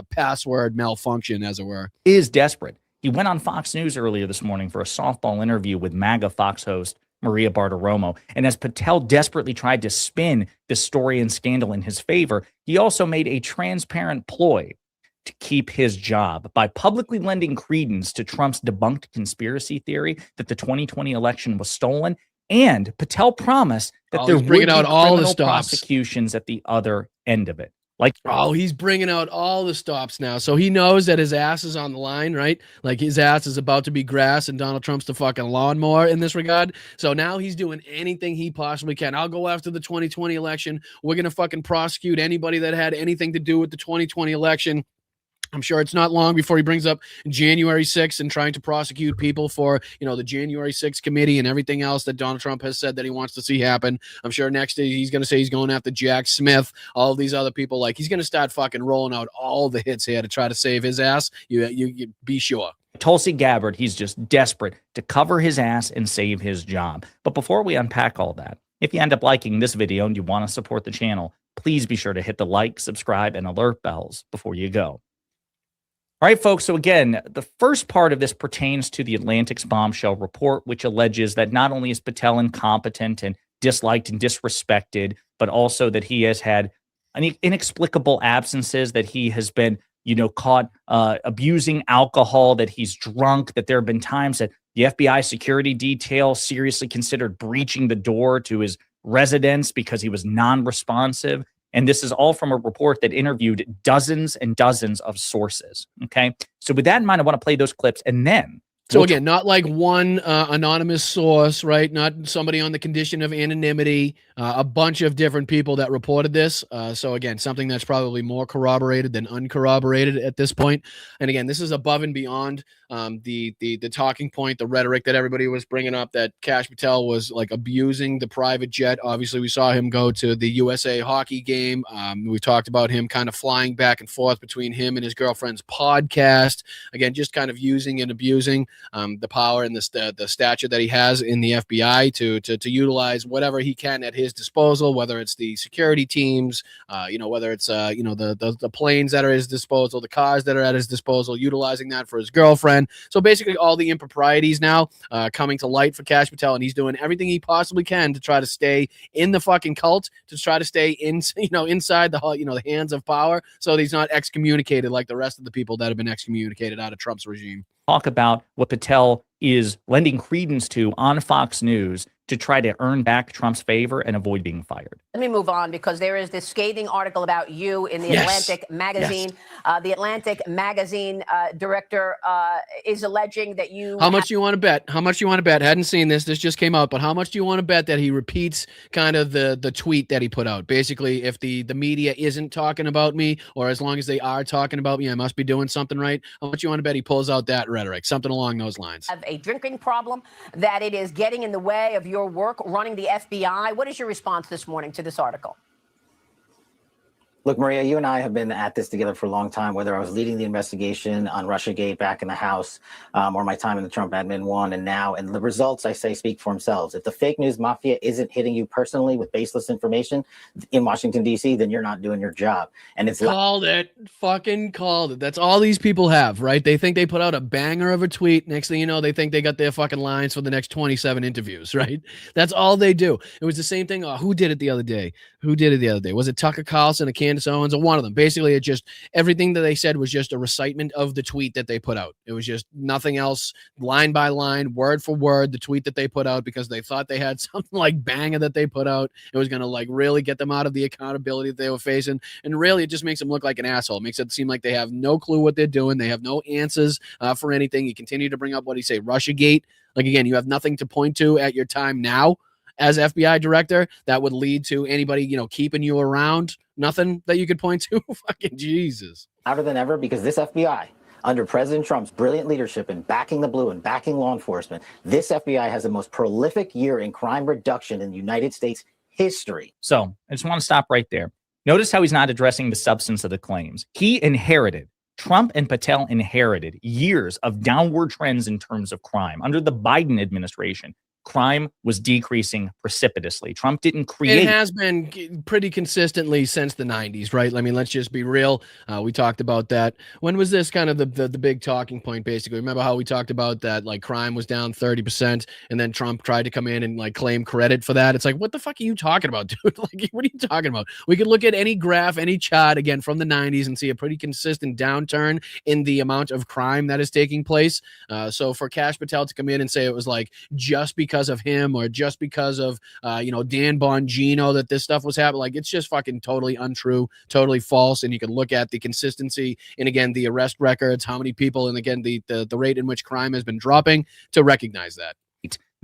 password malfunction, as it were. Is desperate. He went on Fox News earlier this morning for a softball interview with MAGA Fox host Maria Bartiromo. And as Patel desperately tried to spin this story and scandal in his favor, he also made a transparent ploy to keep his job by publicly lending credence to Trump's debunked conspiracy theory that the 2020 election was stolen. And Patel promised that there would be criminal prosecutions at the other end of it. He's bringing out all the stops now. So he knows that his ass is on the line, right? Like his ass is about to be grass and Donald Trump's the fucking lawnmower in this regard. So now he's doing anything he possibly can. I'll go after the 2020 election. We're going to fucking prosecute anybody that had anything to do with the 2020 election. I'm sure it's not long before he brings up January 6th and trying to prosecute people for, the January 6th committee and everything else that Donald Trump has said that he wants to see happen. I'm sure next he's going to say he's going after Jack Smith, all of these other people. Like he's going to start fucking rolling out all the hits here to try to save his ass. You be sure. Tulsi Gabbard, he's just desperate to cover his ass and save his job. But before we unpack all that, if you end up liking this video and you want to support the channel, please be sure to hit the like, subscribe, and alert bells before you go. All right, folks. So again, the first part of this pertains to the Atlantic's bombshell report, which alleges that not only is Patel incompetent and disliked and disrespected, but also that he has had inexplicable absences, that he has been, caught abusing alcohol, that he's drunk, that there have been times that the FBI security detail seriously considered breaching the door to his residence because he was non-responsive. And this is all from a report that interviewed dozens and dozens of sources. Okay. So with that in mind, I want to play those clips and then. So again, not like one anonymous source, right? Not somebody on the condition of anonymity, a bunch of different people that reported this. So again, something that's probably more corroborated than uncorroborated at this point. And again, this is above and beyond the talking point, the rhetoric that everybody was bringing up, that Kash Patel was like abusing the private jet. Obviously, we saw him go to the USA hockey game. We talked about him kind of flying back and forth between him and his girlfriend's podcast. Again, just kind of using and abusing. the power and the stature that he has in the FBI to utilize whatever he can at his disposal, whether it's the security teams, whether it's the planes that are at his disposal, the cars that are at his disposal, utilizing that for his girlfriend. So basically all the improprieties now coming to light for Kash Patel, and he's doing everything he possibly can to try to stay in the fucking cult, to try to stay inside the hands of power, so that he's not excommunicated like the rest of the people that have been excommunicated out of Trump's regime. Talk about what Patel is lending credence to on Fox News to try to earn back Trump's favor and avoid being fired. Let me move on, because there is this scathing article about you in the Atlantic magazine. The Atlantic magazine director is alleging that you... How much do you want to bet? How much do you want to bet? Hadn't seen this. This just came out. But how much do you want to bet that he repeats kind of the tweet that he put out? Basically, if the media isn't talking about me, or as long as they are talking about me, I must be doing something right. How much do you want to bet he pulls out that rhetoric? Something along those lines. Have a drinking problem, that it is getting in the way of your work running the FBI. What is your response this morning to this article? Look, Maria, you and I have been at this together for a long time, whether I was leading the investigation on Russiagate back in the House, or my time in the Trump admin one and now. And the results, I say, speak for themselves. If the fake news mafia isn't hitting you personally with baseless information in Washington, D.C., then you're not doing your job. And it's called it. Fucking called it. That's all these people have, right? They think they put out a banger of a tweet. Next thing you know, they think they got their fucking lines for the next 27 interviews, right? That's all they do. It was the same thing. Oh, who did it the other day? Was it Tucker Carlson or Candace Owens or one of them? Basically, it just, everything that they said was just a recitement of the tweet that they put out. It was just nothing else, line by line, word for word, the tweet that they put out, because they thought they had something like banger that they put out. It was going to like really get them out of the accountability that they were facing. And really, it just makes them look like an asshole. It makes it seem like they have no clue what they're doing. They have no answers for anything. You continue to bring up, what do you say, Russiagate? Like, again, you have nothing to point to at your time now as FBI director that would lead to anybody, keeping you around. Nothing that you could point to. Fucking Jesus. Louder than ever, because this FBI, under President Trump's brilliant leadership in backing the blue and backing law enforcement, this FBI has the most prolific year in crime reduction in United States history. So I just want to stop right there. Notice how he's not addressing the substance of the claims. Trump and Patel inherited years of downward trends in terms of crime. Under the Biden administration, crime was decreasing precipitously. Trump didn't create... It has been pretty consistently since the 90s, right? I mean, let's just be real. We talked about that. When was this kind of the big talking point, basically? Remember how we talked about that, like, crime was down 30%, and then Trump tried to come in and, like, claim credit for that? It's like, what the fuck are you talking about, dude? Like, what are you talking about? We could look at any graph, any chart, again, from the 90s and see a pretty consistent downturn in the amount of crime that is taking place. So for Kash Patel to come in and say it was, like, just because of him, or just because of Dan Bongino that this stuff was happening, like, it's just fucking totally untrue, totally false. And you can look at the consistency and, again, the arrest records, how many people, and again the rate in which crime has been dropping, to recognize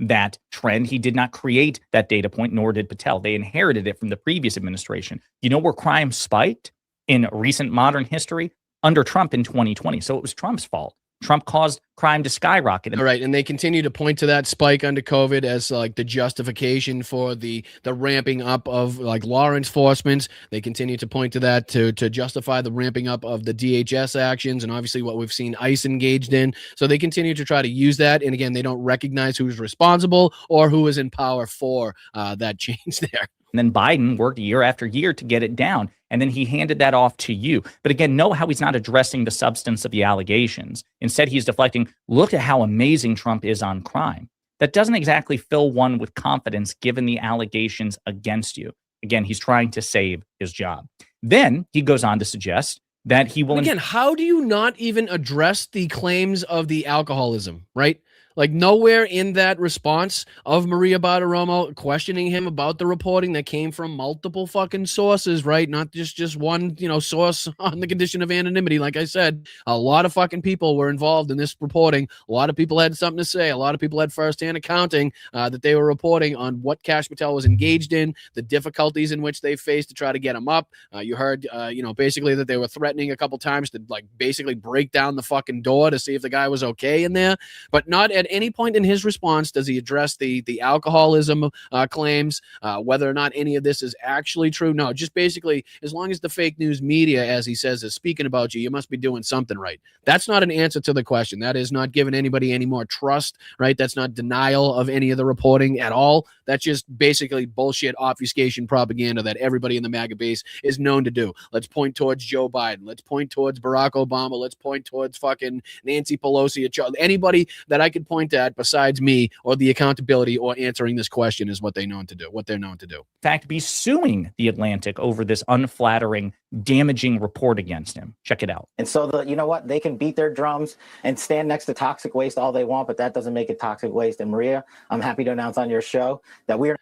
that trend. He did not create that data point, nor did Patel. They inherited it from the previous administration. You know where crime spiked in recent modern history? Under Trump in 2020. So it was Trump's fault. Trump caused crime to skyrocket. All right, and they continue to point to that spike under COVID as like the justification for the ramping up of like law enforcement. They continue to point to that to justify the ramping up of the DHS actions, and obviously what we've seen ICE engaged in. So they continue to try to use that, and again, they don't recognize who's responsible or who is in power for that change there. And then Biden worked year after year to get it down. And then he handed that off to you. But again, know how he's not addressing the substance of the allegations. Instead, he's deflecting, look at how amazing Trump is on crime. That doesn't exactly fill one with confidence given the allegations against you. Again, he's trying to save his job. Then he goes on to suggest that he will... Again, how do you not even address the claims of the alcoholism, right? Like, nowhere in that response of Maria Bartiromo questioning him about the reporting that came from multiple fucking sources, right? Not just one, source on the condition of anonymity. Like I said, a lot of fucking people were involved in this reporting. A lot of people had something to say. A lot of people had firsthand accounting that they were reporting on what Kash Patel was engaged in, the difficulties in which they faced to try to get him up. You heard, basically that they were threatening a couple times to, like, basically break down the fucking door to see if the guy was okay in there. But not at any point in his response does he address the alcoholism claims, whether or not any of this is actually true? No, just basically, as long as the fake news media, as he says, is speaking about you, you must be doing something right. That's not an answer to the question. That is not giving anybody any more trust, right? That's not denial of any of the reporting at all. That's just basically bullshit obfuscation propaganda that everybody in the MAGA base is known to do. Let's point towards Joe Biden. Let's point towards Barack Obama. Let's point towards fucking Nancy Pelosi. Anybody that I could point at besides me, or the accountability or answering this question is what they're known to do. In fact, be suing the Atlantic over this unflattering, damaging report against him. Check it out. And so, you know what? They can beat their drums and stand next to toxic waste all they want, but that doesn't make it toxic waste. And Maria, I'm happy to announce on your show that we are.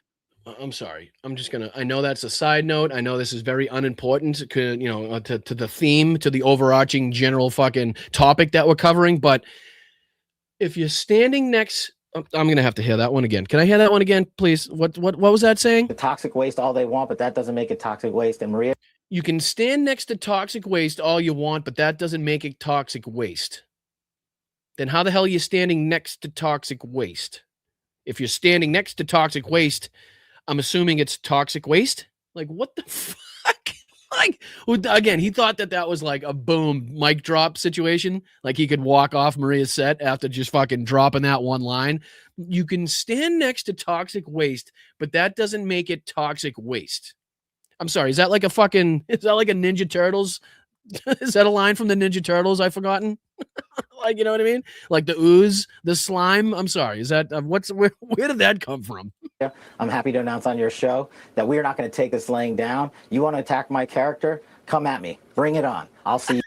I'm sorry. I know that's a side note. I know this is very unimportant, to the theme, to the overarching general fucking topic that we're covering. But if you're standing next, I'm going to have to hear that one again. Can I hear that one again, please? What was that saying? The toxic waste all they want, but that doesn't make it toxic waste. And Maria, you can stand next to toxic waste all you want, but that doesn't make it toxic waste. Then how the hell are you standing next to toxic waste? If you're standing next to toxic waste, I'm assuming it's toxic waste. Like, what the fuck? Like, again, he thought that was like a boom mic drop situation. Like he could walk off Maria's set after just fucking dropping that one line. You can stand next to toxic waste, but that doesn't make it toxic waste. I'm sorry. Is that like a Ninja Turtles? Is that a line from the Ninja Turtles I've forgotten? Like, you know what I mean? Like the ooze, the slime. I'm sorry. Is that where did that come from? I'm happy to announce on your show that we are not going to take this laying down. You want to attack my character? Come at me. Bring it on. I'll see you.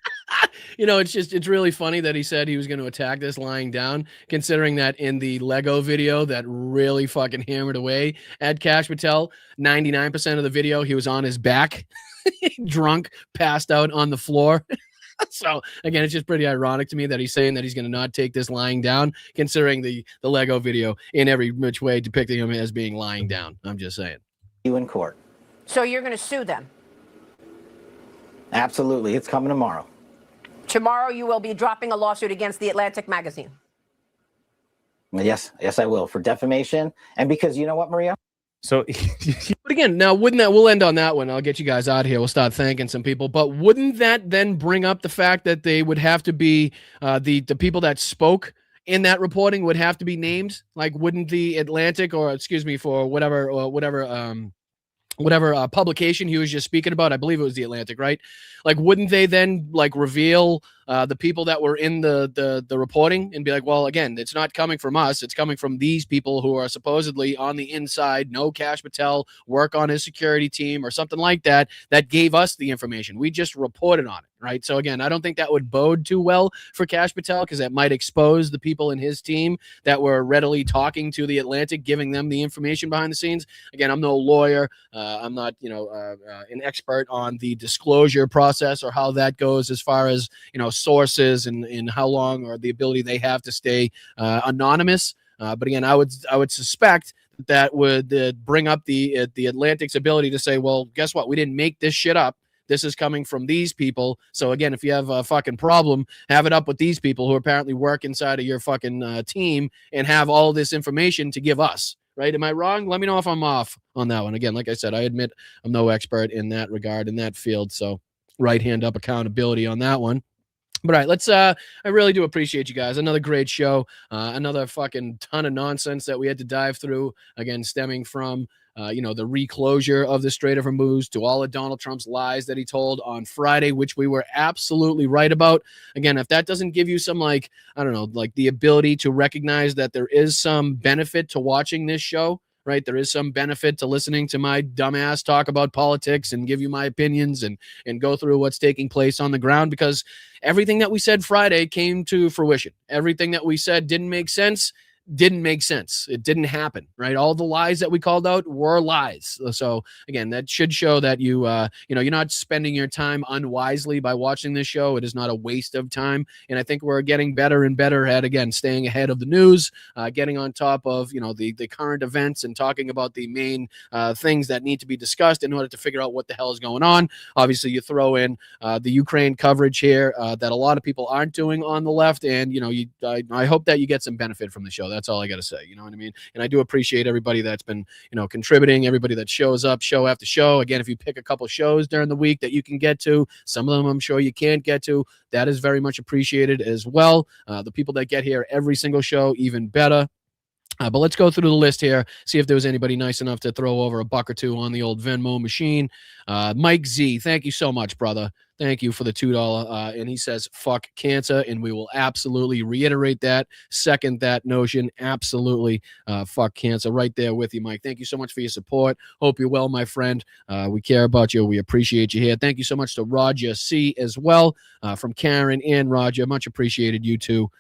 It's really funny that he said he was going to attack this lying down, considering that in the Lego video that really fucking hammered away at Kash Patel, 99% of the video, he was on his back, drunk, passed out on the floor. So again, it's just pretty ironic to me that he's saying that he's going to not take this lying down, considering the Lego video in every which way depicting him as being lying down. I'm just saying. You in court. So you're going to sue them? Absolutely. It's coming tomorrow. Tomorrow you will be dropping a lawsuit against the Atlantic magazine. Yes, I will, for defamation. And because you know what, Maria? So, but again, now we'll end on that one. I'll get you guys out of here. We'll start thanking some people. But wouldn't that then bring up the fact that they would have to be the people that spoke in that reporting would have to be named? Like, wouldn't the Atlantic, or excuse me, for whatever publication he was just speaking about, I believe it was the Atlantic, right? Like, wouldn't they then like reveal the people that were in the reporting and be like, well, again, it's not coming from us. It's coming from these people who are supposedly on the inside, know Kash Patel, work on his security team or something like that, that gave us the information. We just reported on it, right? So again, I don't think that would bode too well for Kash Patel, because that might expose the people in his team that were readily talking to the Atlantic, giving them the information behind the scenes. Again, I'm no lawyer. I'm not, an expert on the disclosure process or how that goes as far as, sources and how long or the ability they have to stay anonymous. But again, I would suspect that would bring up the Atlantic's ability to say, well, guess what? We didn't make this shit up. This is coming from these people. So again, if you have a fucking problem, have it up with these people who apparently work inside of your fucking team and have all this information to give us. Right? Am I wrong? Let me know if I'm off on that one. Again, like I said, I admit I'm no expert in that regard, in that field. So right hand up accountability on that one. But all right, let's I really do appreciate you guys. Another great show, another fucking ton of nonsense that we had to dive through, again, stemming from the reclosure of the Strait of Hormuz to all of Donald Trump's lies that he told on Friday, which we were absolutely right about. Again, if that doesn't give you some, the ability to recognize that there is some benefit to watching this show, right? There is some benefit to listening to my dumbass talk about politics and give you my opinions and go through what's taking place on the ground, because everything that we said Friday came to fruition. Everything that we said didn't make sense. didn't make sense. It didn't happen, right? All the lies that we called out were lies. So again, that should show that you, you're not spending your time unwisely by watching this show. It is not a waste of time. And I think we're getting better and better at, again, staying ahead of the news, getting on top of, the current events and talking about the main things that need to be discussed in order to figure out what the hell is going on. Obviously, you throw in the Ukraine coverage here that a lot of people aren't doing on the left. And, I hope that you get some benefit from the show. That's all I got to say. You know what I mean? And I do appreciate everybody that's been, contributing, everybody that shows up show after show. Again, if you pick a couple shows during the week that you can get to, some of them I'm sure you can't get to, that is very much appreciated as well. The people that get here every single show, even better. But let's go through the list here, see if there was anybody nice enough to throw over a buck or two on the old Venmo machine. Mike Z, thank you so much, brother. Thank you for the $2. And he says, fuck cancer. And we will absolutely reiterate that, second that notion. Absolutely fuck cancer. Right there with you, Mike. Thank you so much for your support. Hope you're well, my friend. We care about you. We appreciate you here. Thank you so much to Roger C as well, from Karen and Roger. Much appreciated, you two.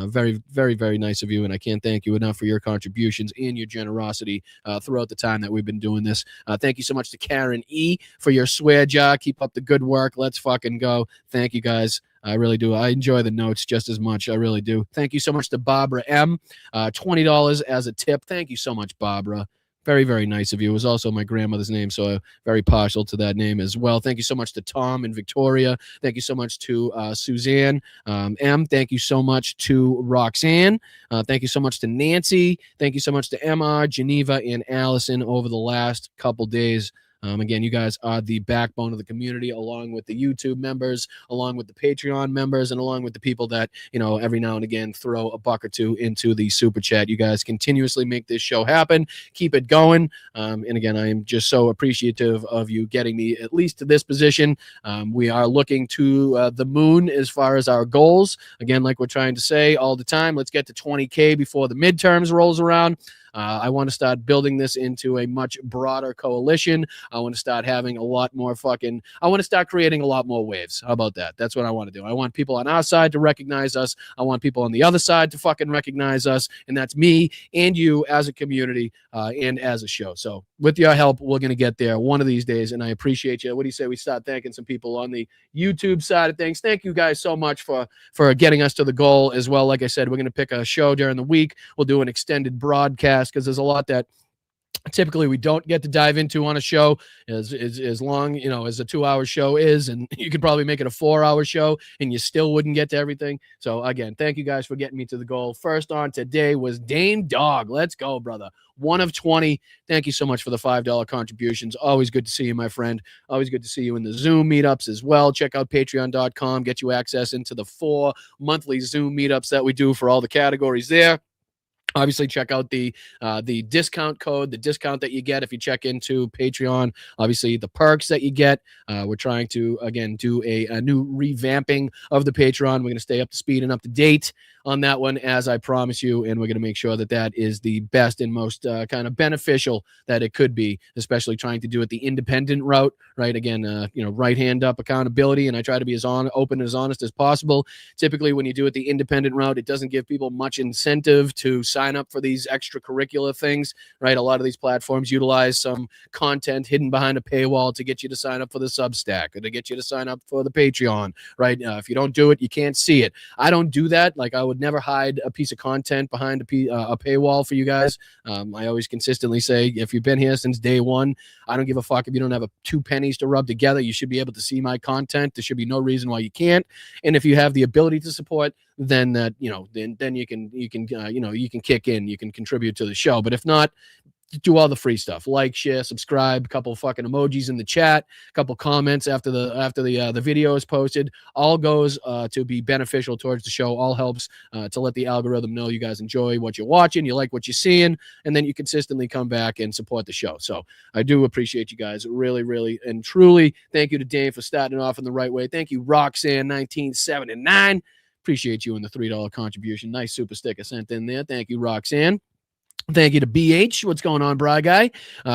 Very, very, very nice of you, and I can't thank you enough for your contributions and your generosity throughout the time that we've been doing this. Thank you so much to Karen E for your swear jar. Keep up the good work. Let's fucking go. Thank you, guys. I really do. I enjoy the notes just as much. I really do. Thank you so much to Barbara M. $20 as a tip. Thank you so much, Barbara. Very, very nice of you. It was also my grandmother's name, so very partial to that name as well. Thank you so much to Tom and Victoria. Thank you so much to Suzanne M. Thank you so much to Roxanne. Thank you so much to Nancy. Thank you so much to MR, Geneva, and Allison over the last couple days. Again, you guys are the backbone of the community, along with the YouTube members, along with the Patreon members, and along with the people that, every now and again throw a buck or two into the super chat. You guys continuously make this show happen. Keep it going. And again, I am just so appreciative of you getting me at least to this position. We are looking to the moon as far as our goals. Again, like we're trying to say all the time, let's get to 20K before the midterms rolls around. I want to start building this into a much broader coalition. I want to start having a lot more I want to start creating a lot more waves. How about that? That's what I want to do. I want people on our side to recognize us. I want people on the other side to fucking recognize us. And that's me and you as a community and as a show. So with your help, we're going to get there one of these days. And I appreciate you. What do you say we start thanking some people on the YouTube side of things? Thank you guys so much for getting us to the goal as well. Like I said, we're going to pick a show during the week. We'll do an extended broadcast because there's a lot that typically we don't get to dive into on a show as long, as a 2-hour show is, and you could probably make it a 4-hour show and you still wouldn't get to everything. So again, thank you guys for getting me to the goal. First on today was Dame Dog. Let's go, brother. 1 of 20. Thank you so much for the $5 contributions. Always good to see you, my friend. Always good to see you in the Zoom meetups as well. Check out patreon.com. Get you access into the 4 monthly Zoom meetups that we do for all the categories there. Obviously, check out the discount code, the discount that you get if you check into Patreon. Obviously, the perks that you get. We're trying to, again, do a new revamping of the Patreon. We're going to stay up to speed and up to date on that one, as I promise you, and we're going to make sure that that is the best and most kind of beneficial that it could be, especially trying to do it the independent route, right? Again, right hand up accountability, and I try to be as open and as honest as possible. Typically, when you do it the independent route, it doesn't give people much incentive to sign up for these extracurricular things, right? A lot of these platforms utilize some content hidden behind a paywall to get you to sign up for the Substack or to get you to sign up for the Patreon, right? If you don't do it, you can't see it. I don't do that. Like, I would never hide a piece of content behind a paywall for you guys. I always consistently say, if you've been here since day one, I don't give a fuck if you don't have 2 pennies to rub together. You should be able to see my content. There should be no reason why you can't. And if you have the ability to support, then that, then you can kick in, you can contribute to the show. But if not, do all the free stuff. Like, share, subscribe, a couple fucking emojis in the chat, a couple comments after the video is posted. All goes to be beneficial towards the show. All helps to let the algorithm know you guys enjoy what you're watching, you like what you're seeing, and then you consistently come back and support the show. So I do appreciate you guys, really, really, and truly. Thank you to Dane for starting off in the right way. Thank you, Roxanne 1979. Appreciate you in the $3 contribution. Nice super sticker sent in there. Thank you, Roxanne. Thank you to BH. What's going on, Bri Guy?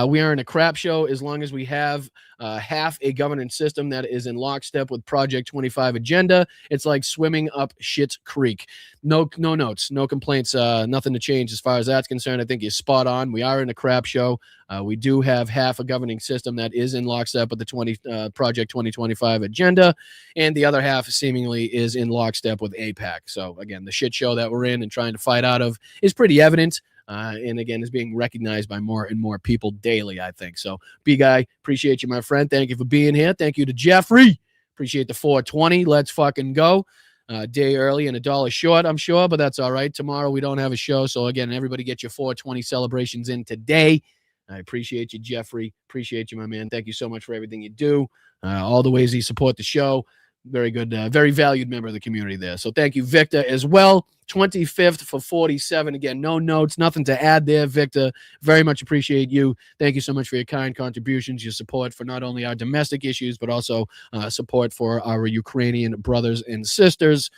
We are in a crap show as long as we have half a governance system that is in lockstep with Project 25 agenda. It's like swimming up Schitt's Creek. No notes, no complaints, nothing to change as far as that's concerned. I think you're spot on. We are in a crap show. We do have half a governing system that is in lockstep with the Project 2025 agenda, and the other half seemingly is in lockstep with AIPAC. So again, the shit show that we're in and trying to fight out of is pretty evident. And again, is being recognized by more and more people daily, I think. So, B-Guy, appreciate you, my friend. Thank you for being here. Thank you to Jeffrey. Appreciate the 420. Let's fucking go. Day early and $1 short, I'm sure, but that's all right. Tomorrow we don't have a show. So, again, everybody get your 420 celebrations in today. I appreciate you, Jeffrey. Appreciate you, my man. Thank you so much for everything you do. All the ways you support the show. Very good, very valued member of the community there. So thank you, Victor, as well. 25th for 47. Again, no notes, nothing to add there, Victor. Very much appreciate you. Thank you so much for your kind contributions, your support for not only our domestic issues, but also support for our Ukrainian brothers and sisters.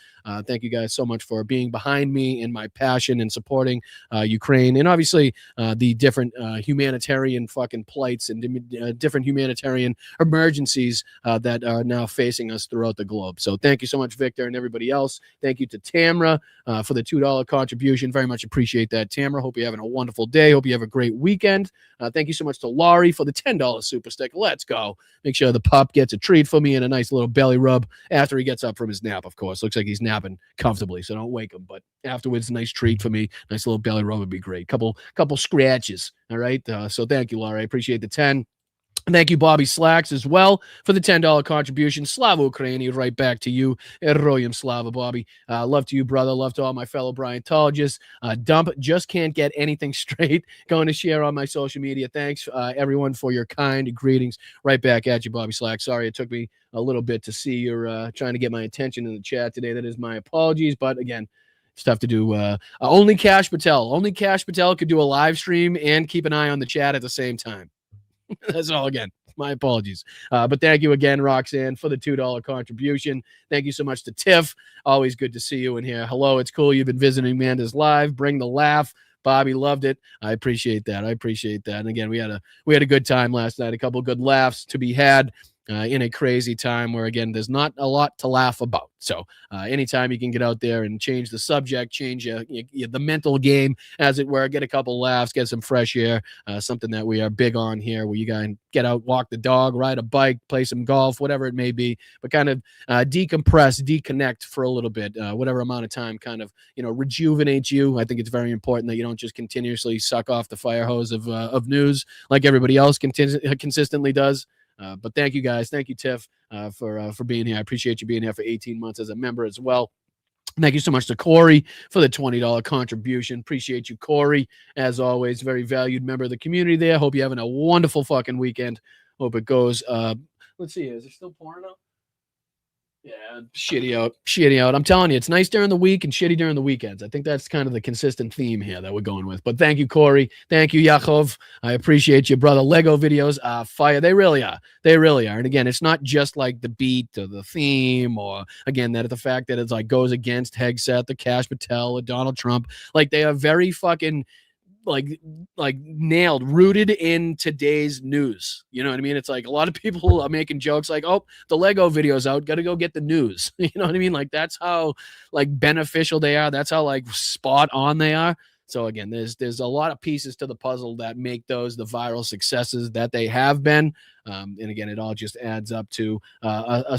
Thank you guys so much for being behind me in my passion and supporting Ukraine. And obviously the different humanitarian fucking plights and different humanitarian emergencies that are now facing us throughout the globe. So thank you so much, Victor, and everybody else. Thank you to Tamra for the $2 contribution. Very much appreciate that, Tamara. Hope you're having a wonderful day. Hope you have a great weekend. Thank you so much to Laurie for the $10 super stick. Let's go. Make sure the pup gets a treat for me and a nice little belly rub after he gets up from his nap, of course. Looks like he's napping comfortably, so don't wake him. But afterwards, a nice treat for me. Nice little belly rub would be great. Couple scratches, all right? So thank you, Laurie. I appreciate the 10. Thank you, Bobby Slacks, as well, for the $10 contribution. Slava Ukraini, right back to you. Heroyam Slava, Bobby. Love to you, brother. Love to all my fellow Bryantologists. Dump just can't get anything straight. Going to share on my social media. Thanks, everyone, for your kind greetings. Right back at you, Bobby Slacks. Sorry, it took me a little bit to see you're trying to get my attention in the chat today. That is my apologies. But again, it's tough to do. Only Kash Patel. Only Kash Patel could do a live stream and keep an eye on the chat at the same time. That's all. Again, my apologies. But thank you again, Roxanne, for the $2 contribution. Thank you so much to Tiff. Always good to see you in here. Hello, it's cool you've been visiting Manda's Live. Bring the laugh. Bobby loved it. I appreciate that. And again, we had a good time last night. A couple of good laughs to be had in a crazy time where, again, there's not a lot to laugh about. So anytime you can get out there and change the subject, change the mental game, as it were, get a couple laughs, get some fresh air, something that we are big on here, where you guys get out, walk the dog, ride a bike, play some golf, whatever it may be, but kind of decompress, disconnect for a little bit, whatever amount of time kind of, rejuvenates you. I think it's very important that you don't just continuously suck off the fire hose of news like everybody else consistently does. But thank you guys. Thank you, Tiff, for being here. I appreciate you being here for 18 months as a member as well. Thank you so much to Corey for the $20 contribution. Appreciate you, Corey. As always, very valued member of the community there. Hope you're having a wonderful fucking weekend. Hope it goes. Let's see. Is it still pouring out? Yeah, shitty out. I'm telling you, it's nice during the week and shitty during the weekends. I think that's kind of the consistent theme here that we're going with. But thank you, Corey. Thank you, Yaakov. I appreciate you, brother. Lego videos are fire. They really are. And again, it's not just like the beat or the theme, or again, that the fact that it's like goes against Hegseth, the Kash Patel, or Donald Trump. Like, they are very fucking like nailed, rooted in today's news. You know what I mean? It's like a lot of people are making jokes like, oh, the Lego video's out, gotta go get the news. You know what I mean? Like, that's how like beneficial they are. That's how like spot on they are. So again, there's a lot of pieces to the puzzle that make those the viral successes that they have been. And again, it all just adds up to a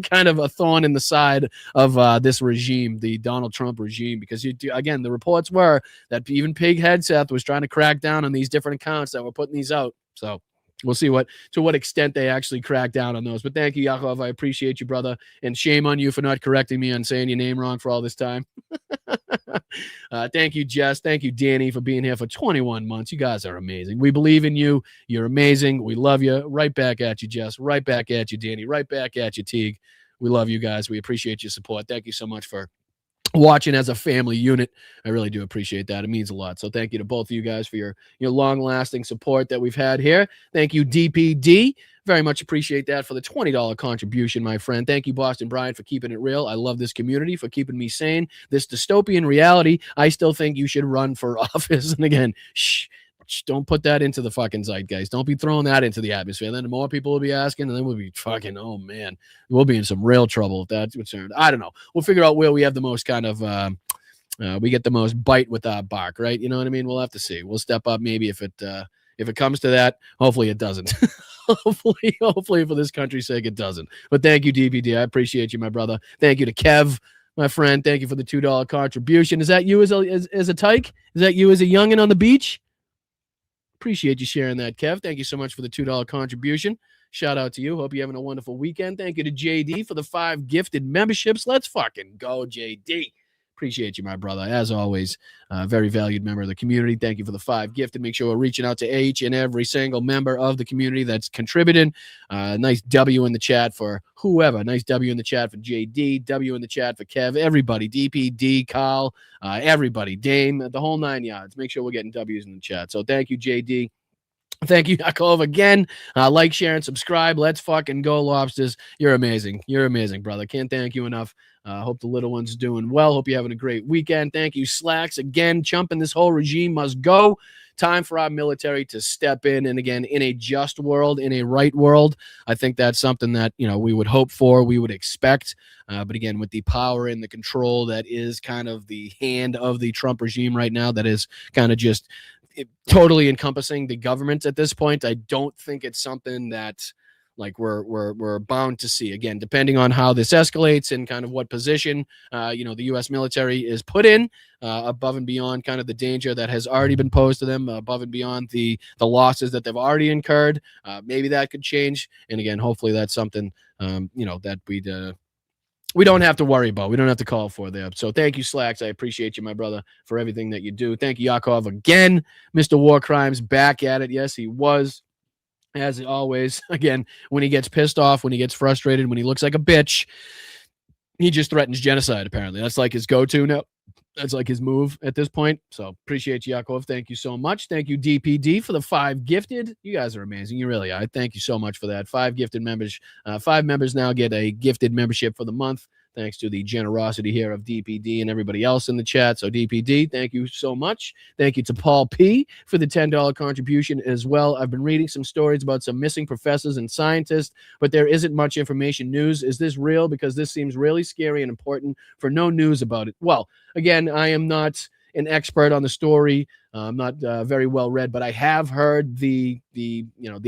kind of a thorn in the side of this regime, the Donald Trump regime, because again, the reports were that even Pig Hegseth was trying to crack down on these different accounts that were putting these out. So we'll see to what extent they actually crack down on those. But thank you, Yaakov. I appreciate you, brother. And shame on you for not correcting me on saying your name wrong for all this time. Thank you, Jess. Thank you, Danny, for being here for 21 months. You guys are amazing. We believe in you. You're amazing. We love you. Right back at you, Jess. Right back at you, Danny. Right back at you, Teague. We love you guys. We appreciate your support. Thank you so much for watching as a family unit. I really do appreciate that. It means a lot. So thank you to both of you guys for your long-lasting support that we've had here. Thank you, DPD. Very much appreciate that for the $20 contribution, my friend. Thank you, Boston Brian, for keeping it real. I love this community, for keeping me sane. This dystopian reality, I still think you should run for office. And again, don't put that into the fucking zeitgeist. Don't be throwing that into the atmosphere. Then more people will be asking, and then we'll be fucking, oh man, we'll be in some real trouble if that's concerned. I don't know. We'll figure out where we have the most kind of, we get the most bite with our bark, right? You know what I mean? We'll have to see. We'll step up maybe if it comes to that. Hopefully it doesn't. hopefully for this country's sake it doesn't. But thank you, DPD. I appreciate you, my brother. Thank you to Kev, my friend. Thank you for the $2 contribution. Is that you as a tyke? Is that you as a youngin' on the beach? Appreciate you sharing that, Kev. Thank you so much for the $2 contribution. Shout out to you. Hope you're having a wonderful weekend. Thank you to JD for the 5 gifted memberships. Let's fucking go, JD. Appreciate you, my brother. As always, very valued member of the community. Thank you for the 5 gifted. Make sure we're reaching out to each and every single member of the community that's contributing. Nice W in the chat for whoever. Nice W in the chat for JD. W in the chat for Kev. Everybody. DPD, Kyle, everybody. Dame, the whole 9 yards. Make sure we're getting W's in the chat. So thank you, JD. Thank you, Yakov, again. Like, share, and subscribe. Let's fucking go, Lobsters. You're amazing. You're amazing, brother. Can't thank you enough. Hope the little one's doing well. Hope you're having a great weekend. Thank you, Slacks. Again, chumping this whole regime must go. Time for our military to step in. And again, in a just world, in a right world, I think that's something that, we would hope for, we would expect. But again, with the power and the control that is kind of the hand of the Trump regime right now, that is kind of just totally encompassing the government at this point, I don't think it's something that we're bound to see. Again, depending on how this escalates and kind of what position the U.S. military is put in, above and beyond kind of the danger that has already been posed to them, above and beyond the losses that they've already incurred. Maybe that could change. And again, hopefully that's something that we don't have to worry about. We don't have to call for there. So thank you, Slacks. I appreciate you, my brother, for everything that you do. Thank you, Yakov, again. Mr. War Crimes back at it. Yes, he was. As always, again, when he gets pissed off, when he gets frustrated, when he looks like a bitch, he just threatens genocide, apparently. That's like his go-to now. That's like his move at this point. So appreciate you, Yakov. Thank you so much. Thank you, DPD, for the 5 gifted. You guys are amazing. You really are. Thank you so much for that. 5 gifted members. 5 members now get a gifted membership for the month, thanks to the generosity here of DPD and everybody else in the chat. So DPD, thank you so much. Thank you to Paul P. for the $10 contribution as well. I've been reading some stories about some missing professors and scientists, but there isn't much information news. Is this real? Because this seems really scary and important for no news about it. Well, again, I am not an expert on the story. I'm not very well read, but I have heard the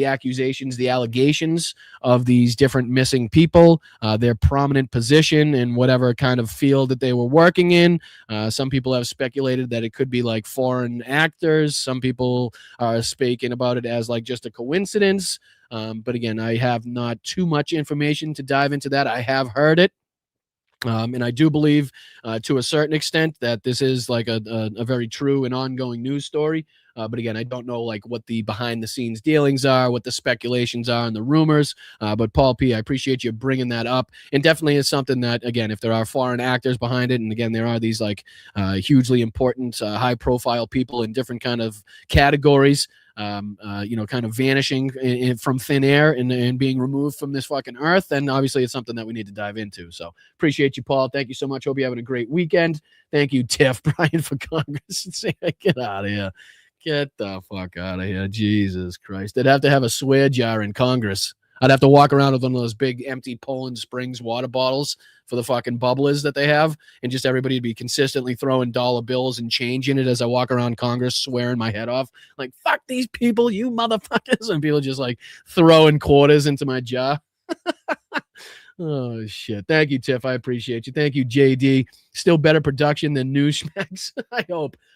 accusations, the allegations of these different missing people, their prominent position in whatever kind of field that they were working in. Some people have speculated that it could be like foreign actors. Some people are speaking about it as like just a coincidence. But again, I have not too much information to dive into that. I have heard it. And I do believe to a certain extent that this is like a very true and ongoing news story. But again, I don't know like what the behind the scenes dealings are, what the speculations are and the rumors. But Paul P., I appreciate you bringing that up. And definitely is something that, again, if there are foreign actors behind it, and again, there are these like hugely important, high profile people in different kind of categories, kind of vanishing from thin air and being removed from this fucking earth, then obviously it's something that we need to dive into. So appreciate you, Paul. Thank you so much. Hope you're having a great weekend. Thank you, Tiff, Brian, for Congress. Get out of here. Get the fuck out of here. Jesus Christ. They'd have to have a swear jar in Congress. I'd have to walk around with one of those big empty Poland Springs water bottles for the fucking bubblers that they have, and just everybody would be consistently throwing dollar bills and change in it as I walk around Congress swearing my head off. Like, fuck these people, you motherfuckers. And people just like throwing quarters into my jar. Oh, shit. Thank you, Tiff. I appreciate you. Thank you, JD. Still better production than Newsmax.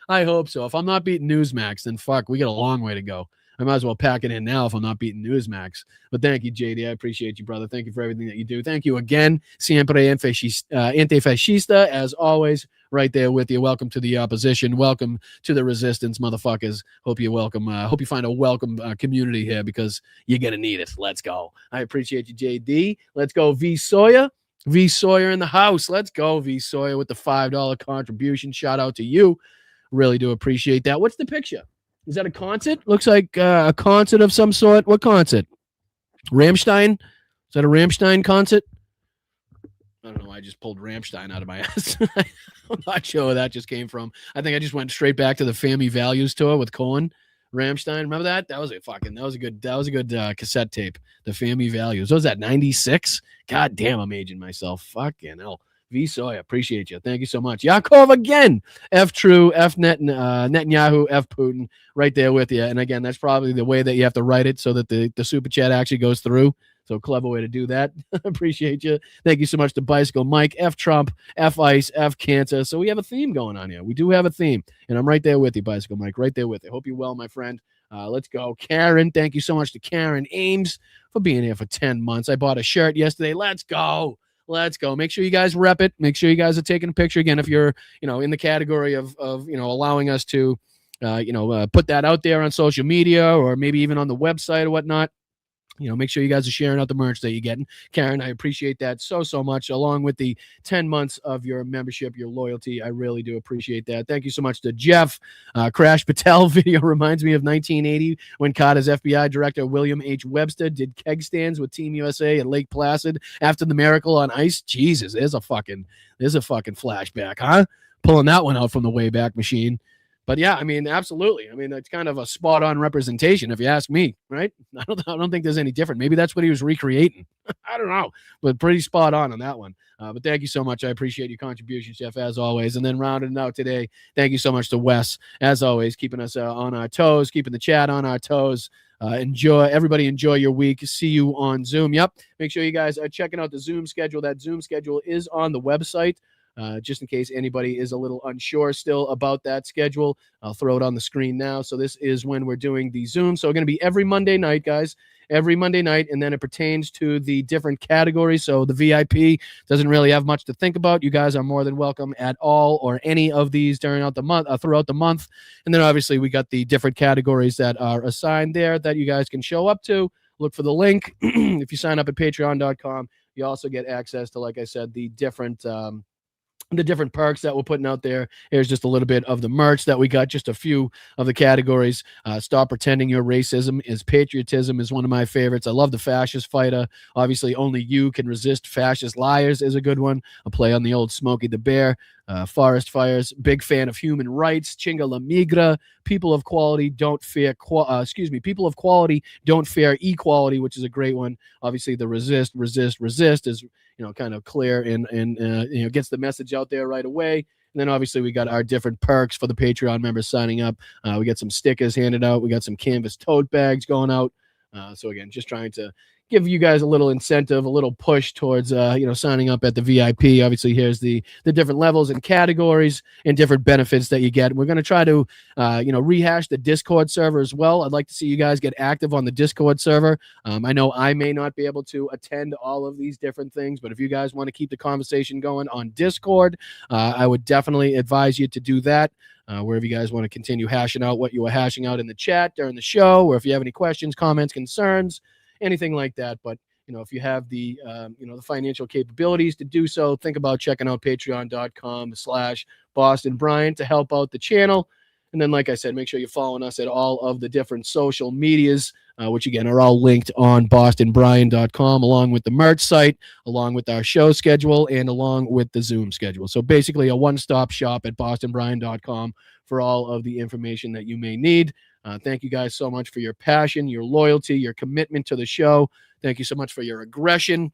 I hope so. If I'm not beating Newsmax, then fuck, we got a long way to go. I might as well pack it in now if I'm not beating Newsmax. But thank you, JD. I appreciate you, brother. Thank you for everything that you do. Thank you again. Siempre antifascista, as always, right there with you. Welcome to the opposition. Welcome to the resistance, motherfuckers. Hope you welcome. Hope you find a welcome community here because you're going to need it. Let's go. I appreciate you, JD. Let's go, V. Sawyer. V Sawyer in the house. Let's go, V Sawyer, with the $5 contribution. Shout out to you. Really do appreciate that. What's the picture? Is that a concert? Looks like a concert of some sort. What concert? Rammstein? Is that a Rammstein concert? I don't know. I just pulled Rammstein out of my ass. I'm not sure where that just came from. I think I just went straight back to the Family Values tour with Cohen. Rammstein, remember that? That was a good cassette tape. The Family Values. What was that? 96? God damn, I'm aging myself. Fucking hell. V Sawyer, appreciate you. Thank you so much. Yakov again. F True, F Net, Netanyahu, F Putin, right there with you. And again, that's probably the way that you have to write it so that the super chat actually goes through. So clever way to do that. Appreciate you. Thank you so much to Bicycle Mike, F Trump, F Ice, F Cancer. So we have a theme going on here. We do have a theme. And I'm right there with you, Bicycle Mike, right there with you. Hope you're well, my friend. Let's go. Karen, thank you so much to Karen Ames for being here for 10 months. I bought a shirt yesterday. Let's go. Let's go. Make sure you guys rep it. Make sure you guys are taking a picture. Again, if you're, in the category of allowing us to, put that out there on social media or maybe even on the website or whatnot. Make sure you guys are sharing out the merch that you're getting. Karen, I appreciate that so much, along with the 10 months of your membership, your loyalty. I really do appreciate that. Thank you so much to Jeff. Kash Patel video reminds me of 1980 when Carter's FBI director William H. Webster did keg stands with Team USA at Lake Placid after the Miracle on Ice. Jesus, there's a fucking flashback, huh? Pulling that one out from the Wayback Machine. But yeah, I mean, absolutely. I mean, that's kind of a spot on representation, if you ask me, right? I don't think there's any different. Maybe that's what he was recreating. I don't know, but pretty spot on that one. But thank you so much. I appreciate your contribution, Jeff, as always. And then rounding out today, thank you so much to Wes, as always, keeping us on our toes, keeping the chat on our toes. Everybody enjoy your week. See you on Zoom. Yep. Make sure you guys are checking out the Zoom schedule. That Zoom schedule is on the website. Just in case anybody is a little unsure still about that schedule, I'll throw it on the screen now. So this is when we're doing the Zoom. So it's going to be every Monday night, guys, every Monday night. And then it pertains to the different categories. So the VIP doesn't really have much to think about. You guys are more than welcome at all or any of these throughout the month. And then obviously we got the different categories that are assigned there that you guys can show up to. Look for the link. If you sign up at patreon.com, you also get access to, like I said, the different perks that we're putting out there. Here's just a little bit of the merch that we got, just a few of the categories. Stop pretending your racism is patriotism is one of my favorites. I love the fascist fighter. Obviously, only you can resist fascist liars is a good one. A play on the old Smokey the Bear. Forest fires. Big fan of human rights. Chinga la migra. People of quality don't fear. People of quality don't fear equality, which is a great one. Obviously, the resist is kind of clear and gets the message out there right away. And then obviously we got our different perks for the Patreon members signing up. We got some stickers handed out. We got some canvas tote bags going out. So again, just trying to give you guys a little incentive, a little push towards, signing up at the VIP. Obviously, here's the different levels and categories and different benefits that you get. We're going to try to, rehash the Discord server as well. I'd like to see you guys get active on the Discord server. I know I may not be able to attend all of these different things, but if you guys want to keep the conversation going on Discord, I would definitely advise you to do that. Wherever you guys want to continue hashing out what you were hashing out in the chat during the show, or if you have any questions, comments, concerns, anything like that. But if you have the the financial capabilities to do so, think about checking out patreon.com/Boston Brian to help out the channel. And then, like I said, make sure you're following us at all of the different social medias, which again are all linked on bostonbrian.com, along with the merch site, along with our show schedule, and along with the Zoom schedule. So basically a one-stop shop at bostonbrian.com for all of the information that you may need. Thank you guys so much for your passion, your loyalty, your commitment to the show. Thank you so much for your aggression.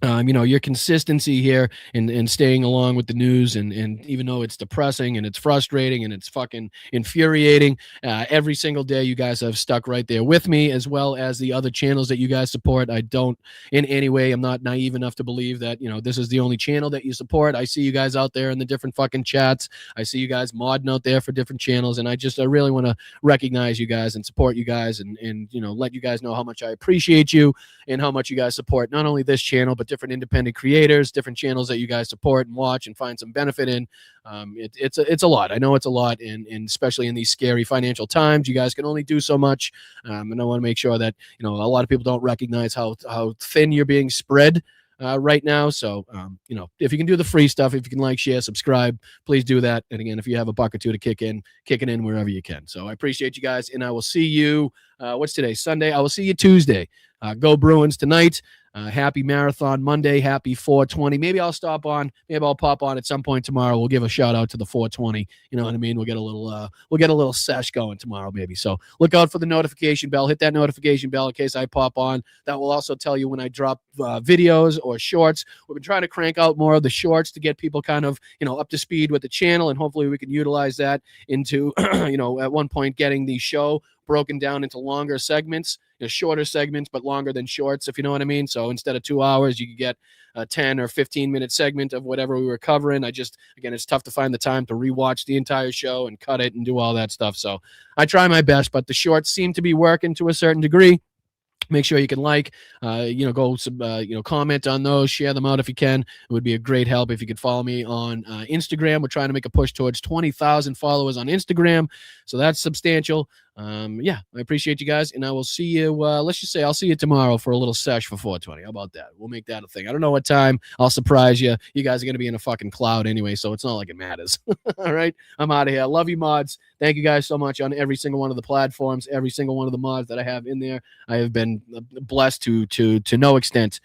Your consistency here and staying along with the news, and even though it's depressing and it's frustrating and it's fucking infuriating, every single day you guys have stuck right there with me, as well as the other channels that you guys support. I don't in any way, I'm not naive enough to believe that, this is the only channel that you support. I see you guys out there in the different fucking chats. I see you guys modding out there for different channels, and I really want to recognize you guys and support you guys and let you guys know how much I appreciate you and how much you guys support not only this channel, but different independent creators, different channels that you guys support and watch and find some benefit in. It's a lot. I know it's a lot, and especially in these scary financial times, you guys can only do so much. And I want to make sure that a lot of people don't recognize how thin you're being spread. right now. So, if you can do the free stuff, if you can like, share, subscribe, please do that. And again, if you have a buck or two to kick it in wherever you can. So I appreciate you guys, and I will see you. What's today? Sunday. I will see you Tuesday. Go Bruins tonight. Happy Marathon Monday. Happy 420. Maybe I'll pop on at some point tomorrow. We'll give a shout out to the 420. You know what I mean? We'll get a little sesh going tomorrow, maybe. So look out for the notification bell. Hit that notification bell in case I pop on. That will also tell you when I drop videos or shorts. We've been trying to crank out more of the shorts to get people kind of, up to speed with the channel, and hopefully we can utilize that into, at one point getting the show broken down into longer segments, shorter segments, but longer than shorts, if you know what I mean. So instead of 2 hours, you could get a 10 or 15-minute segment of whatever we were covering. Again, it's tough to find the time to rewatch the entire show and cut it and do all that stuff. So I try my best, but the shorts seem to be working to a certain degree. Make sure you can comment on those, share them out if you can. It would be a great help if you could follow me on Instagram. We're trying to make a push towards 20,000 followers on Instagram, so that's substantial. I appreciate you guys, and I will see you. Let's just say I'll see you tomorrow for a little sesh for 420. How about that? We'll make that a thing. I don't know what time. I'll surprise you. You guys are going to be in a fucking cloud anyway, so it's not like it matters. All right, I'm out of here. I love you, mods. Thank you guys so much on every single one of the platforms, every single one of the mods that I have in there. I have been blessed to no extent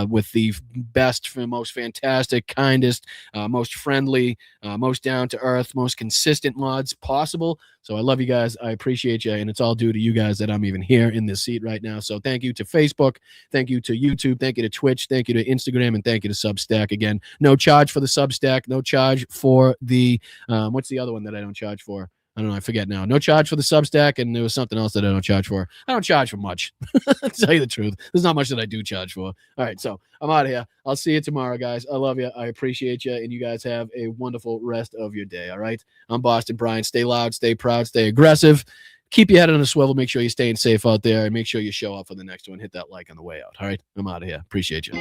with the best, most fantastic, kindest, most friendly, most down to earth, most consistent mods possible. So I love you guys. I appreciate you, and it's all due to you guys that I'm even here in this seat right now. So thank you to Facebook, thank you to YouTube, thank you to Twitch, thank you to Instagram, and thank you to Substack. Again, no charge for the Substack, no charge for the what's the other one that I don't charge for? I don't know. I forget now. No charge for the Substack, and there was something else that I don't charge for. I don't charge for much. To tell you the truth, there's not much that I do charge for. All right, so I'm out of here. I'll see you tomorrow, guys. I love you. I appreciate you, and you guys have a wonderful rest of your day. All right, I'm Boston Brian. Stay loud, stay proud, stay aggressive. Keep your head on a swivel. Make sure you're staying safe out there, and make sure you show up for the next one. Hit that like on the way out. All right, I'm out of here. Appreciate you.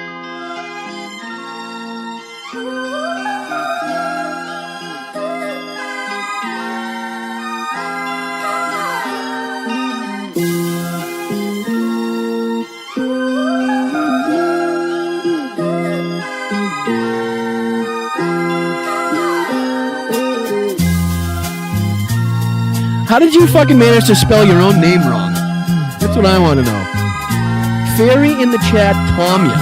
How did you fucking manage to spell your own name wrong? That's what I want to know. Fairy in the chat, Tomya.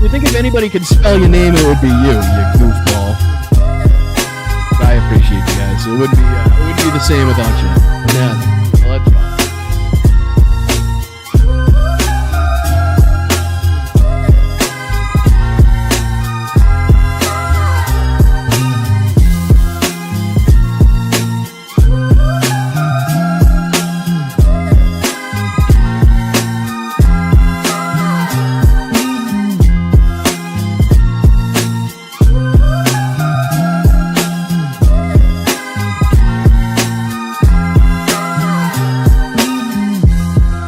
You think if anybody could spell your name, it would be you goofball. I appreciate you guys. It wouldn't be the same without you. Yeah, well, that's fine.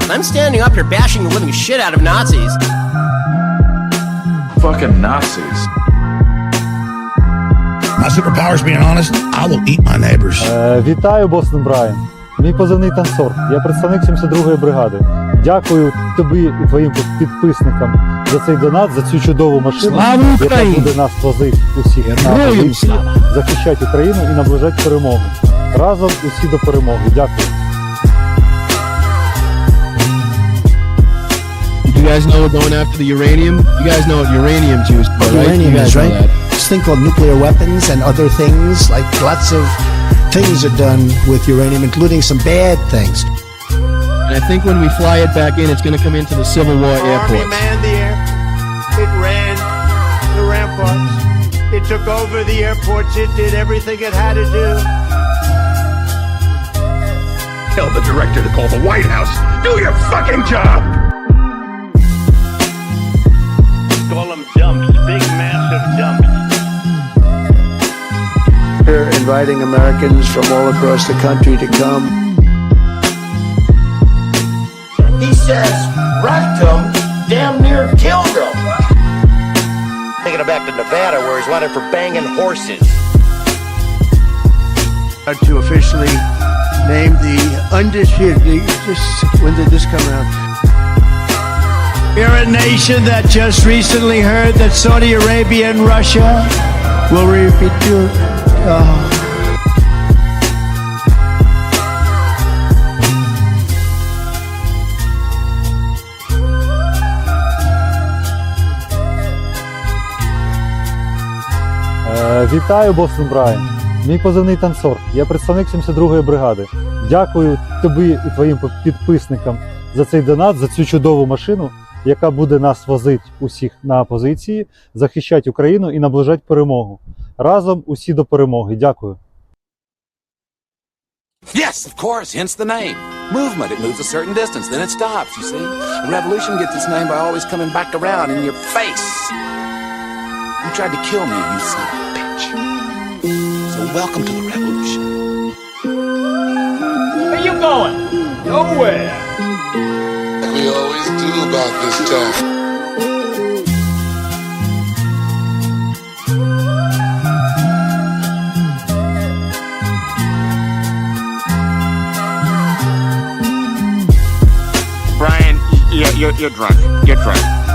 I'm standing up here bashing the living shit out of Nazis. Fucking Nazis. My superpower's being honest. I will eat my neighbors. Вітаю, Бостон Брайан. Мій позивний танцор. Я представник 72-ї бригади. Дякую тобі і твоїм підписникам за цей донат, за цю чудову машину, яка буде нас возити усіх на позиції, захищати Україну і наближати перемогу. Разом усі до перемоги. Дякую. You guys know we're going after the uranium? You guys know what uranium's used for, right? Uranium you guys is, right? Know that. This thing called nuclear weapons and other things, like lots of things are done with uranium, including some bad things. And I think when we fly it back in, it's going to come into the Civil War airport. Army manned the air. It ran the ramparts. It took over the airports. It did everything it had to do. Tell the director to call the White House. Do your fucking job! Call them dumps, big, massive dumps. We're inviting Americans from all across the country to come. He says, wrecked him, damn near killed him. Taking it back to Nevada where he's wanted for banging horses. To officially name the undisputed, when did this come out? We're a nation that just recently heard that Saudi Arabia and Russia will repeat. Вітаю, Бостон Брайан. Мій позивний танцор. Я представник 72-ї бригади. Дякую тобі і твоїм підписникам за цей донат, за цю чудову машину, яка буде нас возити усіх на позиції, захищати Україну і наближати перемогу. Разом усі до перемоги. Дякую. Yes, of course, hence the name. Movement, it moves a certain distance, then it stops, you see. A revolution gets its name by always coming back around in your face. You tried to kill me, you son of a bitch. So welcome to the revolution. Where you going? Nowhere. Like we always do about this time. Brian, you're drunk. You're drunk.